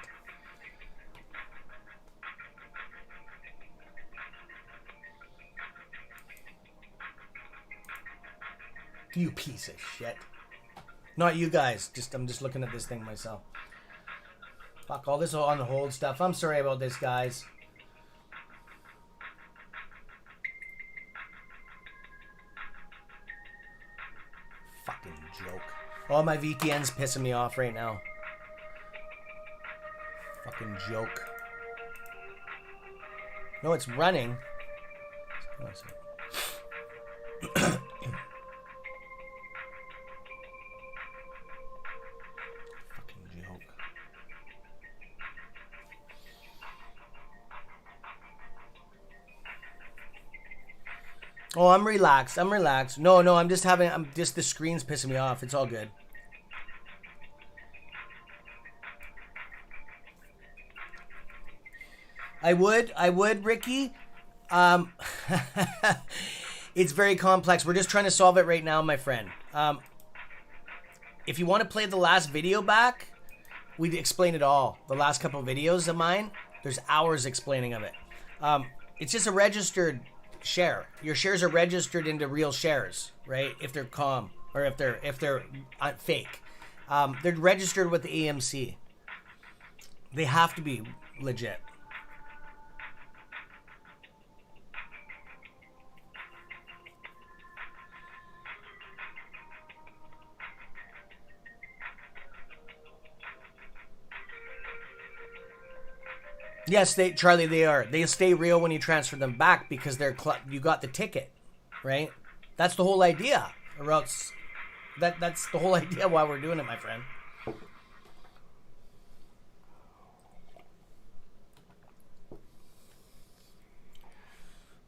You piece of shit. Not you guys. I'm just looking at this thing myself. Fuck, all this on hold stuff. I'm sorry about this, guys. Fucking joke. Oh, my VPN's pissing me off right now. Fucking joke. No, it's running. Oh, I'm relaxed. I'm relaxed. No, I'm just the screen's pissing me off. It's all good. I would, Ricky. It's very complex. We're just trying to solve it right now, my friend. If you want to play the last video back, we explained it all. The last couple of videos of mine, there's hours explaining of it. It's just a registered share. Your shares are registered into real shares, right? If they're calm or if they're fake, they're registered with the AMC. They have to be legit. Yes, Charlie, they are. They stay real when you transfer them back because you got the ticket, right? That's the whole idea. Or else, that's the whole idea why we're doing it, my friend.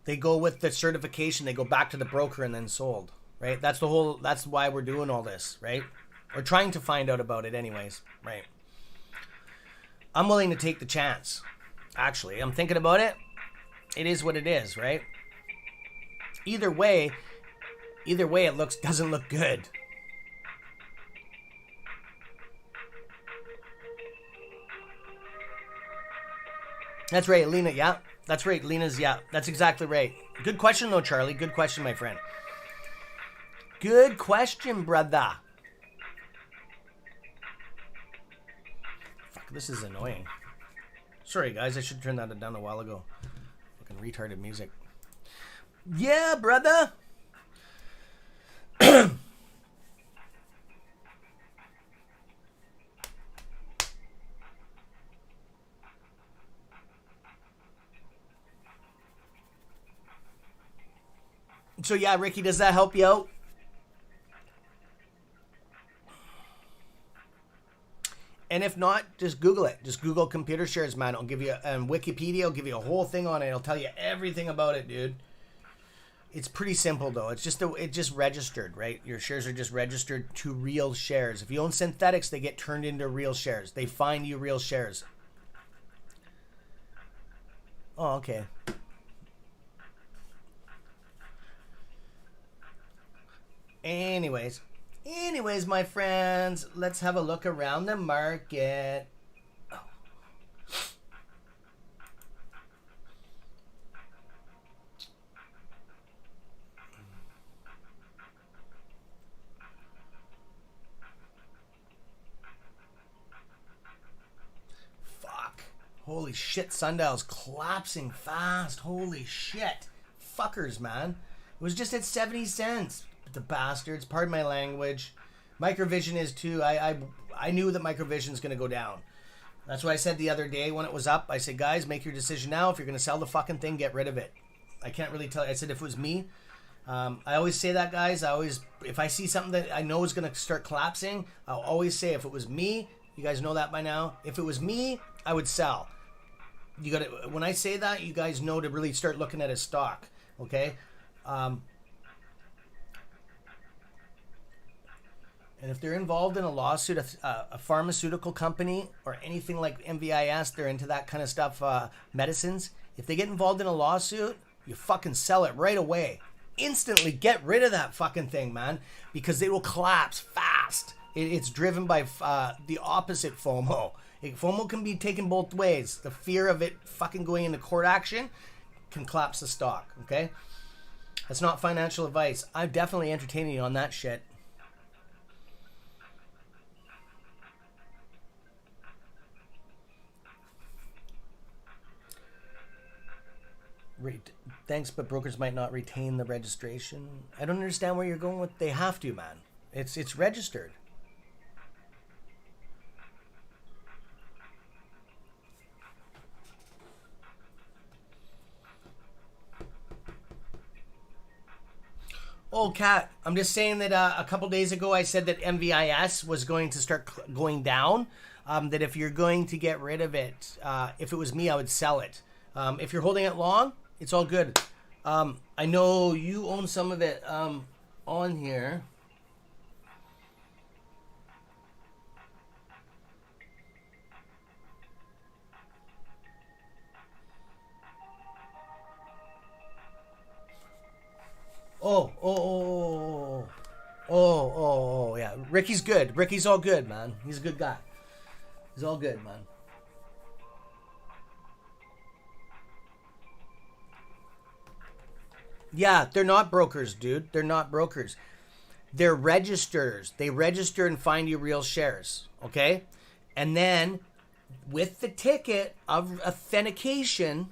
They go with the certification. They go back to the broker and then sold, right? That's why we're doing all this, right? We're trying to find out about it anyways, right? I'm willing to take the chance. Actually, I'm thinking about it. It is what it is, right? Either way it doesn't look good. That's right, Lena. Yeah, that's right. Lena's, yeah, that's exactly right. Good question, though, Charlie. Good question, my friend. Good question, brother. Fuck, this is annoying. Sorry, guys. I should turn that down a while ago. Fucking retarded music. Yeah, brother. So, yeah, Ricky, does that help you out? And if not, just Google it. Just Google computer shares, man. It'll give you, and Wikipedia will give you a whole thing on it. It'll tell you everything about it, dude. It's pretty simple, though. It's just registered, right? Your shares are just registered to real shares. If you own synthetics, they get turned into real shares. They find you real shares. Oh, okay. Anyways, my friends, let's have a look around the market. Oh. Fuck. Holy shit, sundial's collapsing fast. Holy shit. fuckers, man. It was just at 70 cents. The bastards, pardon my language. Microvision is too. I knew that Microvision is going to go down. That's what I said the other day when it was up. I said, guys, make your decision now. If you're going to sell the fucking thing, get rid of it. I can't really tell you. I said, if it was me, I always say that, guys. If I see something that I know is going to start collapsing, I'll always say, if it was me, you guys know that by now. If it was me, I would sell. You got to. When I say that, you guys know to really start looking at a stock. Okay. And if they're involved in a lawsuit, a pharmaceutical company or anything like MVIS, they're into that kind of stuff, medicines. If they get involved in a lawsuit, you fucking sell it right away. Instantly get rid of that fucking thing, man, because they will collapse fast. It's driven by the opposite FOMO. FOMO can be taken both ways. The fear of it fucking going into court action can collapse the stock, okay? That's not financial advice. I'm definitely entertaining you on that shit. Thanks, but brokers might not retain the registration. I don't understand where you're going with. They have to, man. It's registered. Oh, Kat, I'm just saying that a couple days ago I said that MVIS was going to start going down. That if you're going to get rid of it, if it was me, I would sell it. If you're holding it long, it's all good. I know you own some of it on here. Oh, yeah. Ricky's good. Ricky's all good, man. He's a good guy. He's all good, man. Yeah, they're not brokers, dude. They're not brokers. They're registers. They register and find you real shares, okay? And then with the ticket of authentication,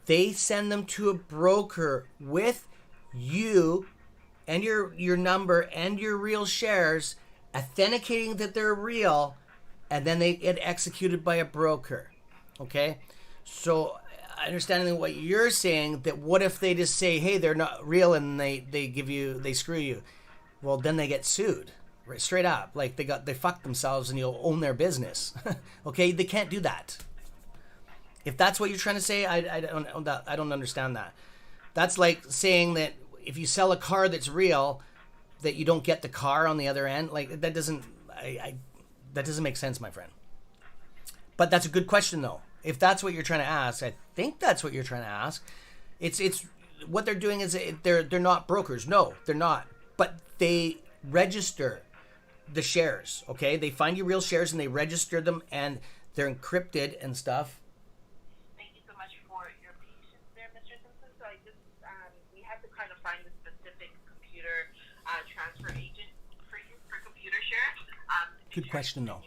they send them to a broker with you and your number and your real shares, authenticating that they're real, and then they get executed by a broker, okay? So understanding what you're saying, that what if they just say, hey, they're not real, and they screw you? Well, then they get sued, right, straight up. Like they fucked themselves, and you'll own their business. Okay, they can't do that. If that's what you're trying to say, I don't understand that. That's like saying that if you sell a car that's real, that you don't get the car on the other end. Like that doesn't make sense, my friend. But that's a good question, though. If that's what you're trying to ask, I think that's what you're trying to ask. It's what they're doing is they're not brokers. No, they're not. But they register the shares. Okay, they find you real shares and they register them, and they're encrypted and stuff. Thank you so much for your patience there, Mr. Simpson. So we had to kind of find a specific computer transfer agent for you for computer share. Good question, though.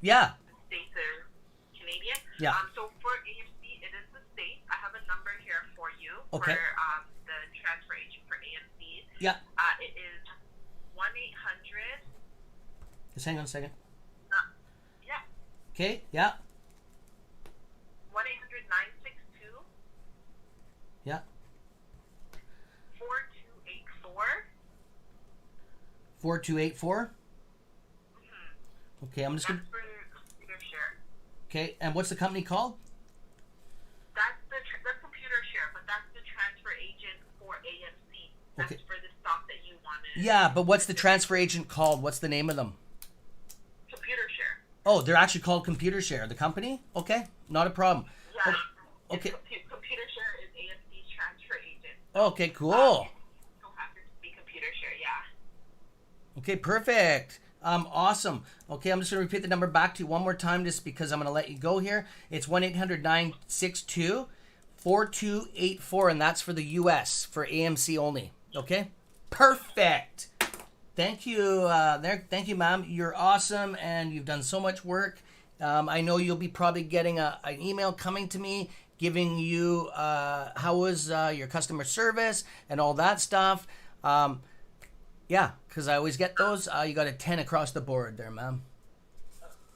Yeah. States are Canadian. Yeah. So for AMC, it is the state. I have a number here for you. Okay. For the transfer agent for AMC. Yeah. It is 1-800. Just hang on a second. Yeah. Okay. Yeah. 1-800-962. Yeah. 4284. 4284. Okay, I'm just gonna. That's for computer share. Okay, and what's the company called? That's the computer share, but that's the transfer agent for AMC. That's Okay. for the stock that you wanted. Yeah, but what's the transfer agent called? What's the name of them? Computer share. Oh, they're actually called Computer Share, the company? Okay, not a problem. Yeah. Okay. Computer share is AMC's transfer agent. Okay, cool. So happens to be computer share, yeah. Okay, perfect. Awesome. Okay, I'm just going to repeat the number back to you one more time just because I'm going to let you go here. It's 1-800-962-4284, and that's for the U.S., for AMC only. Okay? Perfect. Thank you. Thank you, ma'am. You're awesome, and you've done so much work. I know you'll be probably getting an email coming to me giving you how was your customer service and all that stuff. Yeah, because I always get those. You got a 10 across the board there, ma'am.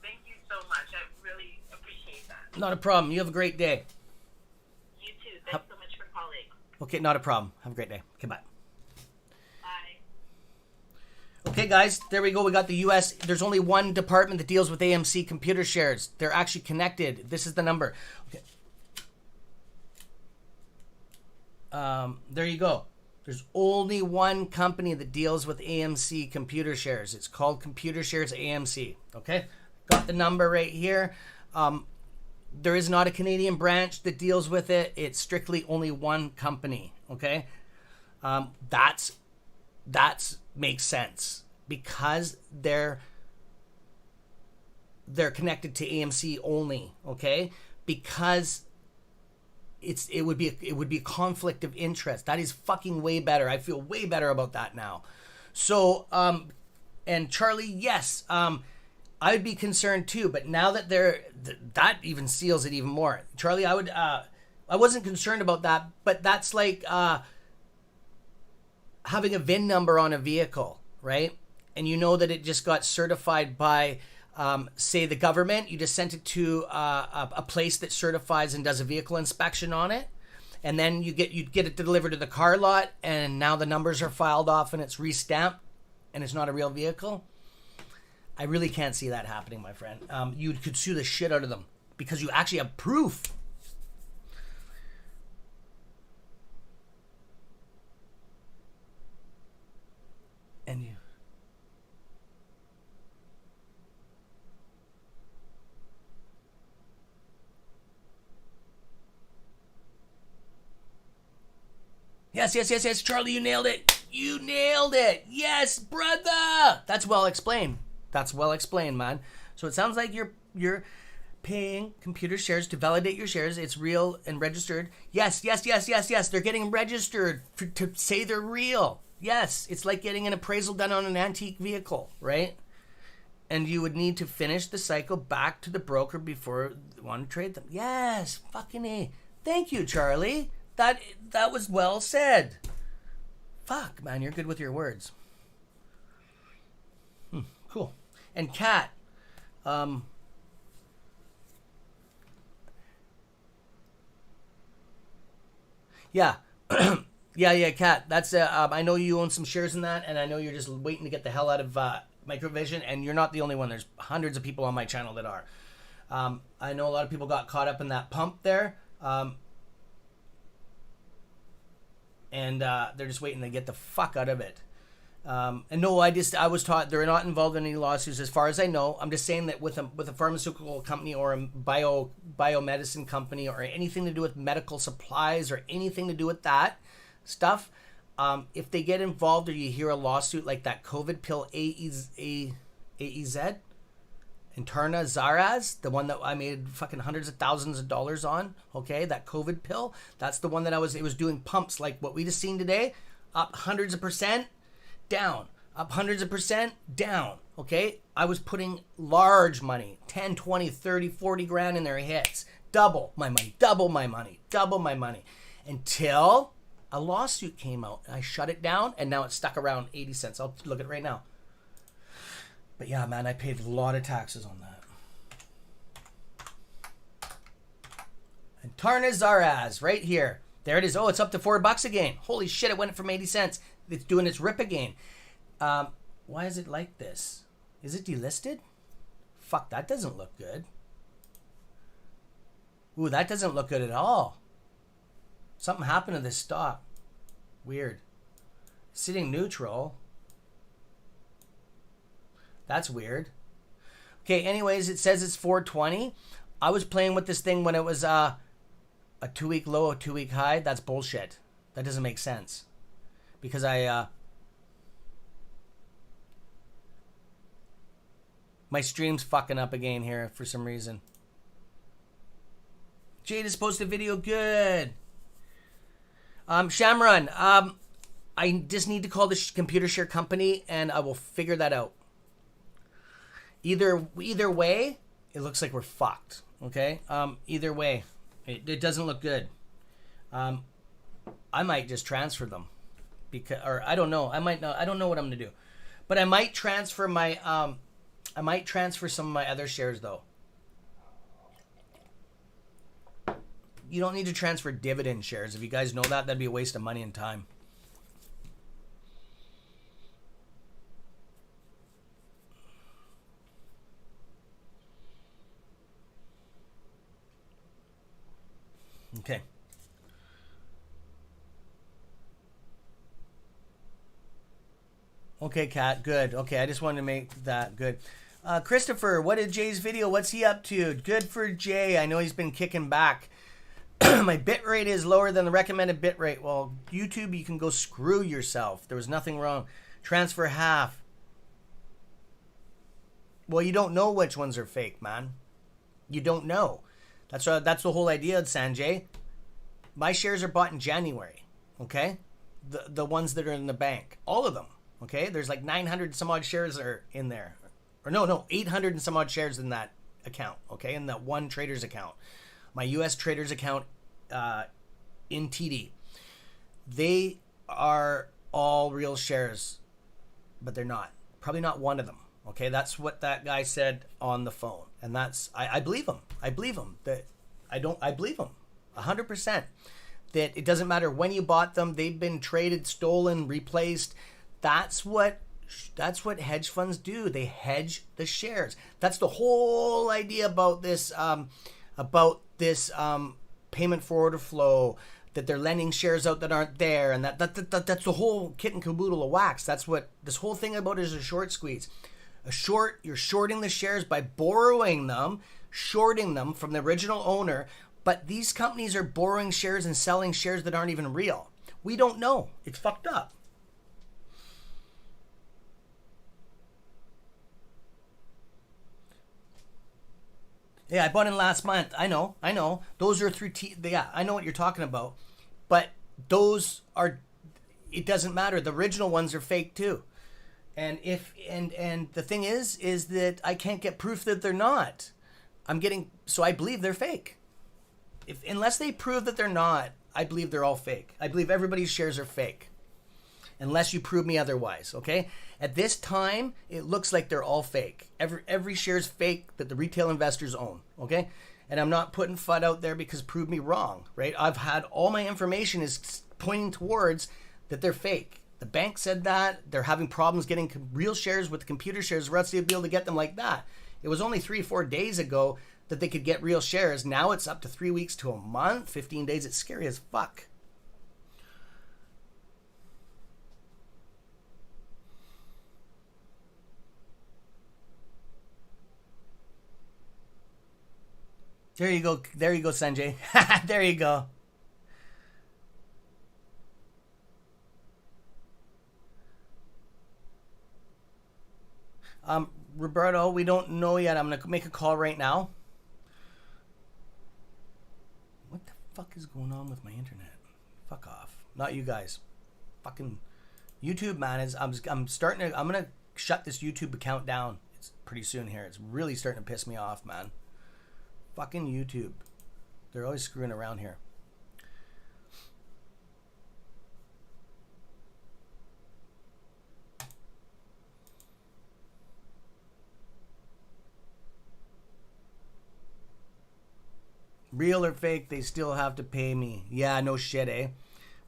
Thank you so much. I really appreciate that. Not a problem. You have a great day. You too. Thanks so much for calling. Okay, not a problem. Have a great day. Okay, bye. Bye. Okay, guys, there we go. We got the U.S. There's only one department that deals with AMC computer shares. They're actually connected. This is the number. Okay. There you go. There's only one company that deals with AMC computer shares. It's called Computer Shares AMC. Okay, got the number right here. There is not a Canadian branch that deals with it. It's strictly only one company. Okay, that's makes sense because they're connected to AMC only. Okay, because it would be a conflict of interest. That is fucking way better. I feel way better about that now. So and Charlie, yes, I would be concerned too, but now that that even seals it even more. Charlie, I wasn't concerned about that, but that's like having a VIN number on a vehicle, right? And you know that it just got certified by say the government. You just sent it to a place that certifies and does a vehicle inspection on it, and then you get it delivered to the car lot, and now the numbers are filed off and it's re-stamped and it's not a real vehicle. I really can't see that happening, my friend. You could sue the shit out of them because you actually have proof. And you. Yes, Charlie, you nailed it. You nailed it. Yes, brother. That's well explained. That's well explained, man. So it sounds like you're paying computer shares to validate your shares. It's real and registered. Yes. They're getting registered to say they're real. Yes, it's like getting an appraisal done on an antique vehicle, right? And you would need to finish the cycle back to the broker before you want to trade them. Yes, fucking A. Thank you, Charlie. That was well said. Fuck, man, you're good with your words. Cool. And Kat, yeah, yeah, Kat. That's I know you own some shares in that, and I know you're just waiting to get the hell out of Microvision, and you're not the only one. There's hundreds of people on my channel that are. I know a lot of people got caught up in that pump there. And they're just waiting to get the fuck out of it. And no, I was taught they're not involved in any lawsuits as far as I know. I'm just saying that with a pharmaceutical company or a biomedicine company or anything to do with medical supplies or anything to do with that stuff, if they get involved or you hear a lawsuit like that COVID pill AEZ, Interna Zaraz, the one that I made fucking hundreds of thousands of dollars on, okay, that COVID pill, that's the one that it was doing pumps like what we just seen today, up hundreds of percent, down, up hundreds of percent, down, okay? I was putting large money, 10, 20, 30, 40 grand in their hits, double my money, until a lawsuit came out. I shut it down, and now it's stuck around 80 cents. I'll look at it right now. But yeah, man, I paid a lot of taxes on that. And Tarna Zaraz, right here. There it is. Oh, it's up to $4 again. Holy shit, it went from 80 cents. It's doing its rip again. Why is it like this? Is it delisted? Fuck, that doesn't look good. Ooh, that doesn't look good at all. Something happened to this stock. Weird. Sitting neutral. That's weird. Okay, anyways, it says it's 420. I was playing with this thing when it was a 2-week low, a 2-week high. That's bullshit. That doesn't make sense. Because my stream's fucking up again here for some reason. Jade has posted a video. Good. Shamron, I just need to call the computer share company and I will figure that out. Either way, it looks like we're fucked. Okay. Either way, It doesn't look good. I might just transfer them because, or I don't know. I might not. I don't know what I'm gonna do, but I might transfer my. I might transfer some of my other shares though. You don't need to transfer dividend shares. If you guys know that, that'd be a waste of money and time. Okay. Okay, Kat, good. Okay, I just wanted to make that good. Christopher, what is Jay's video? What's he up to? Good for Jay. I know he's been kicking back. My bit rate is lower than the recommended bit rate. Well, YouTube, you can go screw yourself. There was nothing wrong. Transfer half. Well, you don't know which ones are fake, man. You don't know. That's the whole idea, Sanjay. My shares are bought in January, okay? The ones that are in the bank. All of them, okay? There's like 900 some odd shares are in there. Or no, 800 and some odd shares in that account, okay? In that one trader's account. My US traders account in TD. They are all real shares, but they're not. Probably not one of them, okay? That's what that guy said on the phone. And that's, I believe him. I believe him. I believe him 100%. That it doesn't matter when you bought them. They've been traded, stolen, replaced. That's what hedge funds do. They hedge the shares. That's the whole idea about this payment for order flow, that they're lending shares out that aren't there, and that's the whole kit and caboodle of wax. That's what this whole thing about is a short squeeze. You're shorting the shares by borrowing them, shorting them from the original owner, but these companies are borrowing shares and selling shares that aren't even real. We don't know. It's fucked up. Yeah, I bought in last month. I know. Those are through yeah, I know what you're talking about. But those are, it doesn't matter. The original ones are fake too. And the thing is that I can't get proof that they're not. So I believe they're fake. Unless they prove that they're not, I believe they're all fake. I believe everybody's shares are fake. Unless you prove me otherwise, okay? At this time, it looks like they're all fake. Every share is fake that the retail investors own, okay? And I'm not putting FUD out there because prove me wrong, right? I've had all my information is pointing towards that they're fake. The bank said that. They're having problems getting real shares with computer shares. Or else they'd be able to get them like that. It was only 3 or 4 days ago that they could get real shares. Now it's up to 3 weeks to a month, 15 days. It's scary as fuck. There you go, Sanjay. There you go. Roberto, we don't know yet. I'm gonna make a call right now. What the fuck is going on with my internet? Fuck off. Not you guys. Fucking YouTube, man. I'm gonna shut this YouTube account down. It's pretty soon here. It's really starting to piss me off, man. Fucking YouTube. They're always screwing around here. Real or fake, they still have to pay me. Yeah, no shit, eh?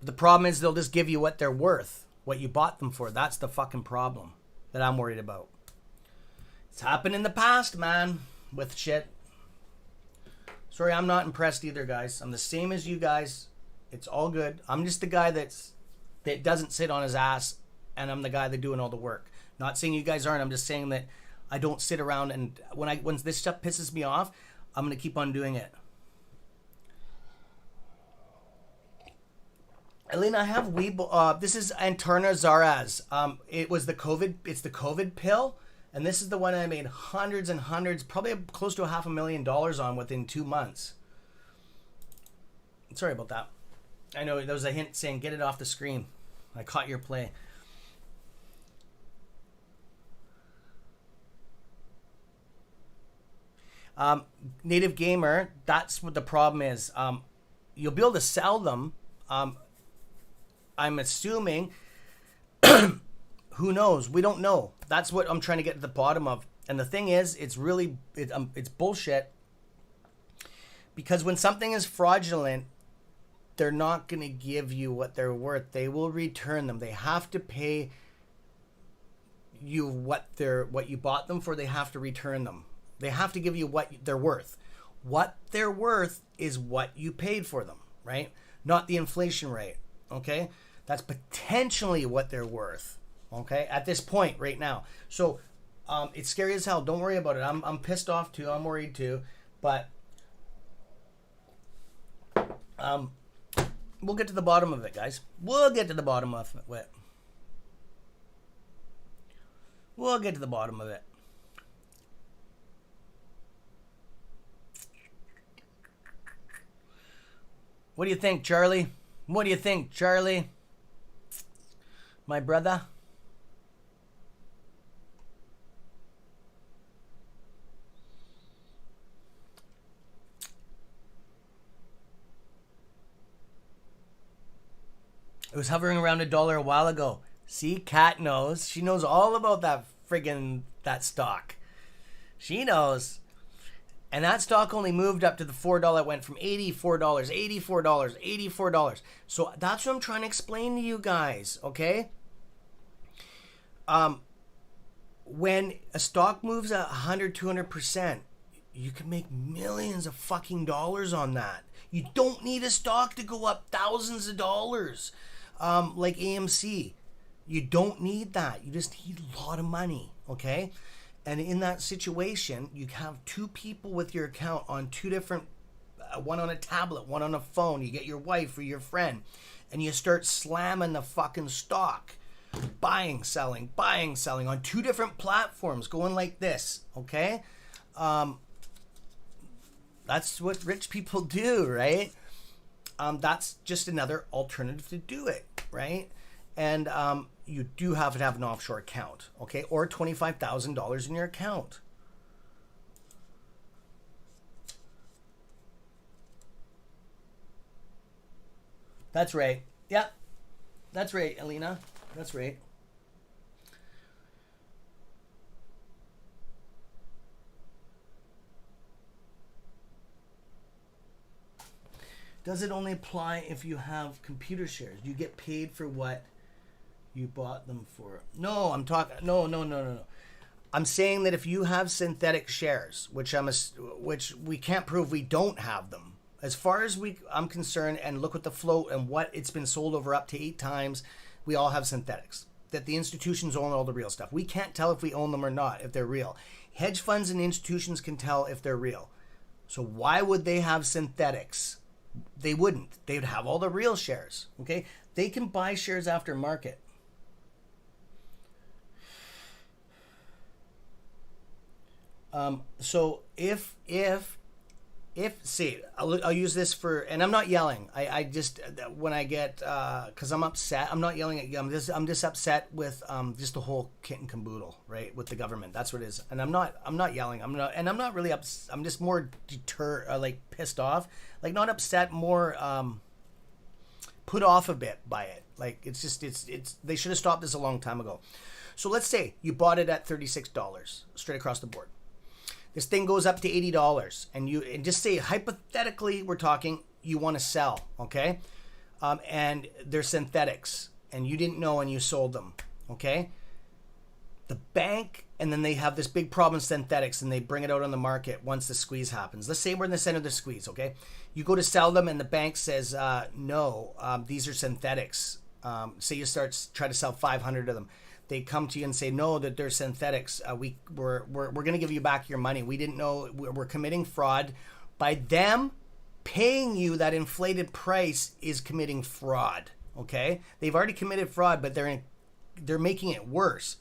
But the problem is they'll just give you what they're worth, what you bought them for. That's the fucking problem that I'm worried about. It's happened in the past, man, with shit. Sorry, I'm not impressed either, guys. I'm the same as you guys. It's all good. I'm just the guy that doesn't sit on his ass, and I'm the guy that's doing all the work. Not saying you guys aren't. I'm just saying that I don't sit around, and when this stuff pisses me off, I'm gonna keep on doing it. Elena, I have this is Antarna Zaraz. It was the COVID. It's the COVID pill. And this is the one I made hundreds and hundreds, probably close to $500,000 on within 2 months. Sorry about that. I know there was a hint saying get it off the screen. I caught your play. Native gamer, that's what the problem is. You'll be able to sell them. I'm assuming. Who knows? We don't know. That's what I'm trying to get to the bottom of. And the thing is, it's really it's bullshit. Because when something is fraudulent, they're not going to give you what they're worth. They will return them. They have to pay you what you bought them for. They have to return them. They have to give you what they're worth. What they're worth is what you paid for them, right? Not the inflation rate, okay? That's potentially what they're worth, okay? At this point right now. So it's scary as hell. Don't worry about it. I'm pissed off too. I'm worried too. But we'll get to the bottom of it, guys. We'll get to the bottom of it. We'll get to the bottom of it. What do you think, Charlie? What do you think, Charlie? My brother? It was hovering around $1 a while ago. See, Kat knows. She knows all about that that stock. She knows. And that stock only moved up to the $4. It went from $84, $84. So that's what I'm trying to explain to you guys, okay? When a stock moves 100, 200%, you can make millions of fucking dollars on that. You don't need a stock to go up thousands of dollars. Like AMC. You don't need that. You just need a lot of money, okay? And in that situation, you have two people with your account on two different, one on a tablet, one on a phone. You get your wife or your friend, and you start slamming the fucking stock. Buying, selling on two different platforms, going like this, okay? That's what rich people do, right? That's just another alternative to do it, right? And you do have to have an offshore account, okay? Or $25,000 in your account. That's right. Yeah, that's right, Alina. That's right. Does it only apply if you have computer shares? You get paid for what you bought them for. No, I'm talking. No. I'm saying that if you have synthetic shares, which we can't prove, we don't have them. As far as I'm concerned, and look at the float and what it's been sold over up to 8 times, we all have synthetics. That the institutions own all the real stuff. We can't tell if we own them or not, if they're real. Hedge funds and institutions can tell if they're real. So why would they have synthetics? They wouldn't. They would have all the real shares. Okay, they can buy shares after market. So if see, I'll use this for, and I'm not yelling. I just when I get because I'm upset. I'm not yelling at you. I'm just upset with just the whole kit and caboodle, right, with the government. That's what it is. And I'm not yelling. I'm not really upset. I'm just more like pissed off. Like not upset, more put off a bit by it. Like it's they should have stopped this a long time ago. So let's say you bought it at $36 straight across the board. This thing goes up to $80, and just say hypothetically we're talking you want to sell, okay? And they're synthetics, and you didn't know and you sold them, okay? The bank, and then they have this big problem with synthetics, and they bring it out on the market once the squeeze happens. Let's say we're in the center of the squeeze, okay? You go to sell them, and the bank says, no, these are synthetics. Say you try to sell 500 of them. They come to you and say, no, that they're synthetics. We're going to give you back your money. We didn't know. We're committing fraud. By them paying you that inflated price is committing fraud. Okay, they've already committed fraud, but they're making it worse.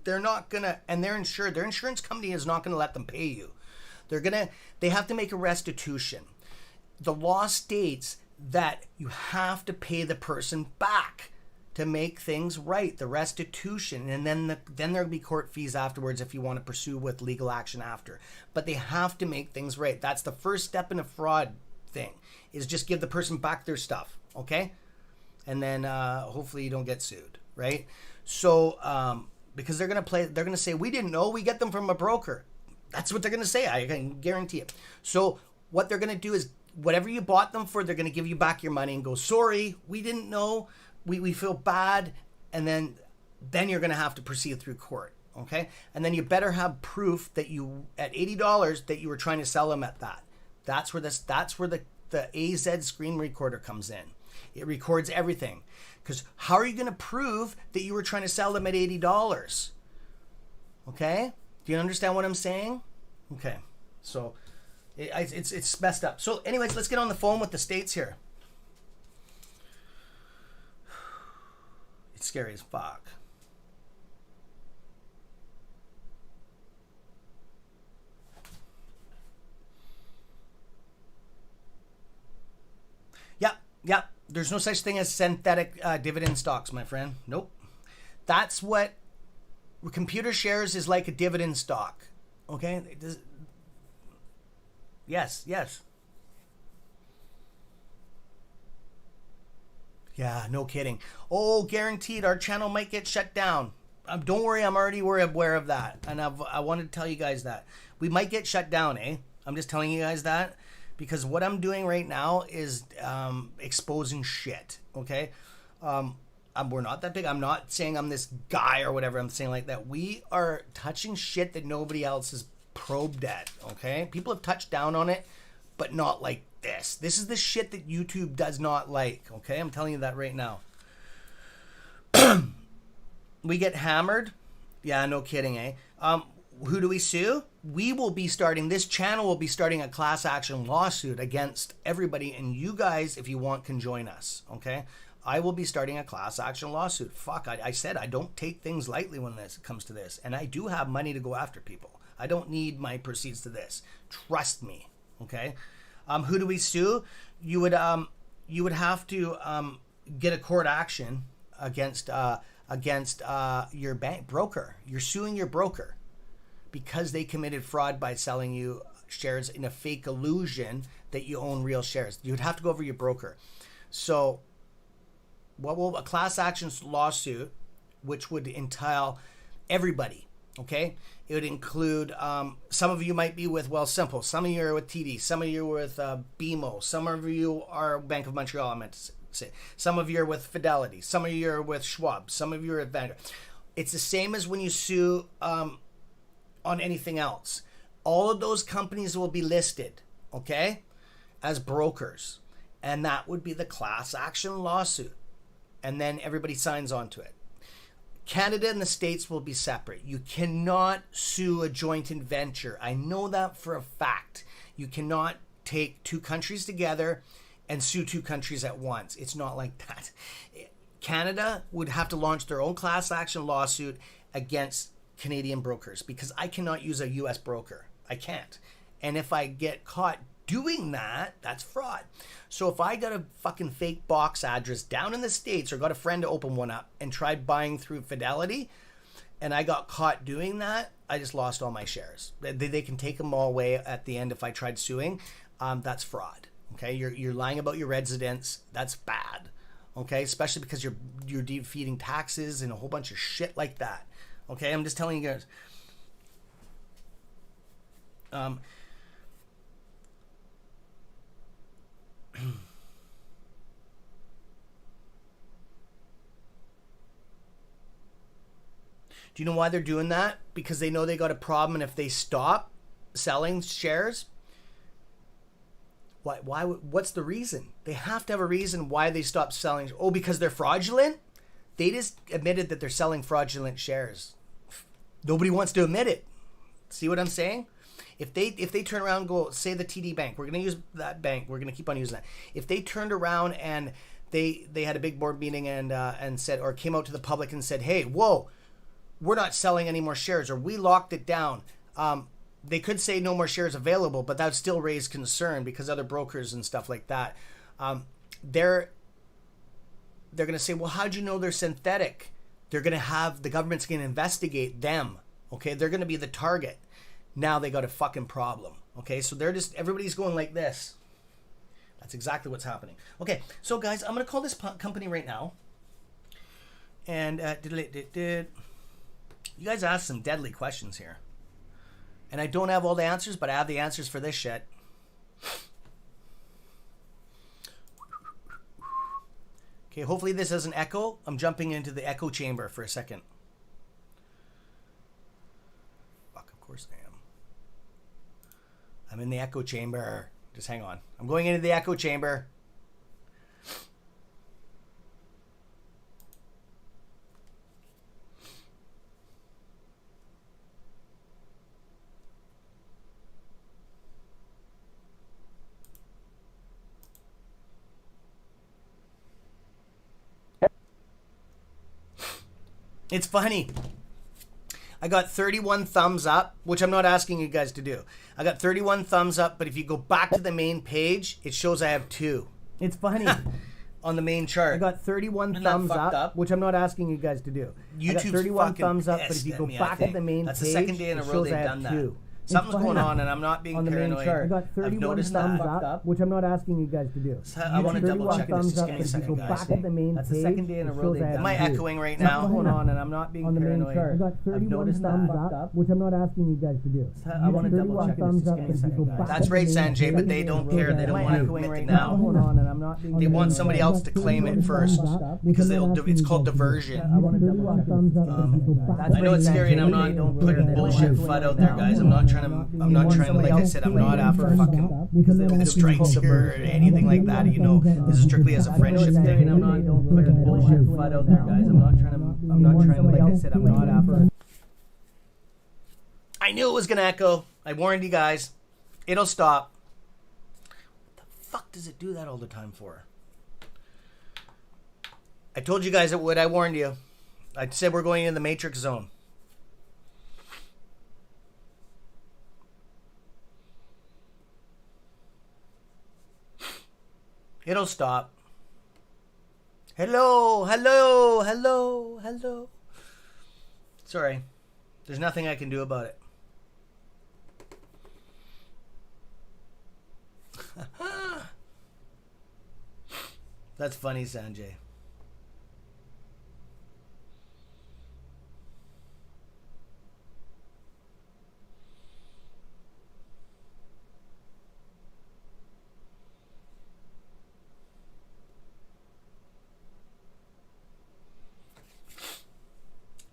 They're not gonna, and they're insured. Their insurance company is not gonna let them pay you. They have to make a restitution. The law states that you have to pay the person back. to make things right, the restitution, and then there'll be court fees afterwards if you want to pursue with legal action after. But they have to make things right. That's the first step in a fraud thing, is just give the person back their stuff, okay? And then hopefully you don't get sued, right? So because they're gonna say, we didn't know, we get them from a broker. That's what they're gonna say. I can guarantee it. So what they're gonna do is, whatever you bought them for, they're gonna give you back your money and go, sorry, we didn't know. We feel bad, and then you're going to have to proceed through court, okay? And then you better have proof that you, at $80, that you were trying to sell them at that. That's where the AZ screen recorder comes in. It records everything. Because how are you going to prove that you were trying to sell them at $80? Okay? Do you understand what I'm saying? Okay. So it's messed up. So anyways, let's get on the phone with the states here. Scary as fuck. Yeah. There's no such thing as synthetic dividend stocks, my friend. Nope. That's what computer shares is, like a dividend stock. Okay? Yes. Yeah, no kidding. Oh, guaranteed our channel might get shut down. Don't worry, I'm already aware of that. And I wanted to tell you guys that. We might get shut down, eh? I'm just telling you guys that. Because what I'm doing right now is exposing shit, okay? We're not that big. I'm not saying I'm this guy or whatever. I'm saying like that. We are touching shit that nobody else has probed at, okay? People have touched down on it, but not like this. This is the shit that YouTube does not like, okay? I'm telling you that right now. We get hammered. Yeah, no kidding, eh? Who do we sue? This channel will be starting a class action lawsuit against everybody, and you guys, if you want, can join us, okay? I will be starting a class action lawsuit. Fuck, I said I don't take things lightly when it comes to this, and I do have money to go after people. I don't need my proceeds to this. Trust me, okay? Who do we sue? You would have to get a court action against your bank broker. You're suing your broker because they committed fraud by selling you shares in a fake illusion that you own real shares. You'd have to go over your broker. So a class action lawsuit, which would entail everybody, okay? It would include, some of you might be with Wealthsimple, some of you are with TD, some of you are with BMO, some of you are Bank of Montreal, I meant to say. Some of you are with Fidelity, some of you are with Schwab, some of you are at Vanguard. It's the same as when you sue on anything else. All of those companies will be listed, okay, as brokers. And that would be the class action lawsuit. And then everybody signs on to it. Canada and the States will be separate. You cannot sue a joint venture. I know that for a fact. You cannot take two countries together and sue two countries at once. It's not like that. Canada would have to launch their own class action lawsuit against Canadian brokers because I cannot use a US broker. I can't. And if I get caught doing that, that's fraud. So if I got a fucking fake box address down in the States or got a friend to open one up and tried buying through Fidelity and I got caught doing that, I just lost all my shares. They can take them all away at the end if I tried suing. That's fraud. Okay, you're lying about your residence. That's bad. Okay, especially because you're defeating taxes and a whole bunch of shit like that. Okay, I'm just telling you guys. Do you know why they're doing that? Because they know they got a problem, and if they stop selling shares, why? What's the reason? They have to have a reason why they stop selling. Oh, because they're fraudulent? They just admitted that they're selling fraudulent shares. Nobody wants to admit it. See what I'm saying? If they turn around and go, say the TD Bank, we're going to use that bank, we're going to keep on using that. If they turned around and they had a big board meeting and said, or came out to the public and said, hey, whoa, we're not selling any more shares, or we locked it down. They could say no more shares available, but that would still raise concern because other brokers and stuff like that, they're going to say, well, how'd you know they're synthetic? They're going to have, the government's going to investigate them. Okay, they're going to be the target. Now they got a fucking problem. Okay, so they're just, everybody's going like this. That's exactly what's happening. Okay, so guys, I'm going to call this company right now. And you guys asked some deadly questions here. And I don't have all the answers, but I have the answers for this shit. Okay, hopefully this doesn't echo. I'm jumping into the echo chamber for a second. Fuck, of course I am. I'm in the echo chamber. Just hang on. I'm going into the echo chamber. It's funny. I got 31 thumbs up, which I'm not asking you guys to do. I got 31 thumbs up, but if you go back to the main page, it shows I have 2. It's funny. On the main chart. I got 31 thumbs up, which I'm not asking you guys to do. YouTube's 31 thumbs up, but if you go back to the main page, that's the second day in a row they've done that. Something's going on, and I'm not being paranoid. I got 31 thumbs up, which I'm not asking you guys to do. I want to double check this. Just give me a second, guys. That's the second day in a row they've done that. Am I echoing right now? Something's going on, and I'm not being paranoid. I got 31 thumbs up, which I'm not asking you guys to do. I want to double check this. Just give me a second, guys. That's right, Sanjay, but they don't care. They don't want to admit it now. They want somebody else to claim it first, because it's called diversion. I know it's scary, and I'm not putting bullshit FUD out there, guys. I'm not trying to, like I said, I'm not after fucking strikes or anything like that, you know. This is strictly as a friendship thing, and I'm not putting bullshit FUD out there, guys. I'm not trying to, like I said, I'm not after. I knew it was gonna echo. I warned you guys. It'll stop. What the fuck does it do that all the time for? I told you guys it would. I warned you. I said we're going in the matrix zone. It'll stop. Hello, hello, hello, hello. Sorry. There's nothing I can do about it. That's funny, Sanjay.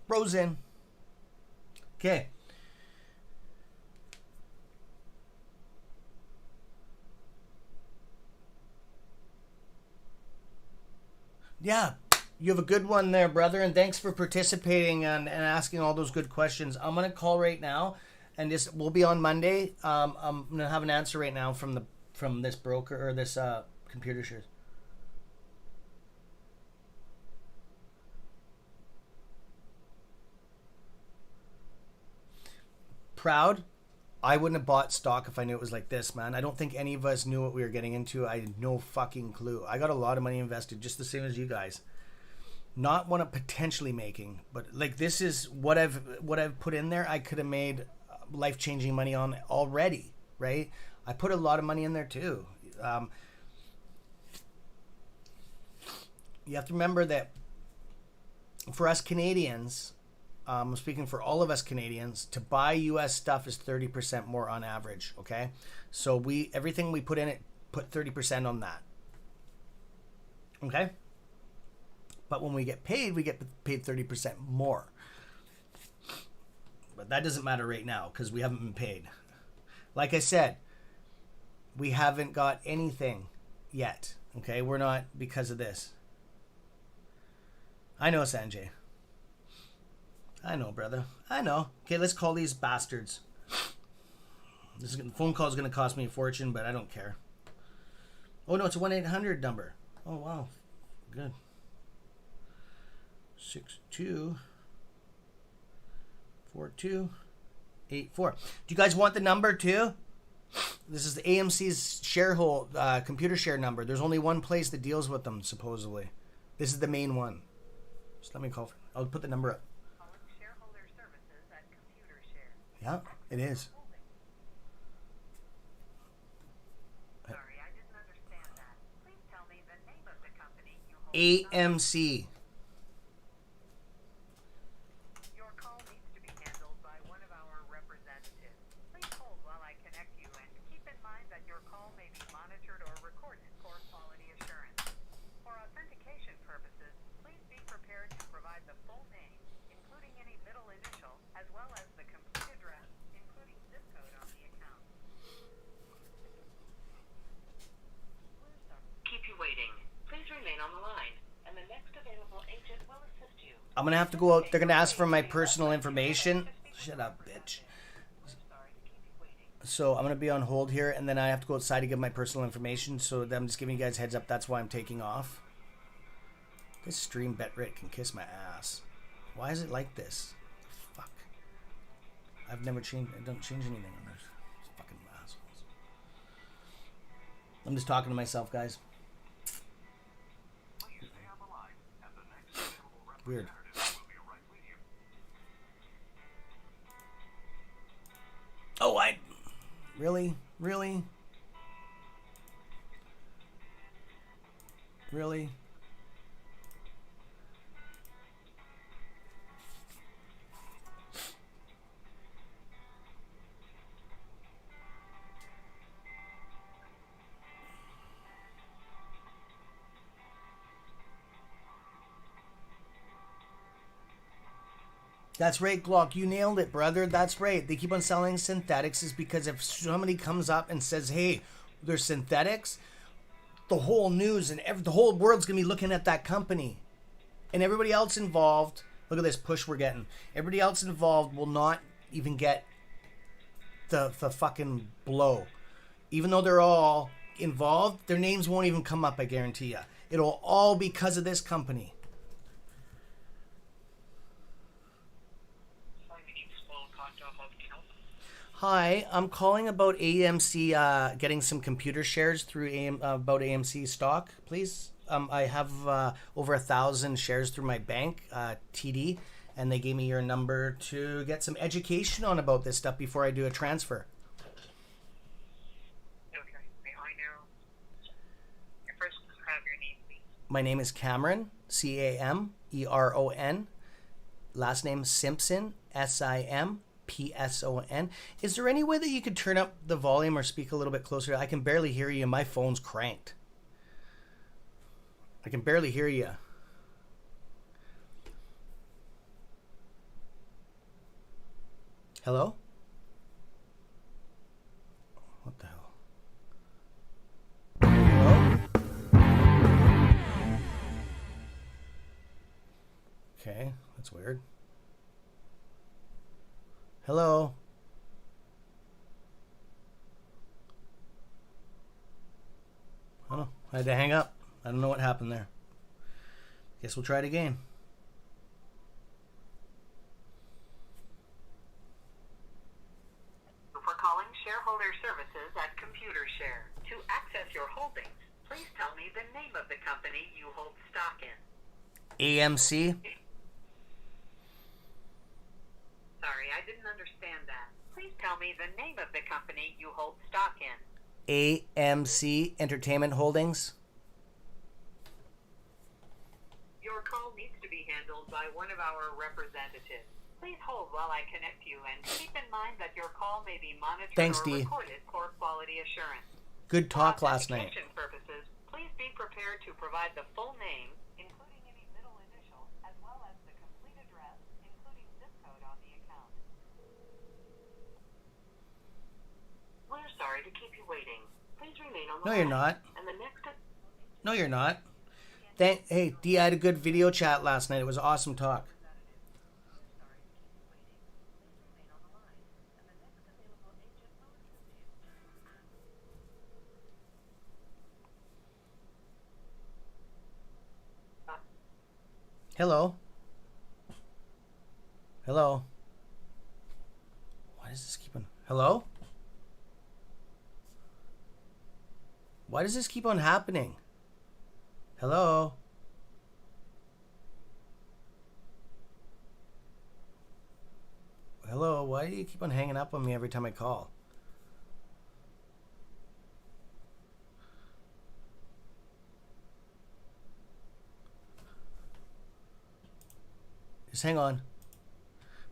Frozen. Okay. Yeah, you have a good one there, brother, and thanks for participating and asking all those good questions. I'm gonna call right now, and we'll be on Monday. I'm gonna have an answer right now from this broker or this computer shares. Proud. I wouldn't have bought stock if I knew it was like this, man. I don't think any of us knew what we were getting into. I had no fucking clue. I got a lot of money invested, just the same as you guys. Not what I'm potentially making, but like this is what I've put in there. I could have made life-changing money on already, right? I put a lot of money in there too. You have to remember that for us Canadians, I'm speaking for all of us Canadians, to buy U.S. stuff is 30% more on average, okay? So everything we put in it, put 30% on that, okay? But when we get paid 30% more. But that doesn't matter right now because we haven't been paid. Like I said, we haven't got anything yet, okay? We're not because of this. I know, Sanjay. I know, brother. I know. Okay, let's call these bastards. Phone call is going to cost me a fortune, but I don't care. Oh, no, it's a 1-800 number. Oh, wow. Good. 624284. Do you guys want the number too? This is the AMC's computer share number. There's only one place that deals with them, supposedly. This is the main one. Just let me call. I'll put the number up. Shareholder services at computer share. Yeah, it is. Sorry, I didn't understand that. Please tell me the name of the company you hold. AMC. Your call needs to be handled by one of our representatives. Please hold while I connect you, and keep in mind that your call may be monitored or recorded for quality assurance. For authentication purposes, please be prepared to provide the full name, including any middle initial, as well as the complete address, including zip code on the account. Keep you waiting. Please remain on the line, and the next available agent will assist you. I'm gonna have to go out. They're gonna ask for my personal information. Shut up, bitch. So I'm gonna be on hold here, and then I have to go outside to give my personal information. So I'm just giving you guys a heads up. That's why I'm taking off. This stream Betrate can kiss my ass. Why is it like this? Fuck. I've never changed. I don't change anything on this. It's fucking assholes. I'm just talking to myself, guys. Weird. Oh, really? Really? Really? That's right, Glock. You nailed it, brother. That's right. They keep on selling synthetics is because if somebody comes up and says, hey, they're synthetics, the whole news and the whole world's going to be looking at that company. And everybody else involved, look at this push we're getting. Everybody else involved will not even get the fucking blow. Even though they're all involved, their names won't even come up, I guarantee you. It'll all be because of this company. Hi, I'm calling about AMC getting some computer shares through about AMC stock, please. I have over 1,000 shares through my bank, TD, and they gave me your number to get some education on about this stuff before I do a transfer. Okay, may I know your first have your name, please? My name is Cameron, Cameron. Last name Simpson, Simpson. Is there any way that you could turn up the volume or speak a little bit closer? I can barely hear you. My phone's cranked. I can barely hear you. Hello? What the hell? Hello? Okay, that's weird. Hello? Oh, I had to hang up. I don't know what happened there. Guess we'll try it again. For calling shareholder services at ComputerShare. To access your holdings, please tell me the name of the company you hold stock in. AMC? Sorry, I didn't understand that. Please tell me the name of the company you hold stock in. AMC Entertainment Holdings? Your call needs to be handled by one of our representatives. Please hold while I connect you, and keep in mind that your call may be monitored Thanks, or Dee. recorded for quality assurance. Good talk last night. For authentication purposes, please be prepared to provide the full name, including any middle initial, as well as the complete address, including zip code on the account. We're sorry to keep you waiting. Please remain on the No, line. you're not. And the next... No, you're not. Hey, Dee, I had a good video chat last night. It was awesome talk. Hello? Hello? Why does this keep on... Hello? Why does this keep on happening? Hello? Hello, why do you keep on hanging up on me every time I call? Just hang on.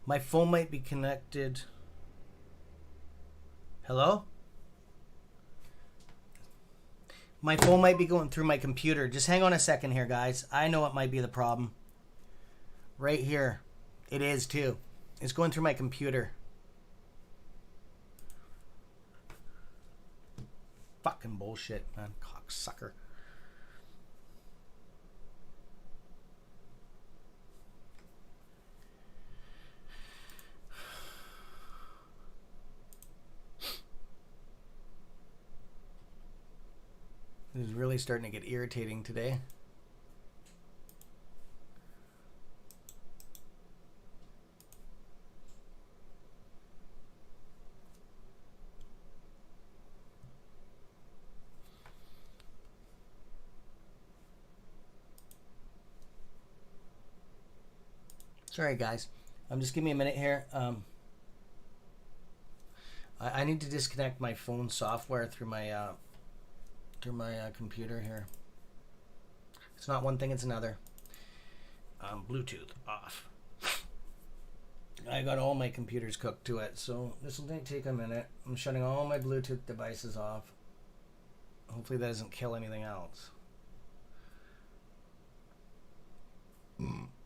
My phone might be connected. Hello? My phone might be going through my computer. Just hang on a second here, guys. I know what might be the problem. Right here. It is too. It's going through my computer. Fucking bullshit, man. Cocksucker. This is really starting to get irritating today. Sorry, guys. Just give me a minute here. I need to disconnect my phone software through my computer here. It's not one thing; it's another. Bluetooth off. I got all my computers cooked to it, so this will take a minute. I'm shutting all my Bluetooth devices off. Hopefully, that doesn't kill anything else.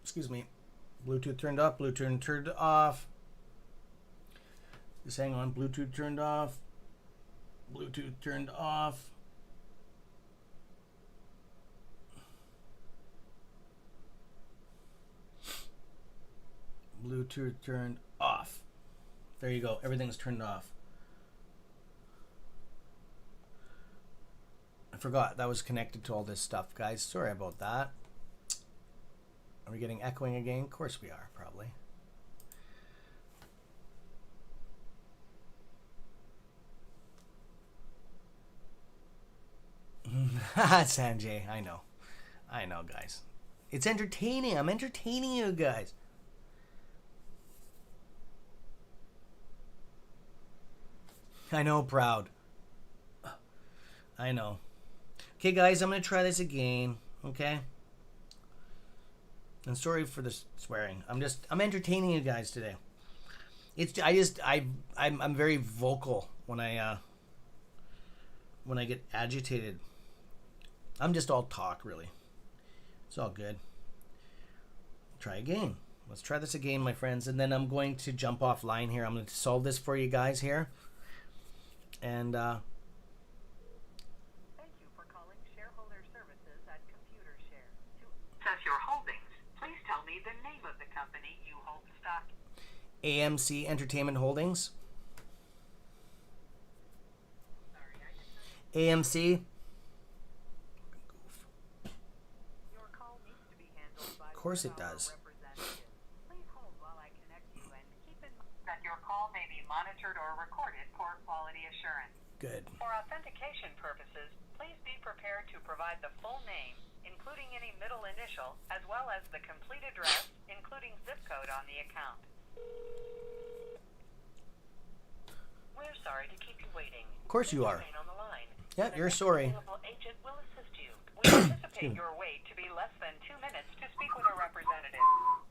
Excuse me. Bluetooth turned up, Bluetooth turned off. Just hang on, Bluetooth turned off. Bluetooth turned off. Bluetooth turned off. There you go, everything's turned off. I forgot that was connected to all this stuff, guys. Sorry about that. Are we getting echoing again? Of course we are, probably. Sanjay, I know. I know, guys. It's entertaining. I'm entertaining you guys. I know, proud. I know. Okay, guys, I'm going to try this again, okay? And sorry for the swearing. I'm entertaining you guys today. I'm very vocal when I get agitated. I'm just all talk, really. It's all good. Try again. Let's try this again, my friends, and then I'm going to jump offline here. I'm going to solve this for you guys here. And thank you for calling Shareholder Services at ComputerShare. To Assess your holdings. Please tell me the name of the company you hold the stock. AMC Entertainment Holdings. Sorry, I didn't know. AMC. your call needs to be handled by Of course one it of our does. representatives. Please hold while I connect you and keep in mind That your call may be monitored or recorded for quality assurance. Good. for authentication purposes, please be prepared to provide the full name, including any middle initial, as well as the complete address, including zip code on the account. We're sorry to keep you waiting. Of course you are. Remain on the line. Yeah, The you're next sorry. available agent will assist you. We anticipate your wait to be less than 2 minutes to speak with a representative.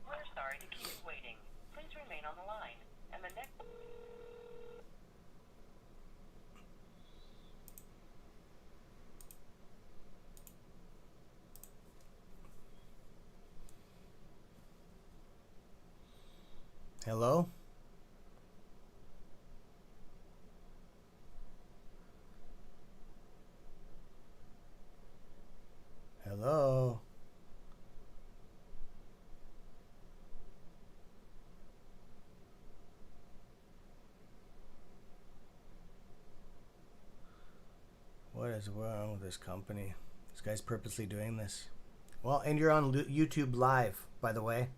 We're sorry to keep you waiting. Please remain on the line. And the next... Hello? Hello? What is wrong with this company? This guy's purposely doing this. Well, and you're on YouTube Live, by the way.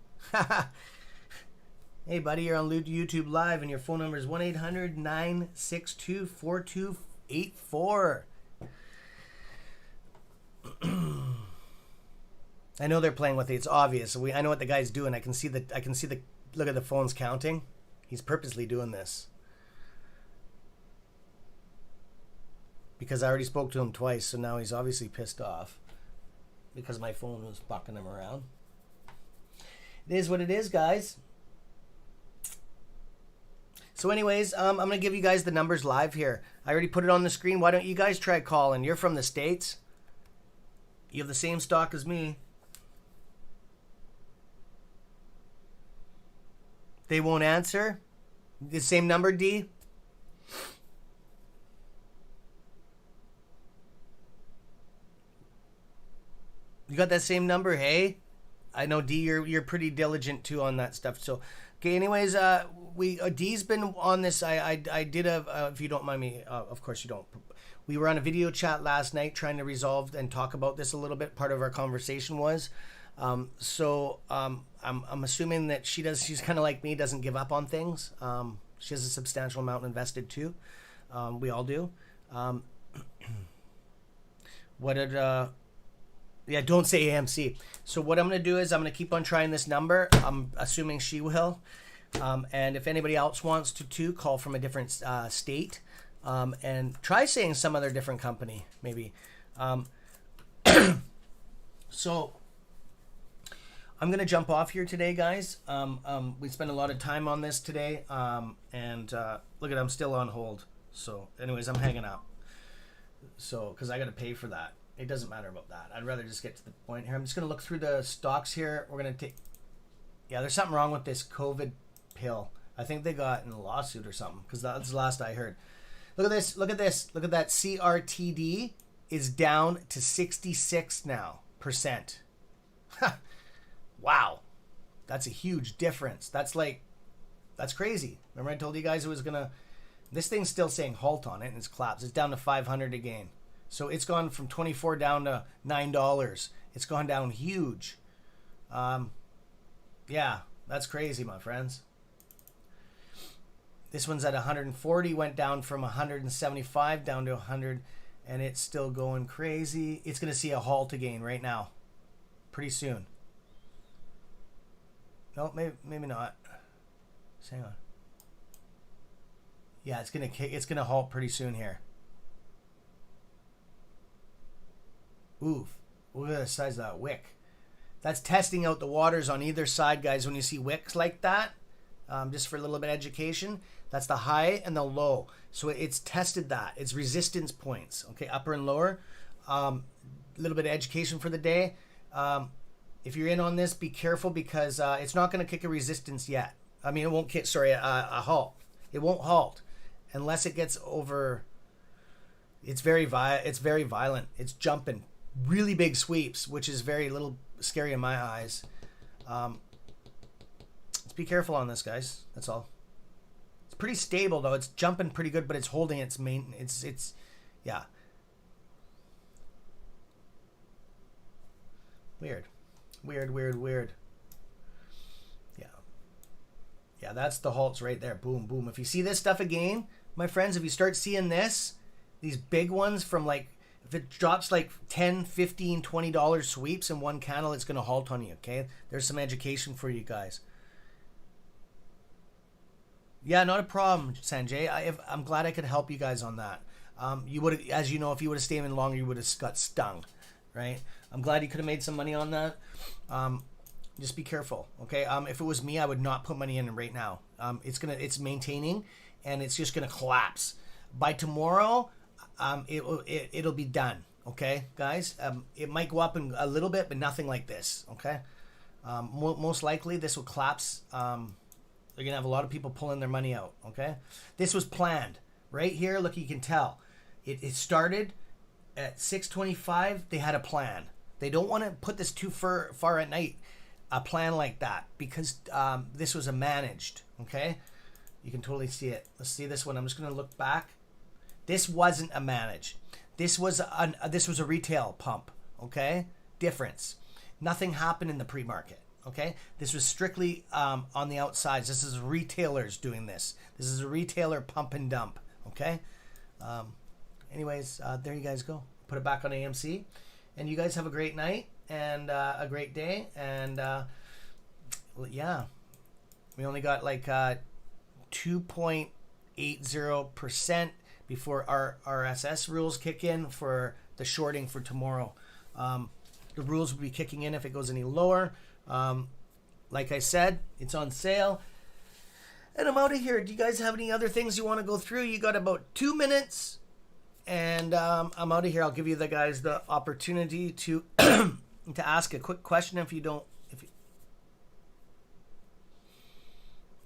Hey, buddy, you're on YouTube Live, and your phone number is 1-800-962-4284. I know they're playing with it. It's obvious. I know what the guy's doing. I can see the look at the phones counting. He's purposely doing this. Because I already spoke to him twice, so now he's obviously pissed off. Because my phone was bucking him around. It is what it is, guys. So anyways, I'm going to give you guys the numbers live here. I already put it on the screen. Why don't you guys try calling? You're from the States. You have the same stock as me. They won't answer? The same number, D? You got that same number, hey? I know, D, you're pretty diligent too on that stuff. So, okay, anyways, D's been on this. I did if you don't mind me, of course you don't. We were on a video chat last night trying to resolve and talk about this a little bit. Part of our conversation was, I'm assuming that she's kind of like me, doesn't give up on things. She has a substantial amount invested too. We all do. Yeah, don't say AMC. So what I'm going to do is I'm going to keep on trying this number. I'm assuming she will. And if anybody else wants to too, call from a different state. And try saying some other different company, maybe. So I'm going to jump off here today, guys. We spent a lot of time on this today. And look at, I'm still on hold. So anyways, I'm hanging up. So, because I got to pay for that. It doesn't matter about that. I'd rather just get to the point here. I'm just going to look through the stocks here. We're going to take... Yeah, there's something wrong with this COVID pill. I think they got in a lawsuit or something, because that's the last I heard. Look at this. Look at this. Look at that. CRTD is down to 66 now %. Wow. That's a huge difference. That's crazy. Remember I told you guys it was going to... This thing's still saying halt on it, and it's collapsed. It's down to 500 again. So it's gone from 24 down to $9. It's gone down huge. Yeah, that's crazy, my friends. This one's at 140, went down from 175 down to 100, and it's still going crazy. It's going to see a halt again right now, pretty soon. No, maybe not. Hang on. Yeah, it's gonna halt pretty soon here. Oof. Look at the size of that wick. That's testing out the waters on either side, guys. When you see wicks like that, just for a little bit of education, that's the high and the low. So it's tested that. It's resistance points, okay, upper and lower. A little bit of education for the day. If you're in on this, be careful, because it's not going to kick a resistance yet. I mean, it won't kick, sorry, a halt. It won't halt unless it gets over. It's very violent. It's jumping. Really big sweeps, which is very little scary in my eyes. Let's be careful on this, guys. That's all. It's pretty stable though. It's jumping pretty good, but it's holding its main. It's yeah. Weird. Yeah, that's the halts right there. Boom, boom. If you see this stuff again, my friends, if you start seeing this, these big ones from like, if it drops like $10, $15, $20 sweeps in one candle, it's going to halt on you, okay? There's some education for you guys. Yeah, not a problem, Sanjay. I'm glad I could help you guys on that. You would have, as you know, if you would have stayed in longer, you would have got stung, right? I'm glad you could have made some money on that. Just be careful, okay? If it was me, I would not put money in right now. It's maintaining, and it's just gonna collapse. By tomorrow, it'll be done, okay, guys? It might go up a little bit, but nothing like this, okay? Most likely, this will collapse. They're gonna have a lot of people pulling their money out, okay? This was planned. Right here, look, you can tell. It started at 6:25. They had a plan. They don't want to put this too far at night, a plan like that, because this was a managed, okay? You can totally see it. Let's see this one. I'm just going to look back. This wasn't a managed. This was a retail pump, okay? Difference. Nothing happened in the pre-market, okay? This was strictly on the outsides. This is retailers doing this. This is a retailer pump and dump, okay? Anyways, there you guys go. Put it back on AMC. And you guys have a great night and a great day. And yeah, we only got like 2.80% before our RSS rules kick in for the shorting for tomorrow. The rules will be kicking in if it goes any lower. Like I said, it's on sale. And I'm out of here. Do you guys have any other things you want to go through? You got about 2 minutes. And I'm out of here. I'll give you the guys the opportunity to to ask a quick question if you don't.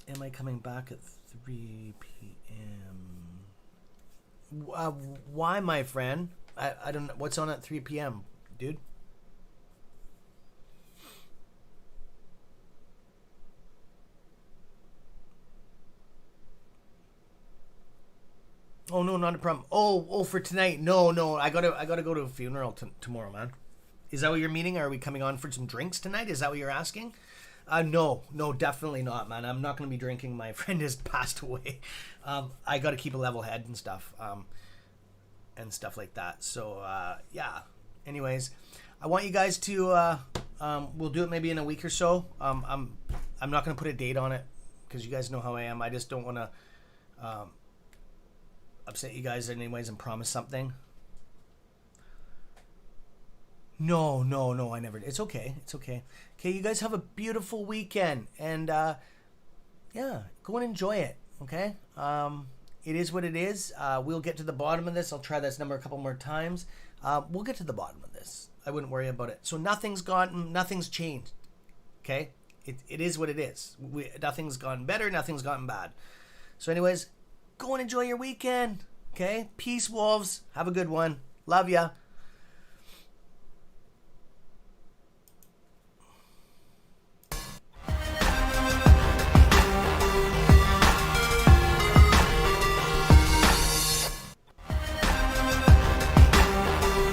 Am I coming back at 3 p.m.? Why, my friend? I don't know. What's on at 3 p.m., dude? Oh no, not a problem. Oh, for tonight. No, I gotta go to a funeral tomorrow, man. Is that what you're meaning? Are we coming on for some drinks tonight? Is that what you're asking? No, definitely not, man. I'm not gonna be drinking. My friend has passed away. I gotta keep a level head and stuff, like that. So yeah. Anyways, I want you guys to. We'll do it maybe in a week or so. I'm not gonna put a date on it because you guys know how I am. I just don't want to. Upset you guys anyways and promise something. No, I never. It's okay. Okay, you guys have a beautiful weekend, and yeah, go and enjoy it. Okay, it is what it is. We'll get to the bottom of this. I'll try this number a couple more times. We'll get to the bottom of this. I wouldn't worry about it. So nothing's changed. Okay, it is what it is. Nothing's gone better. Nothing's gotten bad. So anyways, go and enjoy your weekend. Okay, peace, wolves. Have a good one. Love ya.